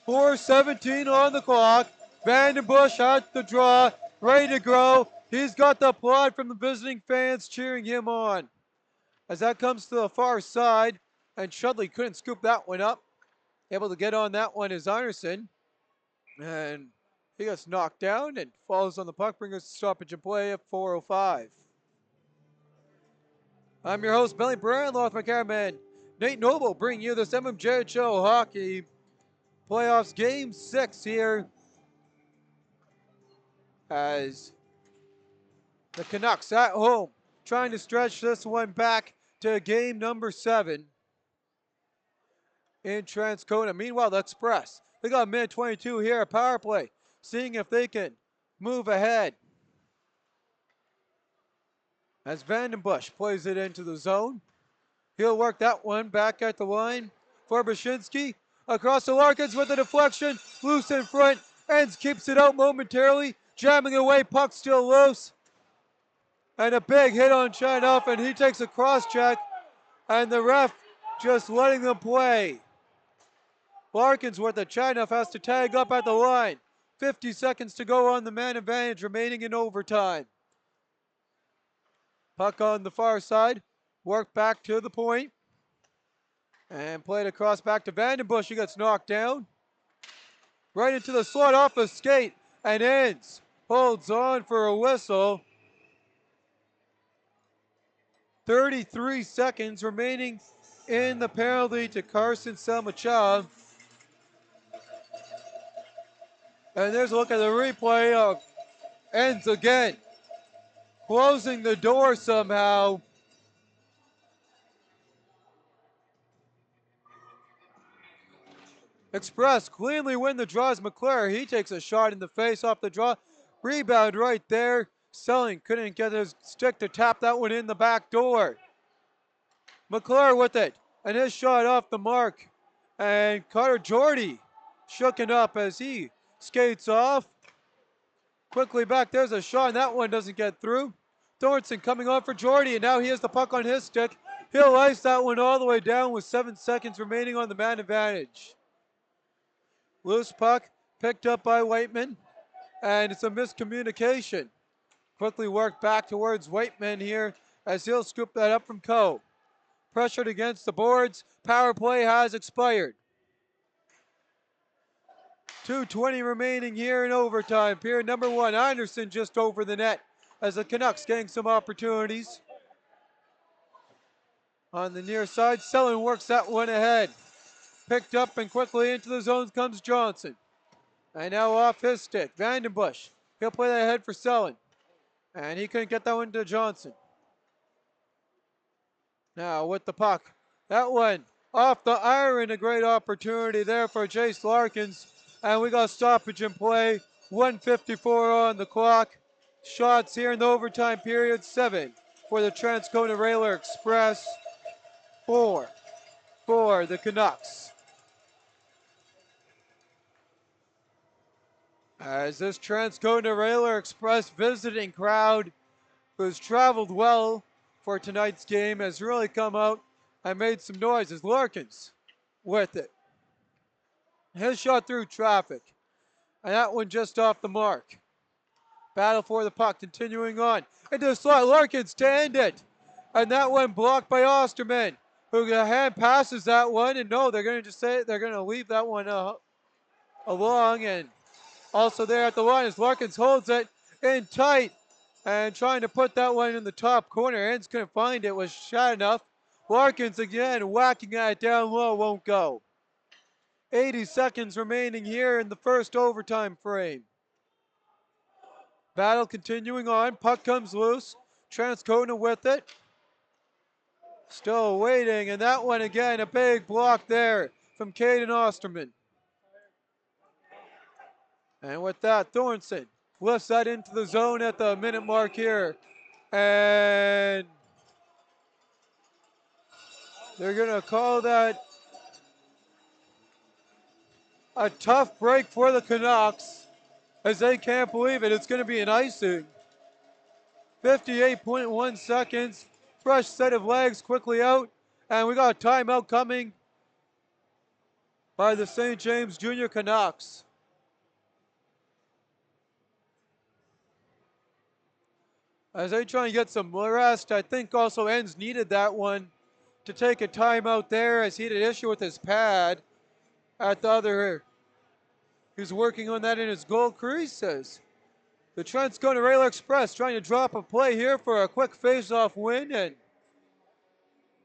.4:17 on the clock. Vandenbush at the draw, ready to go. He's got the applaud from the visiting fans cheering him on. As that comes to the far side, and Shudley couldn't scoop that one up. Able to get on that one is Arneson. And he gets knocked down and falls on the puck, bringing us a stoppage of play at 4:05. I'm your host, Billy Brand, along with my cameraman, Nate Noble, bringing you this MMJHL Hockey Playoffs Game 6 here as the Canucks at home trying to stretch this one back to game number 7 in Transcona. Meanwhile, the Express, they got a minute 22 here, a power play, seeing if they can move ahead. As Vandenbush plays it into the zone. He'll work that one back at the line for Brzezinski. Across the Larkins with a deflection, loose in front. Ends keeps it out momentarily, jamming away, puck still loose. And a big hit on Chinoff, and he takes a cross check, and the ref just letting them play. Larkins with the Chinoff has to tag up at the line. 50 seconds to go on the man advantage remaining in overtime. Puck on the far side, work back to the point. And played across back to Vandenbush. He gets knocked down. Right into the slot off the skate. And Ends holds on for a whistle. 33 seconds remaining in the penalty to Carson Selmachov. And there's a look at the replay of ends again. Closing the door somehow. Express cleanly win the draw as McClure. He takes a shot in the face off the draw. Rebound right there. Selling couldn't get his stick to tap that one in the back door. McClure with it. And his shot off the mark. And Carter Jordy shooken up as he skates off. Quickly back, there's a shot, and that one doesn't get through. Thornton coming on for Jordy, and now he has the puck on his stick. He'll ice that one all the way down with 7 seconds remaining on the man advantage. Loose puck picked up by Whiteman, and it's a miscommunication. Quickly worked back towards Whiteman here as he'll scoop that up from Coe. Pressured against the boards, power play has expired. 2:20 remaining here in overtime. Period number 1, Anderson just over the net as the Canucks getting some opportunities. On the near side, Selin works that one ahead. Picked up and quickly into the zone comes Johnson. And now off his stick, Vandenbush. He'll play that ahead for Selin. And he couldn't get that one to Johnson. Now with the puck. That one off the iron, a great opportunity there for Jace Larkins. And we got stoppage in play. 1:54 on the clock. Shots here in the overtime period, 7 for the Transcona Railer Express, 4 for the Canucks. As this Transcona Railer Express visiting crowd, who's traveled well for tonight's game, has really come out and made some noise as Larkins with it. His shot through traffic, and that one just off the mark. Battle for the puck, continuing on. Into the slot, Larkins to end it. And that one blocked by Osterman, who hand passes that one. And no, they're going to just say they're going to leave that one along. And also there at the line as Larkins holds it in tight and trying to put that one in the top corner. Ends couldn't find it, was shot enough. Larkins again whacking at it down low, won't go. 80 seconds remaining here in the first overtime frame. Battle continuing on. Puck comes loose. Transcona with it. Still waiting, and that one again, a big block there from Caden Osterman. And with that, Thornton lifts that into the zone at the minute mark here. And they're going to call that a tough break for the Canucks, as they can't believe it. It's going to be an icing. 58.1 seconds. Fresh set of legs quickly out. And we got a timeout coming by the St. James Junior Canucks. As they try and get some rest, I think also Enns needed that one to take a timeout there as he had an issue with his pad at the other. He's working on that in his goal crease. Says the Transcona Railer Express trying to drop a play here for a quick face-off win and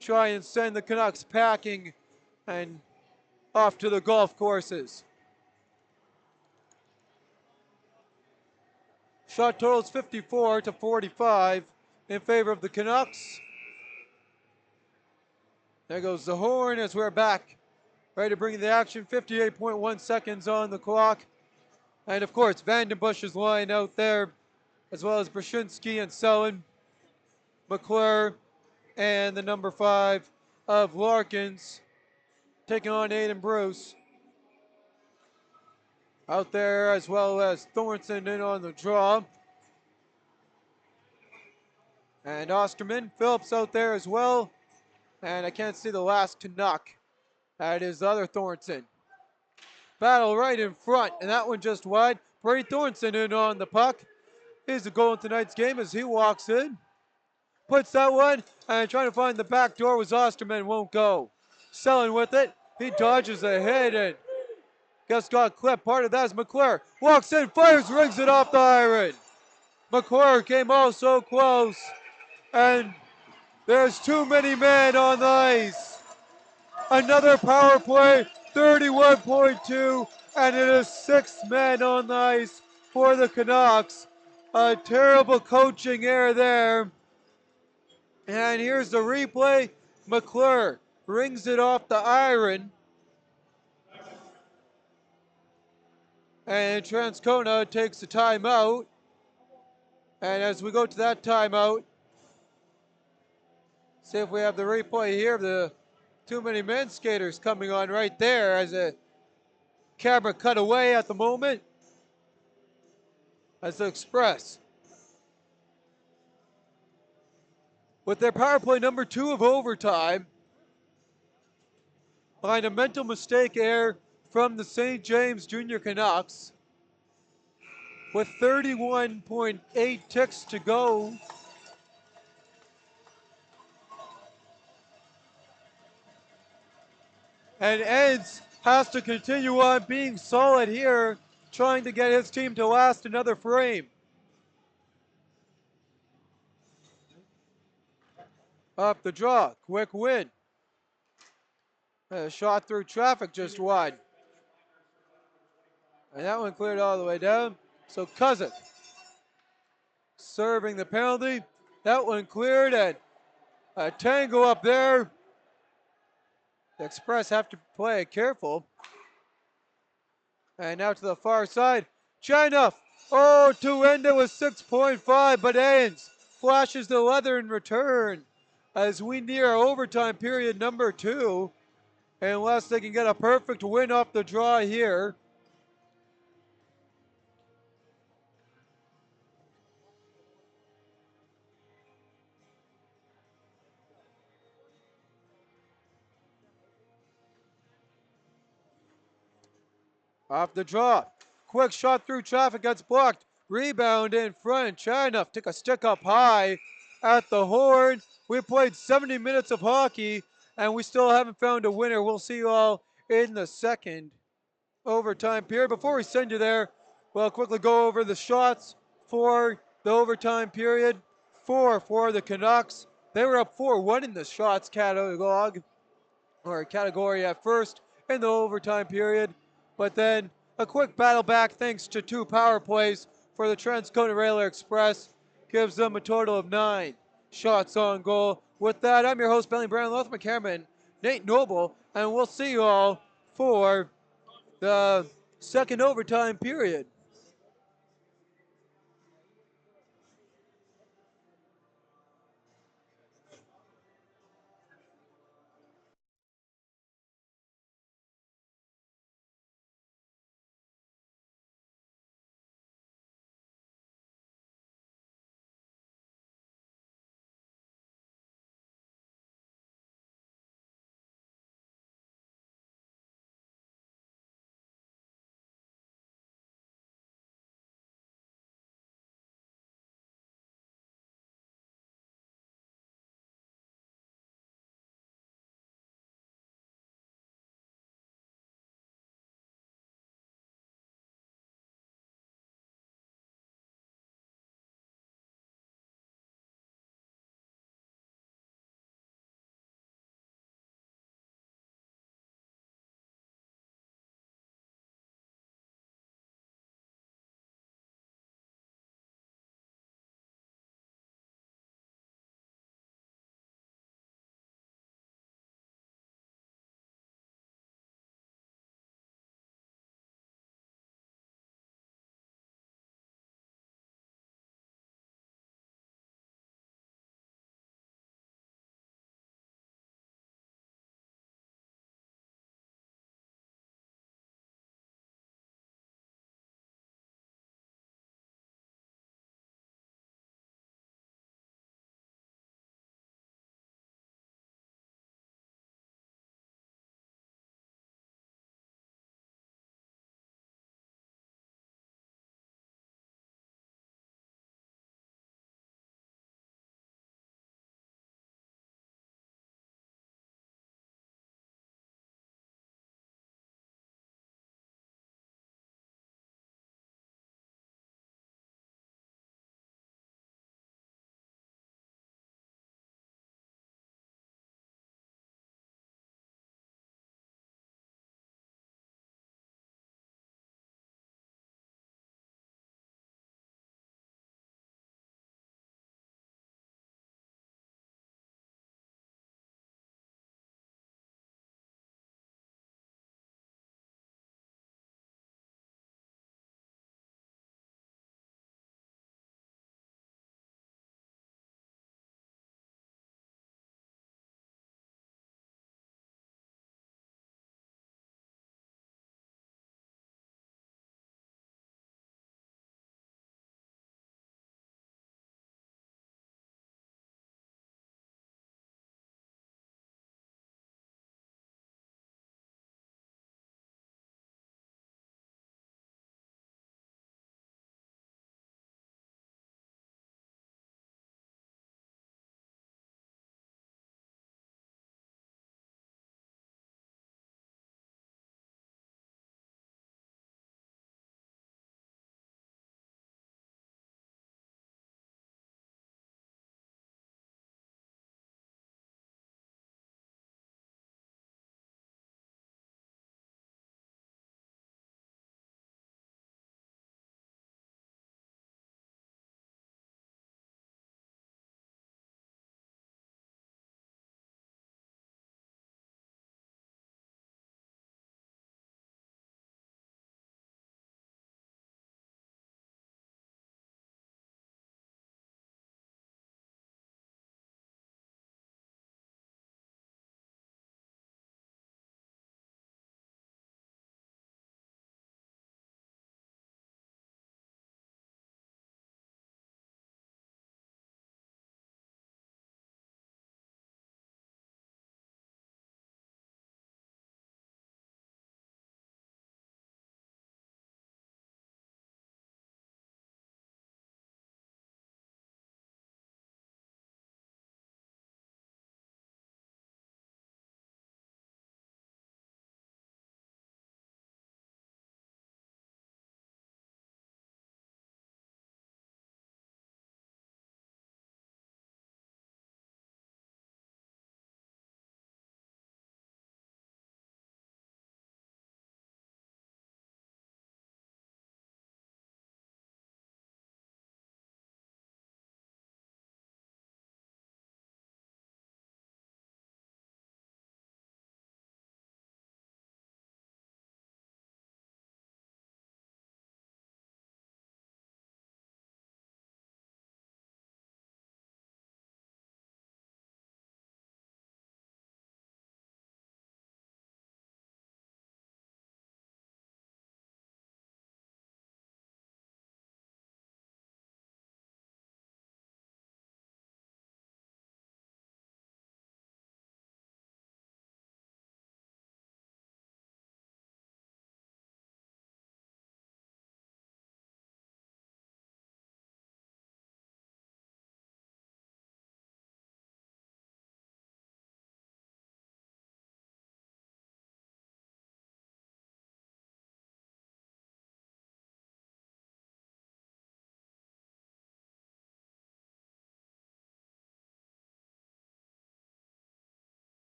try and send the Canucks packing and off to the golf courses. Shot totals 54-45 in favor of the Canucks. There goes the horn as we're back. Ready to bring the action. 58.1 seconds on the clock. And of course, Vandenbush's line out there, as well as Brzezinski and Selin, McClure, and the number 5 of Larkins, taking on Aiden Bruce. Out there, as well as Thornton in on the draw. And Osterman, Phillips out there as well. And I can't see the last Canuck. That is the other Thornton. Battle right in front, and that one just wide. Brady Thornton in on the puck. He's the goal in tonight's game as he walks in. Puts that one, and trying to find the back door was Osterman, won't go. Selling with it. He dodges ahead and just got clipped. Part of that is McClure. Walks in, fires, rings it off the iron. McClure came oh so close. And there's too many men on the ice. Another power play, 31.2, and it is 6 men on the ice for the Canucks. A terrible coaching error there. And here's the replay. McClure rings it off the iron. And Transcona takes the timeout. And as we go to that timeout, see if we have the replay here of the too many men's skaters coming on right there as a camera cut away at the moment. As the Express, with their power play number 2 of overtime, behind a mental mistake error from the St. James Junior Canucks, with 31.8 ticks to go. And Eds has to continue on being solid here, trying to get his team to last another frame. Up the draw, quick win. A shot through traffic just wide. And that one cleared all the way down. So Cousin serving the penalty. That one cleared, and a tango up there. The Express have to play it careful. And now to the far side. China. Oh, to end it with 6.5, but Ains flashes the leather in return as we near overtime period number 2. Unless they can get a perfect win off the draw here. Off the draw. Quick shot through traffic gets blocked. Rebound in front. China took a stick up high at the horn. We played 70 minutes of hockey and we still haven't found a winner. We'll see you all in the second overtime period. Before we send you there, we'll quickly go over the shots for the overtime period. 4 for the Canucks. They were up 4-1 in the shots catalog, or category at first in the overtime period. But then a quick battle back thanks to 2 power plays for the Transcona Railway Express gives them a total of 9 shots on goal. With that, I'm your host, Bentley Brown, Loth McCammon, Nate Noble, and we'll see you all for the second overtime period.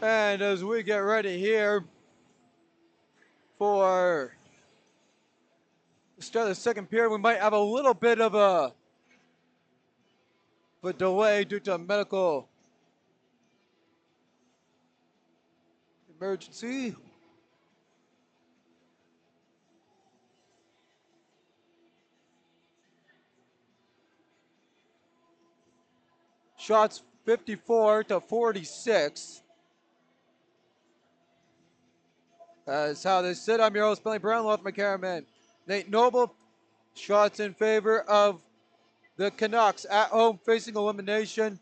And as we get ready here for the start of the second period, we might have a little bit of a delay due to a medical emergency. Shots 54 to 46. That's how they sit. I'm your host, Billy Brown, along with my cameraman, Nate Noble. Shots in favor of the Canucks at home, facing elimination.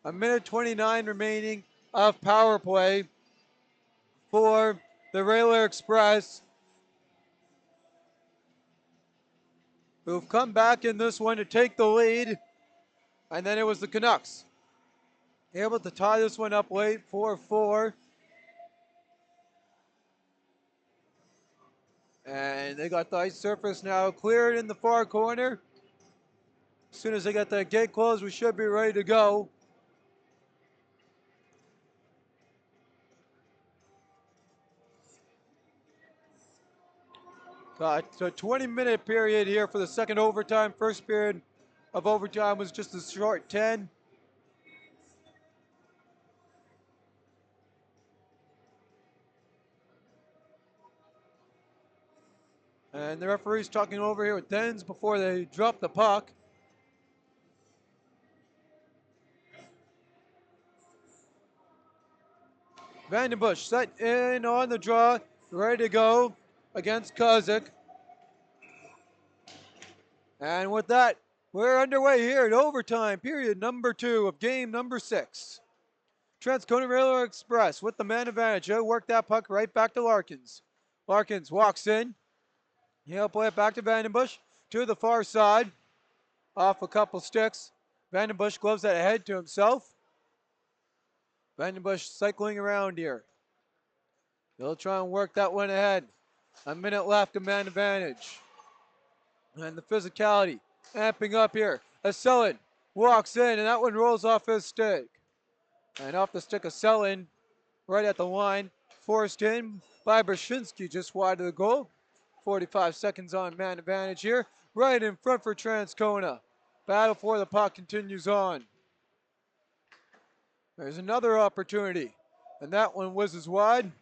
A minute 29 remaining of power play for the Railer Express, who've come back in this one to take the lead. And then it was the Canucks able to tie this one up late, 4-4. And they got the ice surface now cleared in the far corner. As soon as they get that gate closed, we should be ready to go. Got a 20-minute period here for the second overtime. First period of overtime was just a short 10. And the referee's talking over here with Dens before they drop the puck. Vandenbush set in on the draw, ready to go against Kozik. And with that, we're underway here at overtime, period number 2 of game number 6. Transcona Railroad Express with the man advantage. He'll work that puck right back to Larkins. Larkins walks in. He'll play it back to Vandenbush to the far side. Off a couple sticks. Vandenbush gloves that ahead to himself. Vandenbush cycling around here. He'll try and work that one ahead. A minute left to man advantage. And the physicality amping up here. Selin walks in and that one rolls off his stick. And off the stick of Selin, right at the line. Forced in by Brzezinski just wide of the goal. 45 seconds on man advantage here. Right in front for Transcona. Battle for the puck continues on. There's another opportunity. And that one whizzes wide.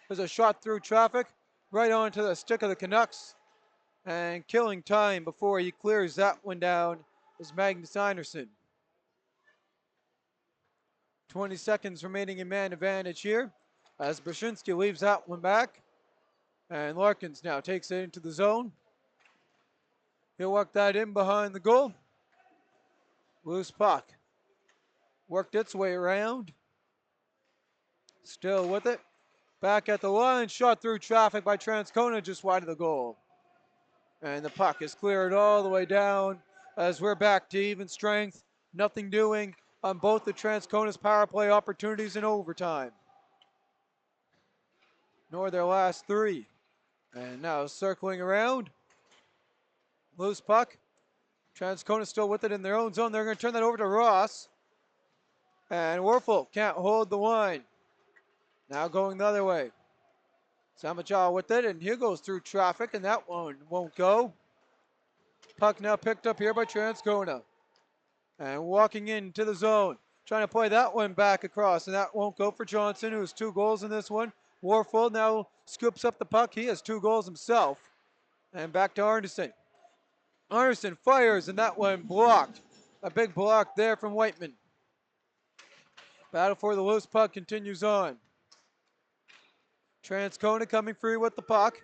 There's a shot through traffic. Right onto the stick of the Canucks. And killing time before he clears that one down is Magnus Einerson. 20 seconds remaining in man advantage here. As Brzezinski leaves that one back. And Larkins now takes it into the zone. He'll work that in behind the goal. Loose puck. Worked its way around. Still with it. Back at the line. Shot through traffic by Transcona just wide of the goal. And the puck is cleared all the way down as we're back to even strength. Nothing doing on both the Transcona's power play opportunities in overtime. Nor their last 3. And now circling around. Loose puck. Transcona still with it in their own zone. They're going to turn that over to Ross. And Werfel can't hold the line. Now going the other way. Samajal with it, and he goes through traffic, and that one won't go. Puck now picked up here by Transcona. And walking into the zone. Trying to play that one back across, and that won't go for Johnson, who has 2 goals in this one. Werfel now scoops up the puck. He has 2 goals himself. And back to Arneson. Arneson fires, and that one blocked. A big block there from Whiteman. Battle for the loose puck continues on. Transcona coming free with the puck.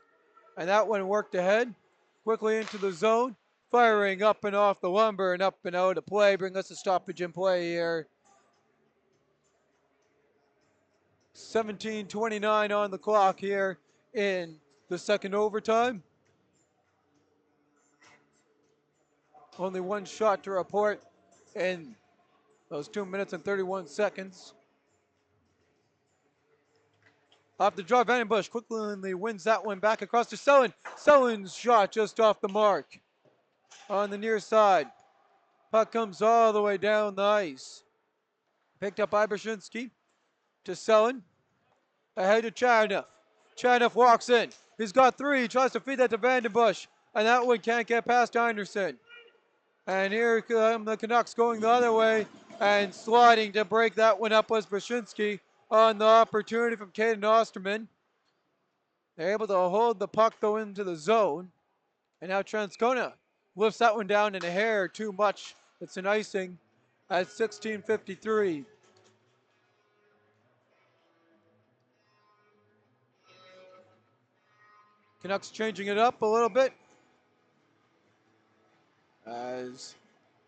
And that one worked ahead. Quickly into the zone. Firing up and off the lumber and up and out of play. Bring us a stoppage in play here. 17:29 on the clock here in the second overtime. Only 1 shot to report in those 2 minutes and 31 seconds. Off the draw, Vandenbush quickly wins that one back across to Selin. Selin's shot just off the mark on the near side. Puck comes all the way down the ice. Picked up by Brzezinski to Selin. Ahead to Chernev. Chernev walks in. He's got three. He tries to feed that to Vandenbush. And that one can't get past Anderson. And here come the Canucks going the other way. And sliding to break that one up was Brzezinski on the opportunity from Caden Osterman. They're able to hold the puck though into the zone. And now Transcona lifts that one down in a hair too much. It's an icing at 16:53. Canucks changing it up a little bit. As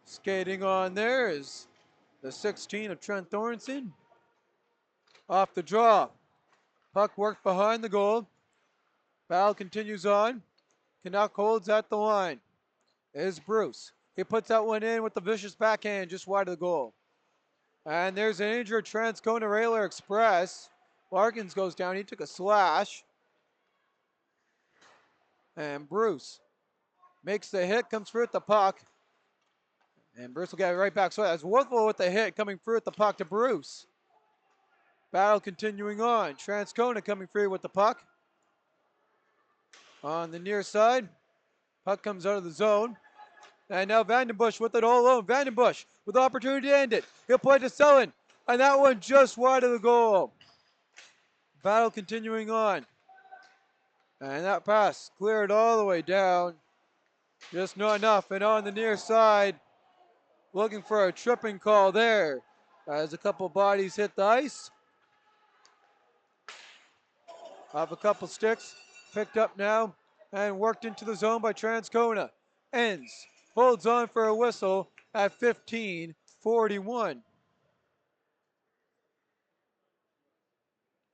skating on there is the 16 of Trent Thornton. Off the draw. Puck worked behind the goal. Battle continues on. Canuck holds at the line. Is Bruce. He puts that one in with the vicious backhand just wide of the goal. And there's an injured Transcona Railer Express. Larkins goes down. He took a slash. And Bruce makes the hit, comes through at the puck. And Bruce will get it right back. So that's Woodville with the hit coming through at the puck to Bruce. Battle continuing on. Transcona coming free with the puck. On the near side. Puck comes out of the zone. And now Vandenbush with it all alone. Vandenbush with the opportunity to end it. He'll play to Selin. And that one just wide of the goal. Battle continuing on. And that pass cleared all the way down. Just not enough. And on the near side, looking for a tripping call there. As a couple bodies hit the ice. Off a couple sticks. Picked up now. And worked into the zone by Transcona. Ends. Holds on for a whistle at 15:41.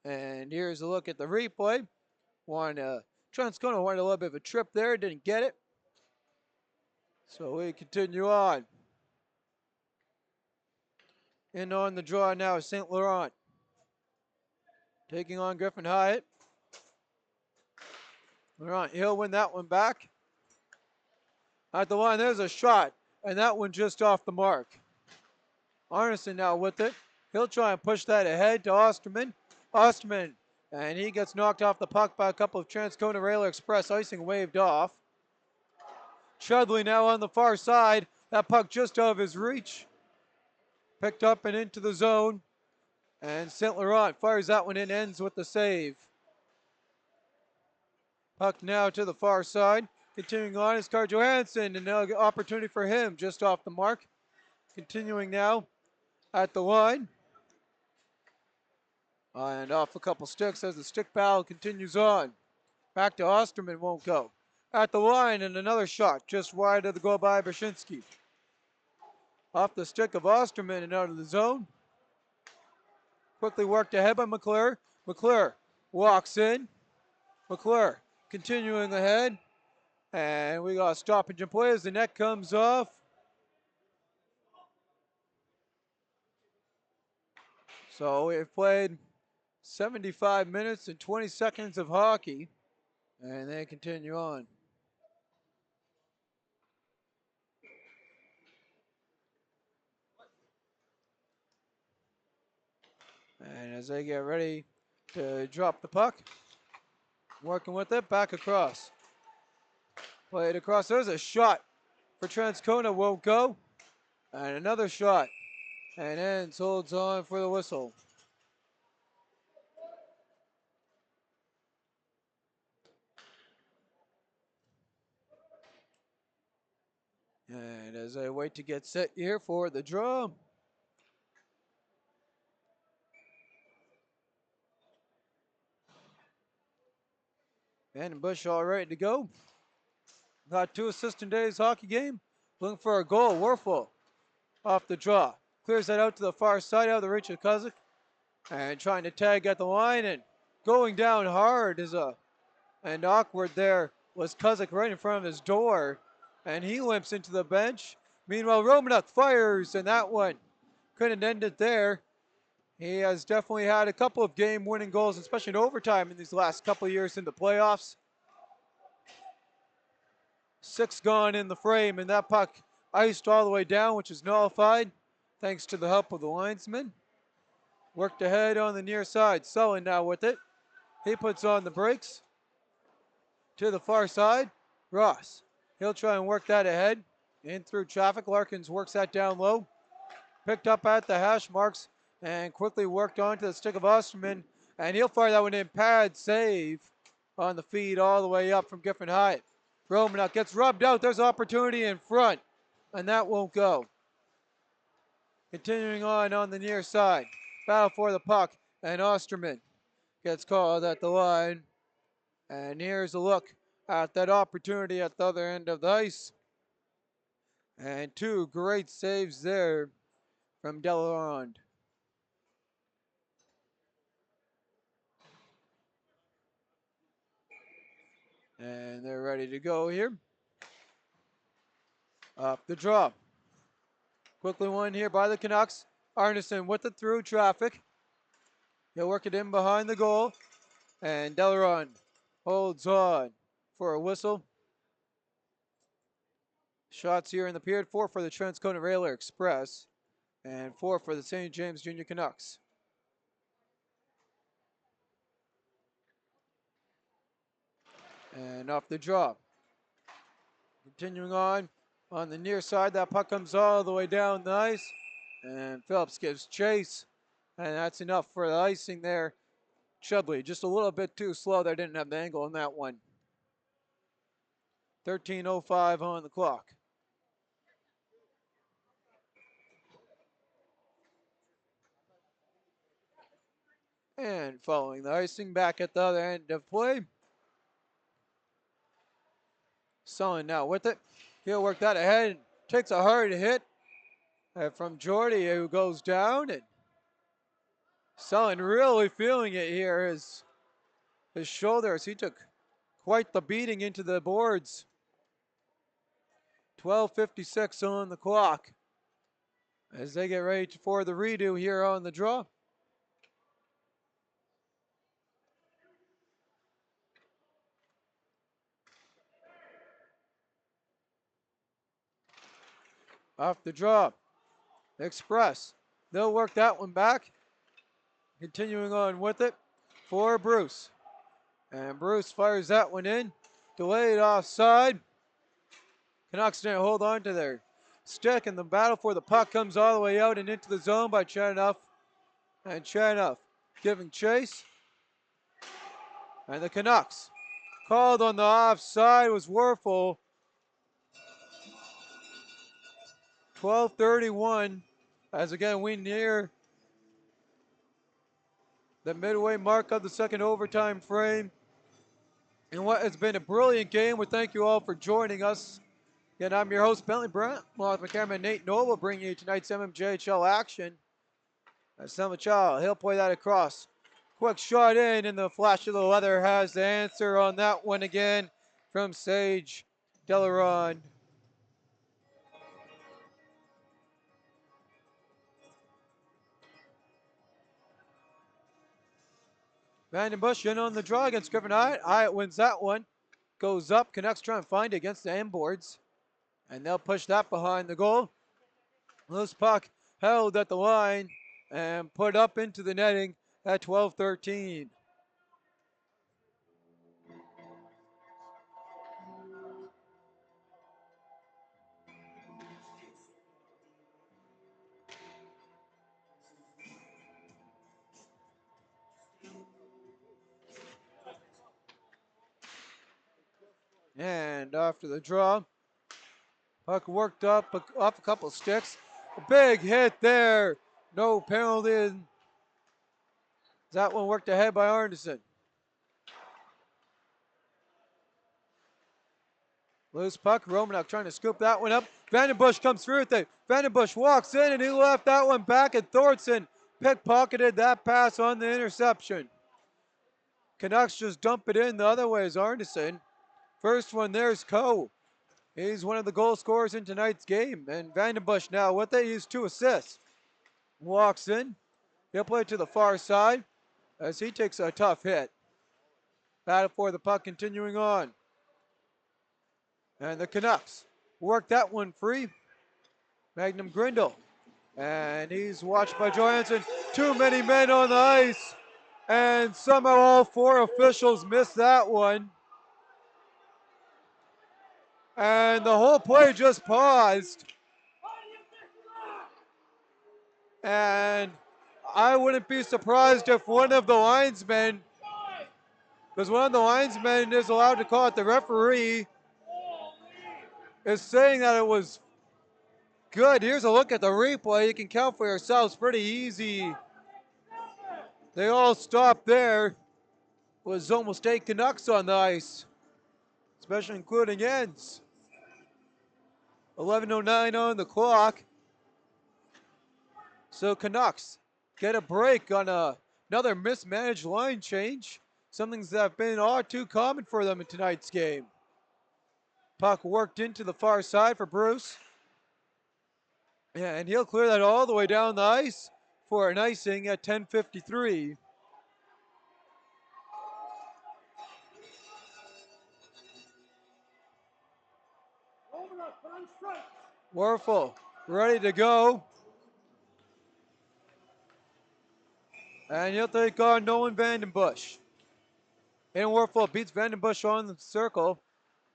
And here's a look at the replay. Transcona wanted a little bit of a trip there, didn't get it. So we continue on. In on the draw now is St. Laurent. Taking on Griffin Hyatt. Laurent, he'll win that one back. At the line, there's a shot, and that one just off the mark. Arneson now with it. He'll try and push that ahead to Osterman. Osterman, and he gets knocked off the puck by a couple of Transcona Railer Express. Icing waved off. Chudley now on the far side. That puck just out of his reach. Picked up and into the zone. And St. Laurent fires that one in, ends with the save. Puck now to the far side. Continuing on is Carl Johansson, and now opportunity for him just off the mark. Continuing now at the line. And off a couple sticks as the stick battle continues on. Back to Osterman, won't go. At the line, and another shot just wide of the goal by Brzezinski. Off the stick of Osterman and out of the zone. Quickly worked ahead by McClure. McClure walks in. McClure continuing ahead. And we got a stoppage in play as the net comes off. So we've played 75 minutes and 20 seconds of hockey. And they continue on. And as they get ready to drop the puck, working with it, back across. Played across, there's a shot for Transcona, won't go. And another shot, and ends, holds on for the whistle. And as I wait to get set here for the draw. Vandenbush all ready to go. Got 2 assists in today's hockey game. Looking for a goal. Werfel off the draw. Clears that out to the far side out of the reach of Kuzik. And trying to tag at the line and going down hard and awkward there was Kuzik right in front of his door. And he limps into the bench. Meanwhile, Romanuk fires, and that one couldn't end it there. He has definitely had a couple of game-winning goals, especially in overtime in these last couple of years in the playoffs. 6 gone in the frame, and that puck iced all the way down, which is nullified, thanks to the help of the linesman. Worked ahead on the near side. Sullen now with it. He puts on the brakes. To the far side. Ross. He'll try and work that ahead. In through traffic. Larkins works that down low. Picked up at the hash marks and quickly worked onto the stick of Osterman. And he'll fire that one in. Pad save on the feed all the way up from Giffen Hyatt. Romanuk gets rubbed out. There's opportunity in front. And that won't go. Continuing on the near side. Battle for the puck. And Osterman gets called at the line. And here's a look at that opportunity at the other end of the ice. And two great saves there from Delarond. And they're ready to go here. Up the draw. Quickly won here by the Canucks. Arneson with it through traffic. He'll work it in behind the goal. And Delarond holds on for a whistle. Shots here in the period. 4 for the Transcona Railer Express. And 4 for the St. James Junior Canucks. And off the draw. Continuing on the near side, that puck comes all the way down the ice. And Phillips gives chase. And that's enough for the icing there. Chudley just a little bit too slow. They didn't have the angle on that one. 13:05 on the clock. And following the icing, back at the other end of play. Sullen now with it. He'll work that ahead. Takes a hard hit from Jordy, who goes down. And Sullen really feeling it here. His shoulders, he took quite the beating into the boards. 12:56 on the clock as they get ready for the redo here on the draw. Off the draw. Express. They'll work that one back. Continuing on with it for Bruce. And Bruce fires that one in. Delayed offside. Canucks didn't hold on to their stick, and the battle for the puck comes all the way out and into the zone by Chernoff. And Chernoff giving chase. And the Canucks called on the offside was Werfel. 12:31 as again we near the midway mark of the second overtime frame. And what has been a brilliant game. We thank you all for joining us. Again, I'm your host, Bentley Brent. Along with my cameraman, Nate Noble, bringing you tonight's MMJHL action. As Semachal, he'll play that across. Quick shot in, and the flash of the leather has the answer on that one again from Sage Delarond. Vandenbush in on the draw against Griffin Hyatt. Hyatt wins that one. Goes up. Canucks try and find it against the end boards. And they'll push that behind the goal. Loose puck held at the line and put up into the netting at 12:13. And after the draw, puck worked up off a couple sticks. A big hit there. No penalty. That one worked ahead by Arneson. Loose puck. Romanuk trying to scoop that one up. Vandenbush comes through with it. Vandenbush walks in and he left that one back, and Thorson pickpocketed that pass on the interception. Canucks just dump it in the other way as Arneson. First one there's Coe. He's one of the goal scorers in tonight's game. And Vandenbush now with it. He's 2 assists. Walks in. He'll play to the far side as he takes a tough hit. Battle for the puck continuing on. And the Canucks work that one free. Magnum Grindle And he's watched by Johansson. Too many men on the ice. And somehow all 4 officials missed that one. And the whole play just paused. And I wouldn't be surprised if one of the linesmen, because one of the linesmen is allowed to call it, the referee is saying that it was good. Here's a look at the replay. You can count for yourselves pretty easy. They all stopped there. It was almost 8 Canucks on the ice, especially including ends. 11:09 on the clock. So Canucks get a break on another mismanaged line change. Something that have been all too common for them in tonight's game. Puck worked into the far side for Bruce. Yeah, and he'll clear that all the way down the ice for an icing at 10:53. Warfel ready to go. And he'll take on Nolan Vandenbush. And Warfel beats Vandenbush on the circle.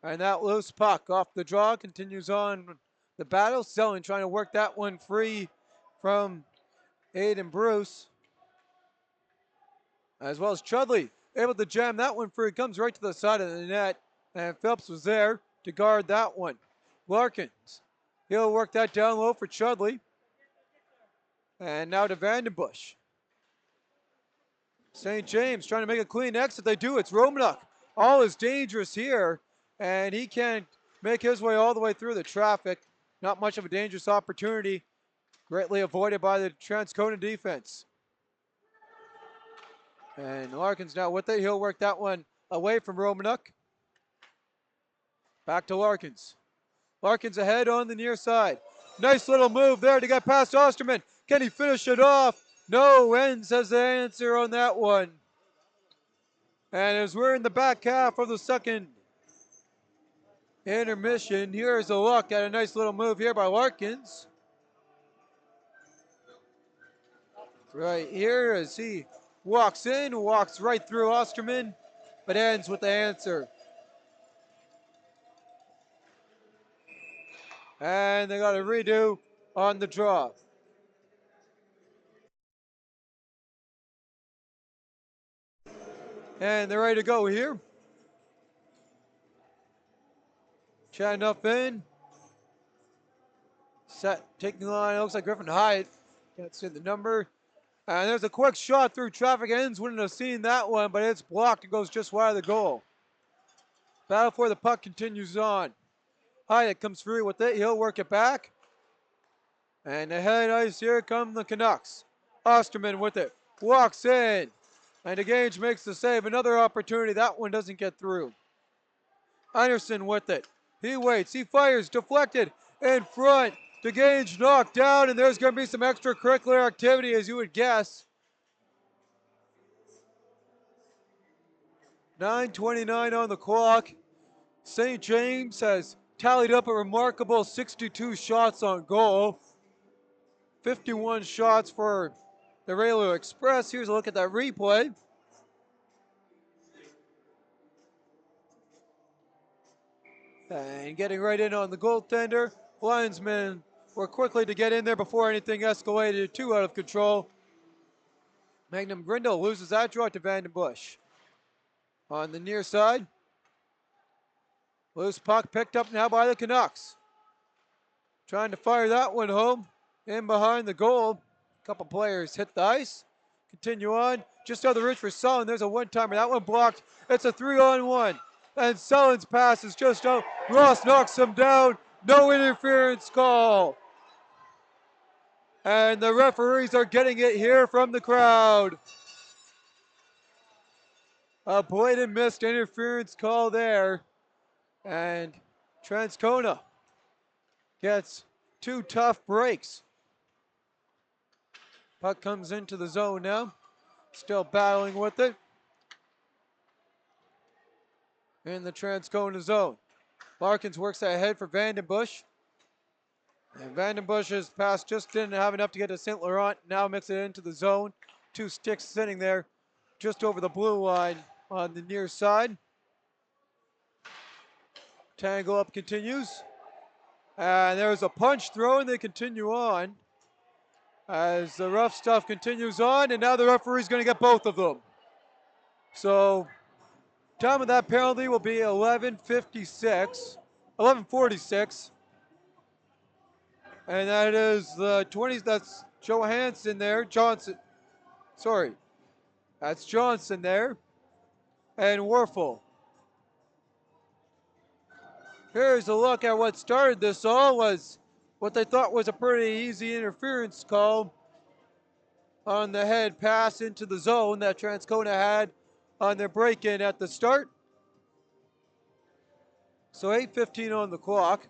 And that loose puck off the draw continues on the battle. Selling trying to work that one free from Aiden Bruce. As well as Chudley able to jam that one free. Comes right to the side of the net. And Phelps was there to guard that one. Larkins, he'll work that down low for Chudley. And now to Vandenbush. St. James trying to make a clean exit. They do. It's Romanuk. All is dangerous here. And he can't make his way all the way through the traffic. Not much of a dangerous opportunity. Greatly avoided by the Transcona defense. And Larkins now with it. He'll work that one away from Romanuk. Back to Larkins. Larkins ahead on the near side. Nice little move there to get past Osterman. Can he finish it off? No, Enns has the answer on that one. And as we're in the back half of the second intermission, here's a look at a nice little move here by Larkins. Right here as he walks in, walks right through Osterman, but ends with the answer. And they got a redo on the draw. And they're ready to go here. Chatting up in. Set, taking the line. It looks like Griffin Hyatt. Can't see the number. And there's a quick shot through traffic. Ends wouldn't have seen that one, but it's blocked. It goes just wide of the goal. Battle for the puck continues on. Hyatt comes through with it. He'll work it back. And ahead ice, here come the Canucks. Osterman with it. Walks in. And DeGage makes the save. Another opportunity. That one doesn't get through. Anderson with it. He waits. He fires. Deflected. In front. DeGage knocked down. And there's going to be some extracurricular activity, as you would guess. 9:29 on the clock. St. James has tallied up a remarkable 62 shots on goal. 51 shots for the Railroad Express. Here's a look at that replay. And getting right in on the goaltender. Linesmen were quickly to get in there before anything escalated too out of control. Magnum Grindle loses that draw to Vandenbush. On the near side. Loose puck picked up now by the Canucks. Trying to fire that one home. In behind the goal. A couple players hit the ice. Continue on. Just out of the reach for Sullen. There's a one-timer. That one blocked. It's a 3-on-1. And Sullen's pass is just out. Ross knocks him down. No interference call. And the referees are getting it here from the crowd. A blatant missed interference call there. And Transcona gets 2 tough breaks. Puck comes into the zone now. Still battling with it. In the Transcona zone. Larkins works ahead for Vandenbush. And Vandenbush's pass just didn't have enough to get to St. Laurent. Now mix it into the zone. 2 sticks sitting there just over the blue line on the near side. Tangle up continues. And there's a punch throw, and they continue on as the rough stuff continues on, and now the referee's going to get both of them. So time of that penalty will be 11:46, and that is the 20s. That's Johansson there, Johnson. Sorry, that's Johnson there, and Warfel. Here's a look at what started this all. Was what they thought was a pretty easy interference call on the head pass into the zone that Transcona had on their break-in at the start. So 8:15 on the clock.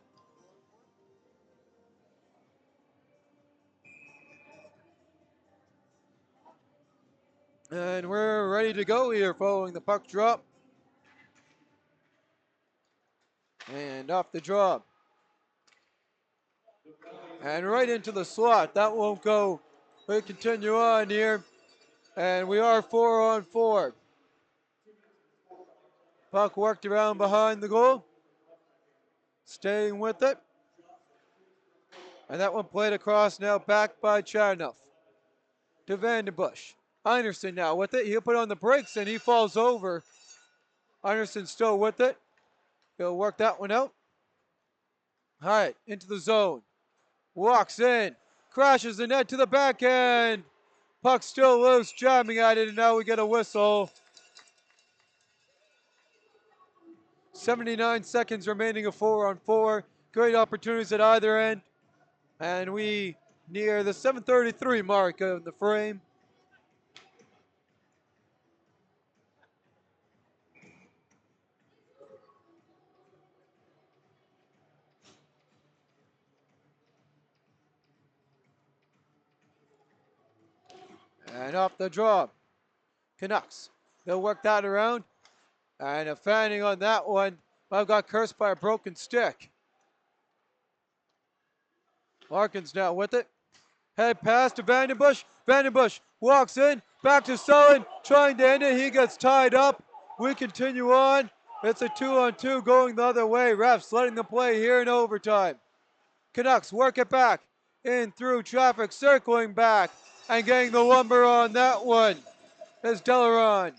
And we're ready to go here following the puck drop. And off the drop. And right into the slot. That won't go. We continue on here. And we are 4-on-4. Puck worked around behind the goal. Staying with it. And that one played across now, back by Chernoff. To Vandenbush. Anderson now with it. He'll put on the brakes and he falls over. Anderson still with it. He'll work that one out. All right, into the zone. Walks in. Crashes the net to the backhand. Puck still loose, jamming at it, and now we get a whistle. 79 seconds remaining of 4-on-4. Great opportunities at either end. And we near the 7:33 mark of the frame. And off the draw. Canucks. They'll work that around. And a fanning on that one. I've got cursed by a broken stick. Larkin's now with it. Head pass to Vandenbush. Vandenbush walks in. Back to Sullen. Trying to end it. He gets tied up. We continue on. It's a 2-on-2 going the other way. Refs letting them play here in overtime. Canucks work it back. In through traffic. Circling back. And getting the lumber on that one is Delaron.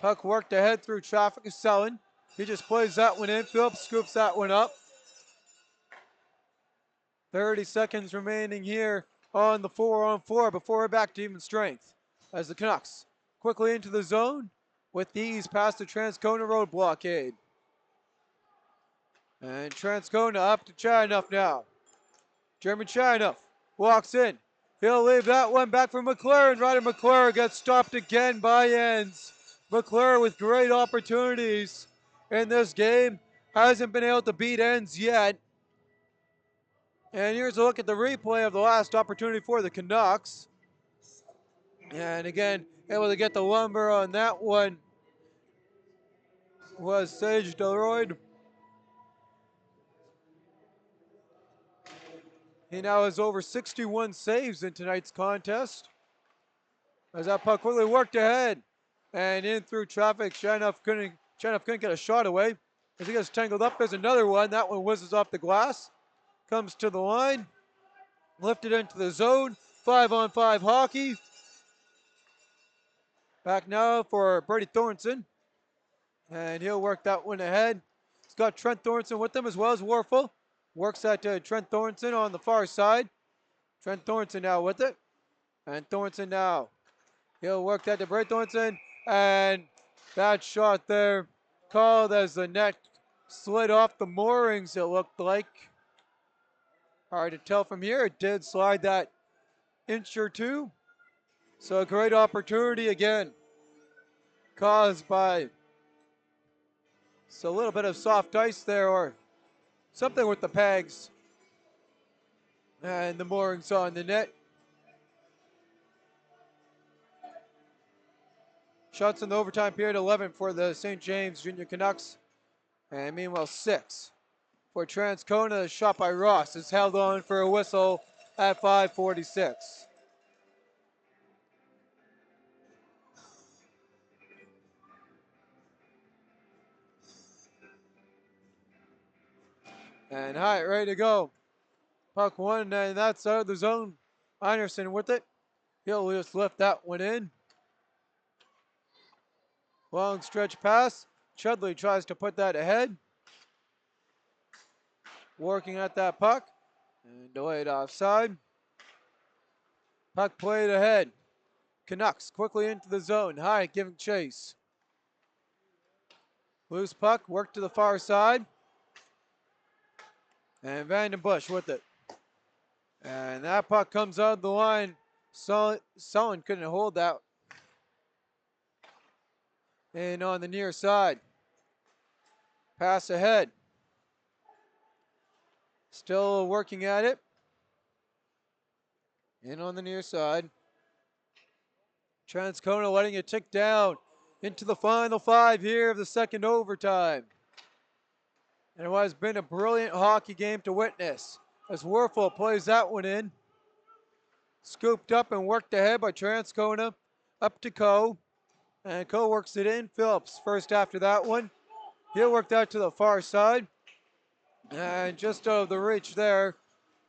Puck worked ahead through traffic is Sullen. He just plays that one in. Phillips scoops that one up. 30 seconds remaining here on the 4-on-4 before we're back to even strength. As the Canucks quickly into the zone with ease past the Transcona road blockade. And Transcona up to Chernoff now. Jeremy Chernoff walks in. He'll leave that one back for McClure, and Ryder McClure gets stopped again by Enns. McClure with great opportunities in this game. Hasn't been able to beat Enns yet. And here's a look at the replay of the last opportunity for the Canucks. And again, able to get the lumber on that one was Sage Delroyd. He now has over 61 saves in tonight's contest. As that puck quickly worked ahead and in through traffic, Chernoff couldn't get a shot away. As he gets tangled up, there's another one. That one whizzes off the glass. Comes to the line. Lifted into the zone. 5-on-5 hockey. Back now for Brady Thornton. And he'll work that one ahead. He's got Trent Thornton with him as well as Warfel. Works that to Trent Thornton on the far side. Trent Thornton now with it. And Thornton now. He'll work that to Brady Thornton. And that shot there called as the net slid off the moorings, it looked like. Hard to tell from here. It did slide that inch or two. So a great opportunity again. Caused by a little bit of soft ice there or something with the pegs. And the moorings on the net. Shots in the overtime period, 11 for the St. James Junior Canucks. And meanwhile, 6 for Transcona. The shot by Ross is held on for a whistle at 5:46. And Hyatt ready to go. Puck one, and that's out of the zone. Einerson with it. He'll just lift that one in. Long stretch pass. Chudley tries to put that ahead. Working at that puck. And delayed offside. Puck played ahead. Canucks quickly into the zone. Hyatt giving chase. Loose puck, work to the far side. And Vandenbush with it. And that puck comes out of the line. Sullen couldn't hold that. And on the near side. Pass ahead. Still working at it. In on the near side. Transcona letting it tick down into the final 5 here of the second overtime. And it has been a brilliant hockey game to witness as Werfel plays that one in. Scooped up and worked ahead by Transcona. Up to Coe. And Coe works it in. Phillips first after that one. He'll work that to the far side. And just out of the reach there.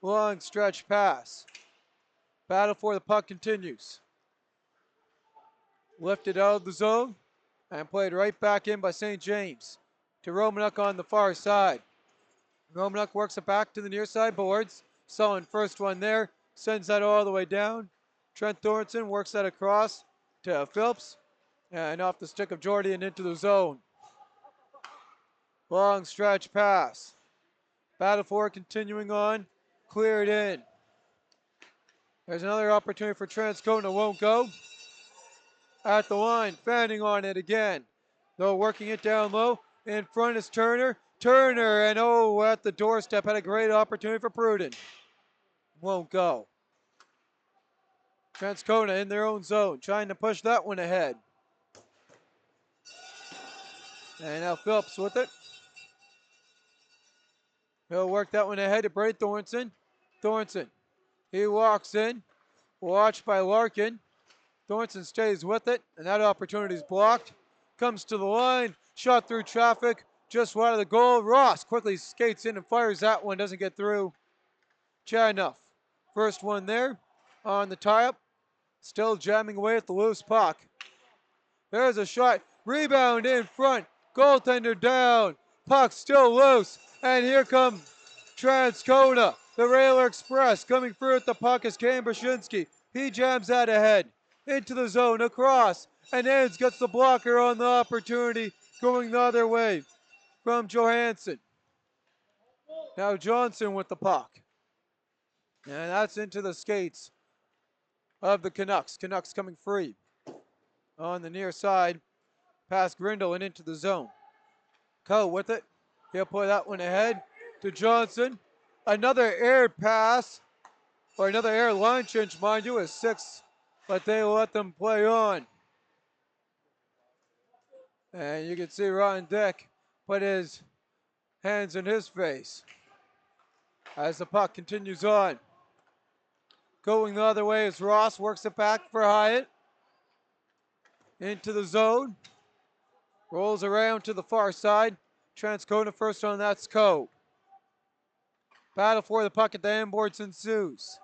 Long stretch pass. Battle for the puck continues. Lifted out of the zone. And played right back in by St. James. To Romanuk on the far side. Romanuk works it back to the near side boards. Sullen first one there. Sends that all the way down. Trent Thornton works that across to Phillips. And off the stick of Jordy and into the zone. Long stretch pass. Battle for it continuing on. Cleared in. There's another opportunity for Transcona. Won't go. At the line. Fanning on it again. Though working it down low. In front is Turner. Turner and at the doorstep had a great opportunity for Pruden. Won't go. Transcona in their own zone. Trying to push that one ahead. And now Phillips with it. He'll work that one ahead to Brady Thornton. Thornton. He walks in. Watched by Larkin. Thornton stays with it. And that opportunity is blocked. Comes to the line. Shot through traffic. Just wide of the goal. Ross quickly skates in and fires that one. Doesn't get through. Chadnoff. First one there on the tie-up. Still jamming away at the loose puck. There's a shot. Rebound in front. Goaltender down. Puck still loose. And here comes Transcona. The Railer Express coming through at the puck is Cam Brzezinski. He jams that ahead. Into the zone. Across. And Ends gets the blocker on the opportunity. Going the other way from Johansson. Now Johnson with the puck. And that's into the skates of the Canucks. Canucks coming free. On the near side. Past Grindle and into the zone. Coe with it. He'll play that one ahead to Johnson. Another air pass. Or another air line change, mind you, is 6. But they let them play on. And you can see Ron Dick put his hands in his face. As the puck continues on. Going the other way is Ross. Works it back for Hyatt. Into the zone. Rolls around to the far side. Transcona first on that's Coe. Battle for the puck at the end boards ensues.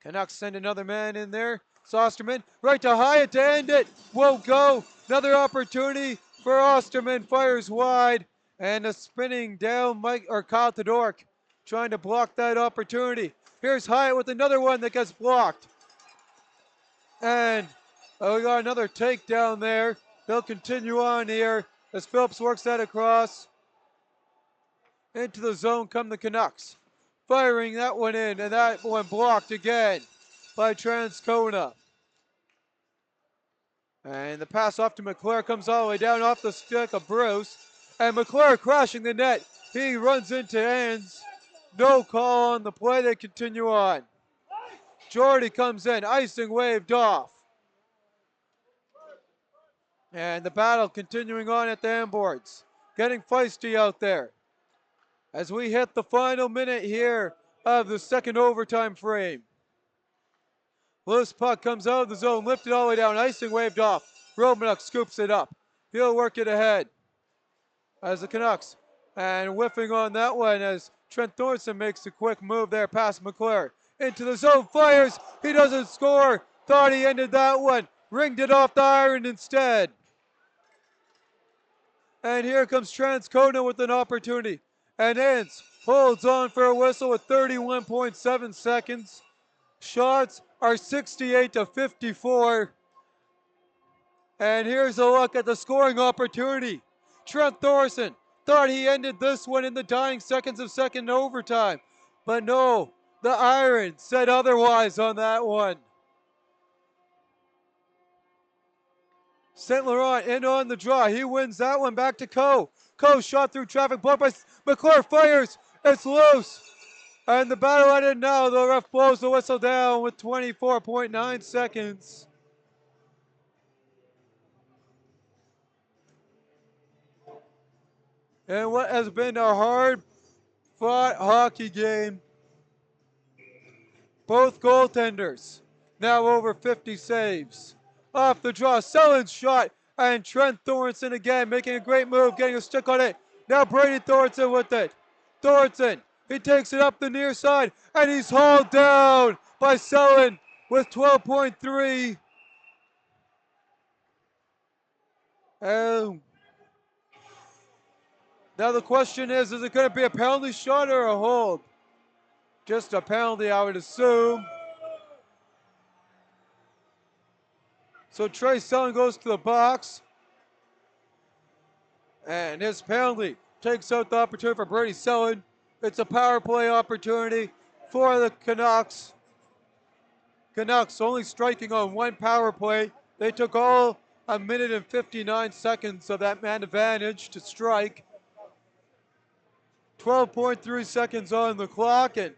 Canucks send another man in there. Osterman right to Hyatt to end it. Won't go. Another opportunity for Osterman. Fires wide. And a spinning down Kyle Todoruk trying to block that opportunity. Here's Hyatt with another one that gets blocked. And we got another takedown there. They'll continue on here as Phillips works that across. Into the zone come the Canucks. Firing that one in, and that one blocked again by Transcona. And the pass off to McClure comes all the way down off the stick of Bruce. And McClure crashing the net. He runs into Ends. No call on the play. They continue on. Jordy comes in. Icing waved off. And the battle continuing on at the end boards. Getting feisty out there. As we hit the final minute here of the second overtime frame. Loose puck comes out of the zone, lifted all the way down, icing waved off. Romanuk scoops it up. He'll work it ahead as the Canucks. And whiffing on that one as Trent Thorson makes a quick move there past McClure. Into the zone, fires. He doesn't score. Thought he ended that one. Ringed it off the iron instead. And here comes Transcona with an opportunity. And Ince holds on for a whistle with 31.7 seconds. Shots are 68 to 54. And here's a look at the scoring opportunity. Trent Thorson thought he ended this one in the dying seconds of second overtime. But no, the iron said otherwise on that one. St. Laurent in on the draw. He wins that one back to Coe. Coe shot through traffic, blocked by McClure, fires. It's loose. And the battle ended now. The ref blows the whistle down with 24.9 seconds. And what has been a hard-fought hockey game. Both goaltenders now over 50 saves. Off the draw, Sellen's shot, and Trent Thornton again making a great move, getting a stick on it. Now Brady Thornton with it. Thornton, he takes it up the near side, and he's hauled down by Sellen with 12.3. Now the question is it going to be a penalty shot or a hold? Just a penalty, I would assume. So Trey Sellen goes to the box. And his penalty takes out the opportunity for Brady Sellen. It's a power play opportunity for the Canucks. Canucks only striking on one power play. They took all a minute and 59 seconds of that man advantage to strike. 12.3 seconds on the clock, and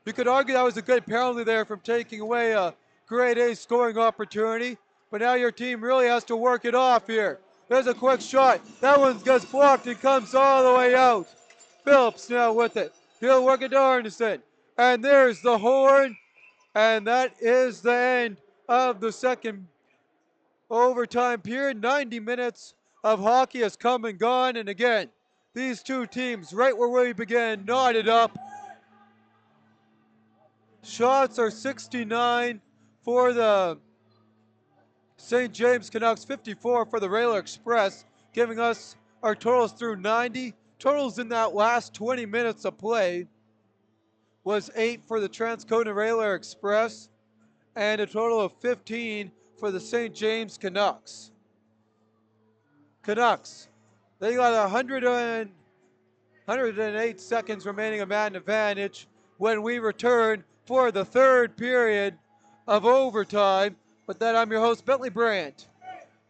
you could argue that was a good penalty there from taking away a grade A scoring opportunity. But now your team really has to work it off here. There's a quick shot. That one gets blocked and comes all the way out. Phillips now with it. He'll work it to Arneson. And there's the horn. And that is the end of the second overtime period. 90 minutes of hockey has come and gone. And again, these two teams, right where we began, knotted up. Shots are 69 for the St. James Canucks, 54 for the Railer Express, giving us our totals through 90. Totals in that last 20 minutes of play was 8 for the Transcona Railer Express and a total of 15 for the St. James Canucks. Canucks, they got 108 seconds remaining of man advantage when we return for the third period of overtime. With that, I'm your host, Bentley Brandt.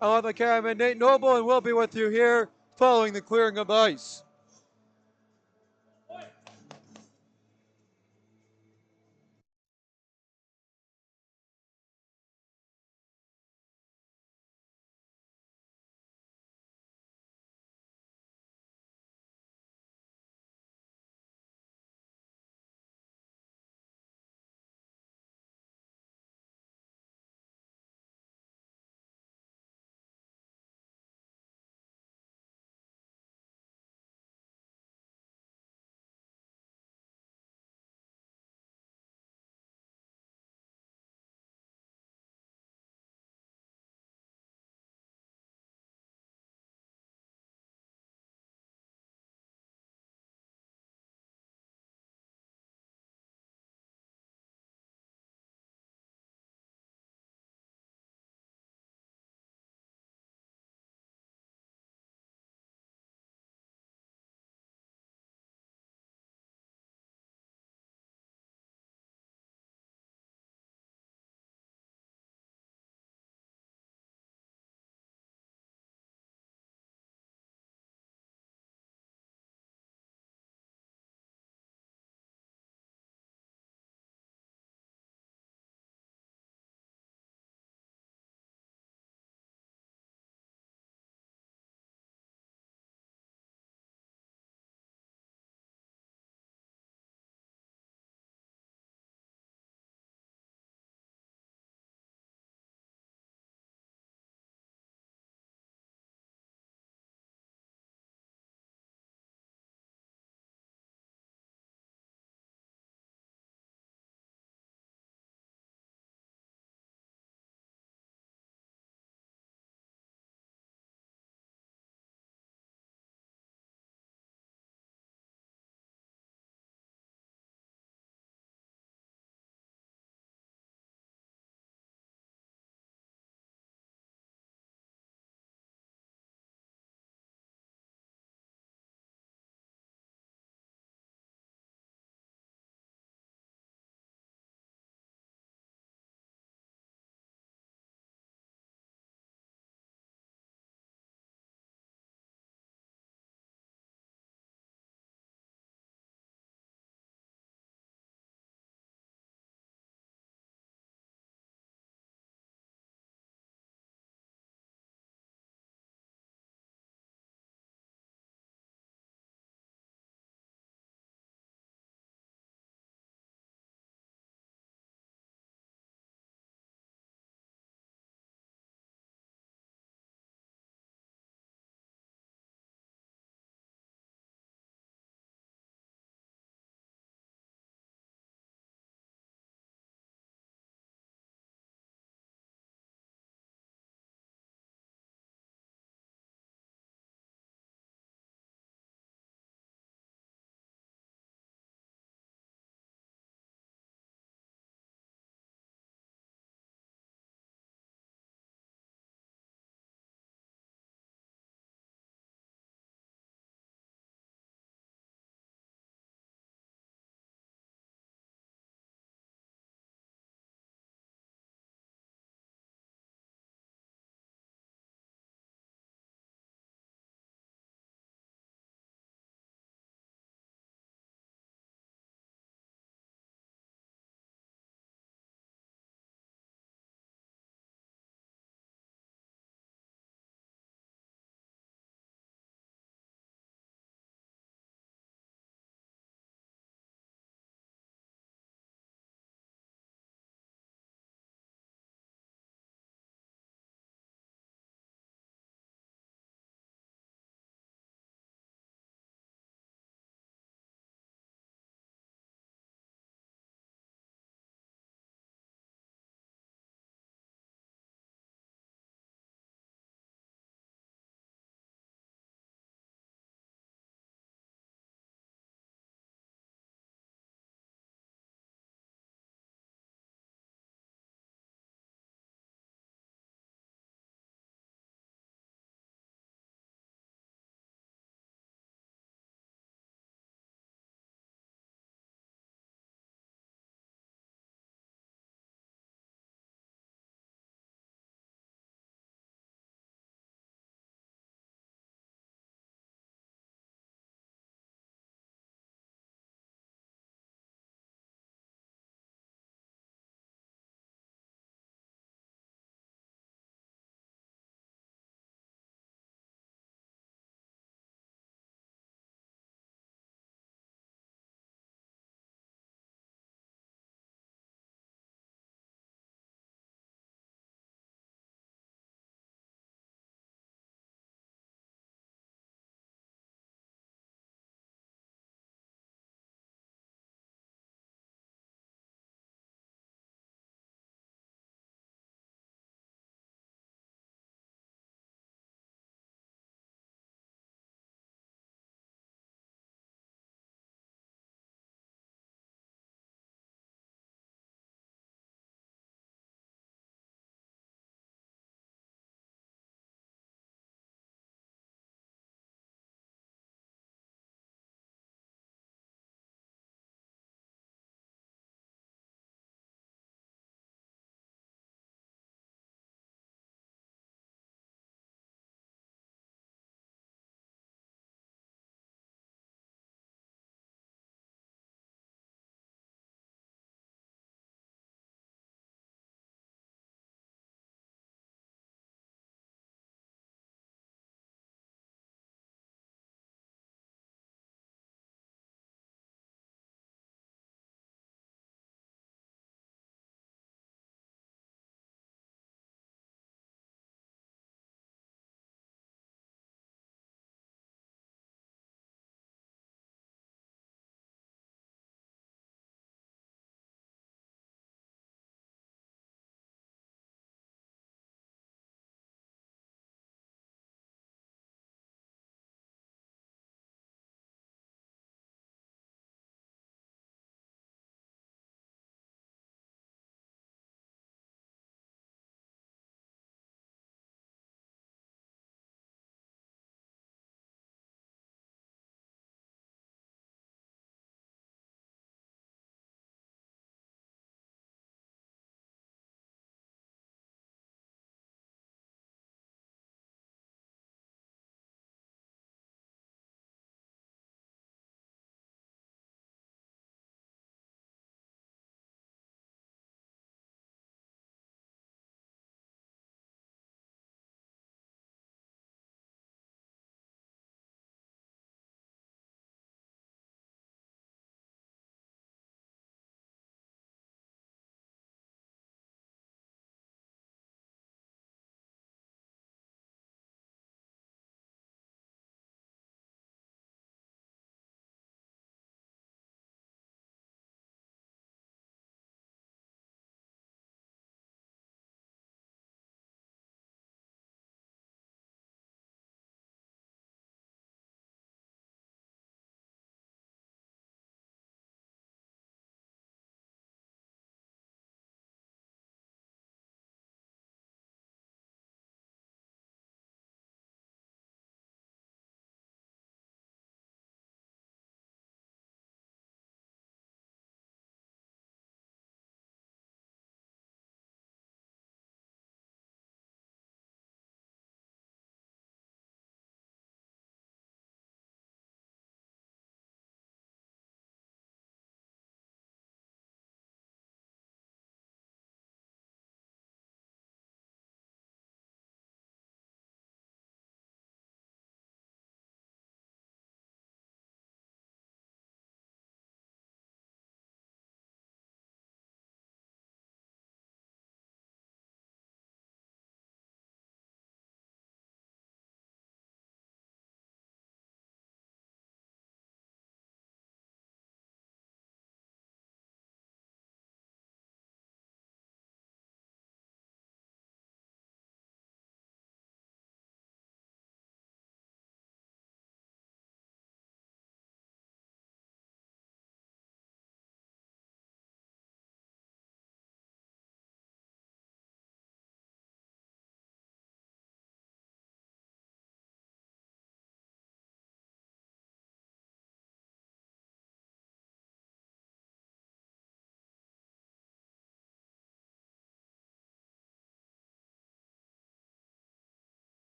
I'm the cameraman, Nate Noble, and we'll be with you here following the clearing of the ice.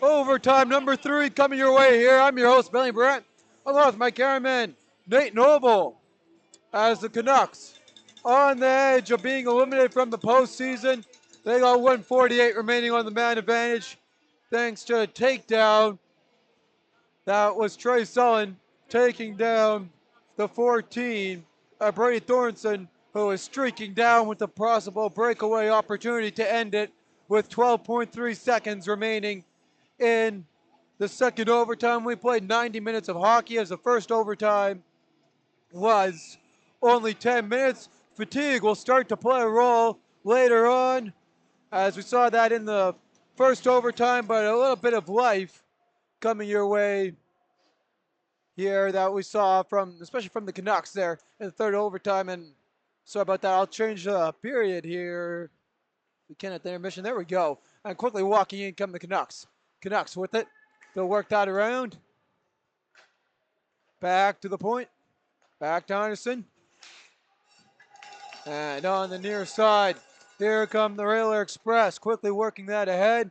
Overtime number 3 coming your way here. I'm your host, Billy Brett, along with my cameraman, Nate Noble, as the Canucks on the edge of being eliminated from the postseason. They got 148 remaining on the man advantage, thanks to a takedown. That was Trey Sullen taking down the 14, Brady Thornton, who is streaking down with a possible breakaway opportunity to end it with 12.3 seconds remaining in the second overtime. We played 90 minutes of hockey, as the first overtime was only 10 minutes. Fatigue will start to play a role later on, as we saw that in the first overtime, but a little bit of life coming your way here that we saw from, especially from the Canucks there in the third overtime. And sorry about that. I'll change the period here. We can at the intermission. There we go. And quickly walking in come the Canucks. Canucks with it. They'll work that around. Back to the point. Back to Anderson. And on the near side, here come the Railer Express. Quickly working that ahead.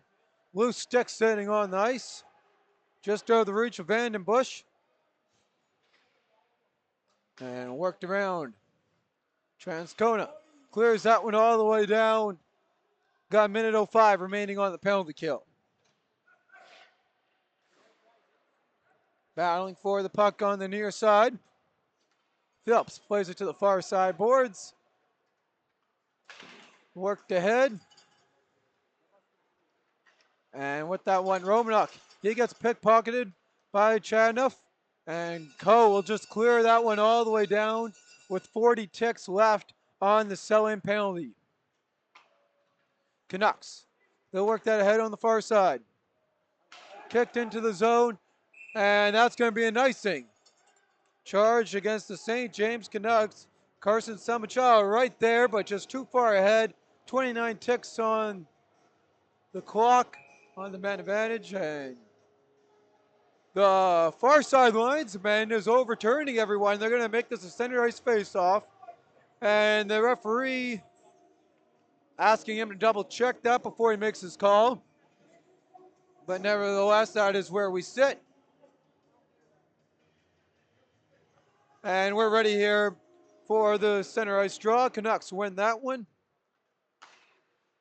Loose stick sitting on the ice. Just out of the reach of Vandenbush. And worked around. Transcona clears that one all the way down. Got a minute 05 remaining on the penalty kill. Battling for the puck on the near side. Phillips plays it to the far side boards. Worked ahead. And with that one, Romanuk, he gets pickpocketed by Chadnoff. And Coe will just clear that one all the way down with 40 ticks left on the sell-in penalty. Canucks, they'll work that ahead on the far side. Kicked into the zone, and that's going to be an icing charge against the St. James Canucks. Carson Samachal right there, but just too far ahead. 29 ticks on the clock on the man advantage, and the far side linesman is overturning everyone. They're going to make this a center ice face-off, and the referee asking him to double check that before he makes his call. But nevertheless, that is where we sit. And we're ready here for the center ice draw. Canucks win that one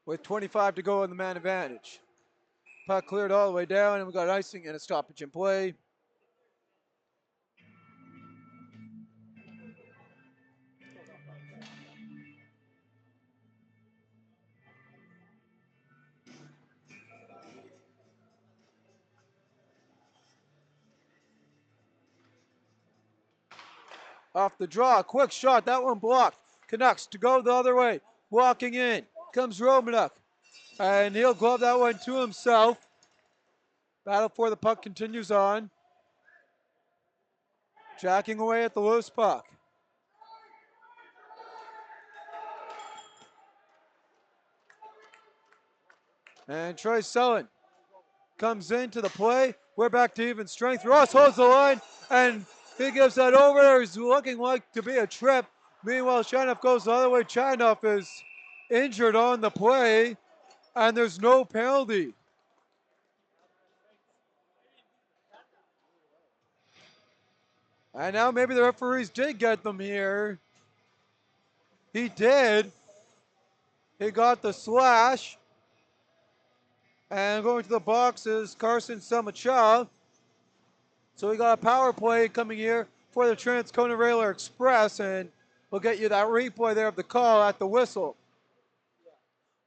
with 25 to go on the man advantage. Puck cleared all the way down, and we got icing and a stoppage in play. Off the draw, quick shot, that one blocked. Canucks to go the other way. Walking in, comes Romanuk. And he'll glove that one to himself. Battle for the puck continues on. Jacking away at the loose puck. And Trey Sullen comes into the play. We're back to even strength. Ross holds the line, and he gives that over there. He's looking like to be a trip. Meanwhile, Chanoff goes the other way. Chanoff is injured on the play, and there's no penalty. And now maybe the referees did get them here. He did. He got the slash. And going to the box is Carson Samachal. So we got a power play coming here for the Transcona Railer Express, and we'll get you that replay there of the call at the whistle.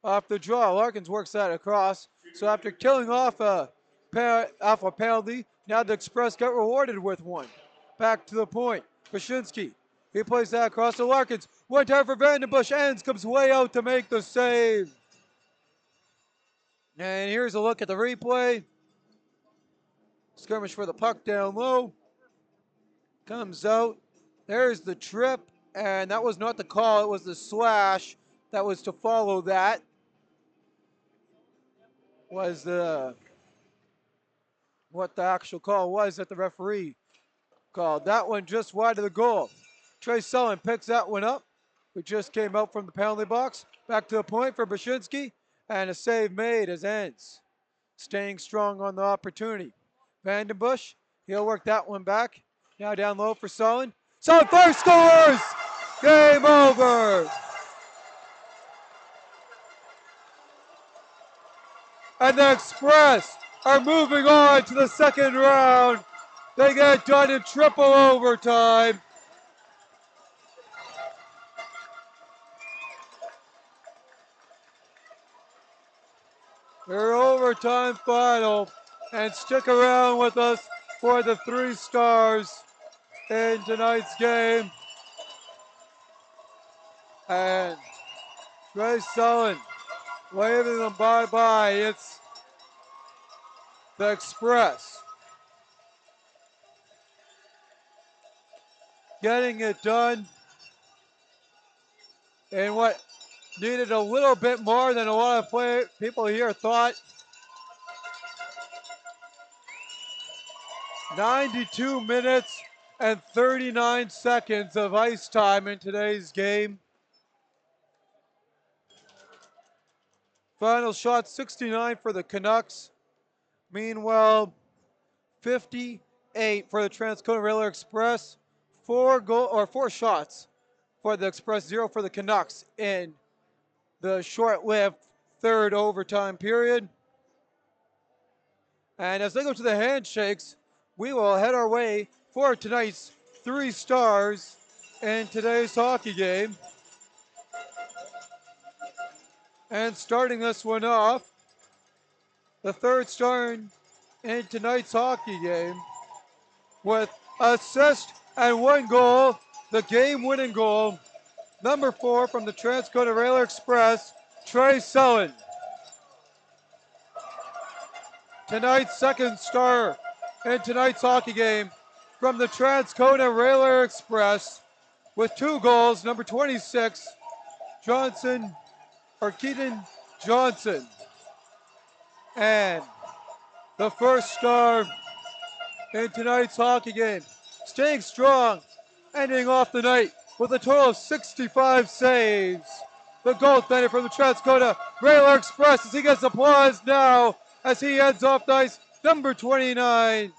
Off the draw, Larkins works that across. So after killing off a penalty, now the Express get rewarded with one. Back to the point, Wyshynski. He plays that across to Larkins. One time for Vandenbush, ends, comes way out to make the save. And here's a look at the replay. Skirmish for the puck down low. Comes out. There's the trip. And that was not the call. It was the slash that was to follow that. Was what the actual call was that the referee called. That one just wide of the goal. Trey Sullen picks that one up. We just came out from the penalty box. Back to the point for Wyshynski. And a save made as ends staying strong on the opportunity. Vandenbush, he'll work that one back. Now down low for Sullen. Sullen first scores! Game over! And the Express are moving on to the second round. They get done in triple overtime. Their overtime final. And stick around with us for the 3 stars in tonight's game. And Trey Sullen waving them bye-bye. It's the Express getting it done in what needed a little bit more than a lot of people here thought. 92 minutes and 39 seconds of ice time in today's game. Final shot 69 for the Canucks. Meanwhile, 58 for the Transcona Railway Express. 4 shots for the Express, 0 for the Canucks in the short-lived third overtime period. And as they go to the handshakes, we will head our way for tonight's 3 stars in today's hockey game. And starting this one off, the 3rd star in tonight's hockey game with assist and 1 goal, the game-winning goal, number 4 from the Transcona Railway Express, Trey Sullen. Tonight's 2nd star in tonight's hockey game from the Transcona Railway Express with 2 goals, number 26, Keaton Johnson. And the 1st star in tonight's hockey game, staying strong, ending off the night with a total of 65 saves. The goaltender from the Transcona Railway Express as he gets applause now as he heads off the ice, number 29,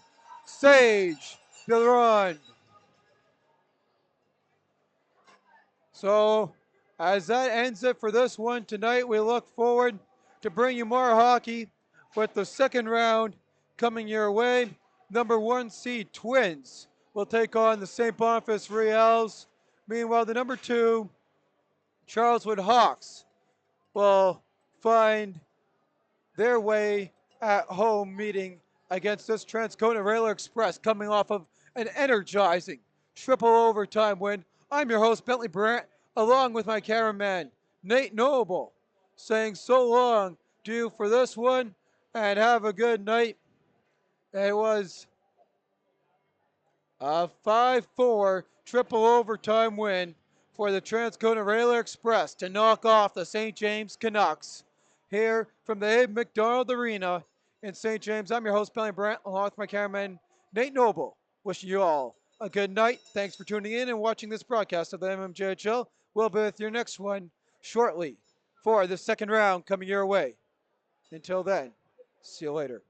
Sage Bilron. So, as that ends it for this one tonight, we look forward to bring you more hockey with the 2nd round coming your way. Number 1 seed Twins will take on the St. Boniface Reals. Meanwhile, the number 2 Charleswood Hawks will find their way at home meeting against this Transcona Railway Express coming off of an energizing triple overtime win. I'm your host, Bentley Brandt, along with my cameraman, Nate Noble, saying so long to you for this one and have a good night. It was a 5-4 triple overtime win for the Transcona Railway Express to knock off the St. James Canucks here from the Abe McDonald Arena in St. James. I'm your host, Bentley Brandt, along with my cameraman, Nate Noble. Wishing you all a good night. Thanks for tuning in and watching this broadcast of the MMJHL. We'll be with your next one shortly for the 2nd round coming your way. Until then, see you later.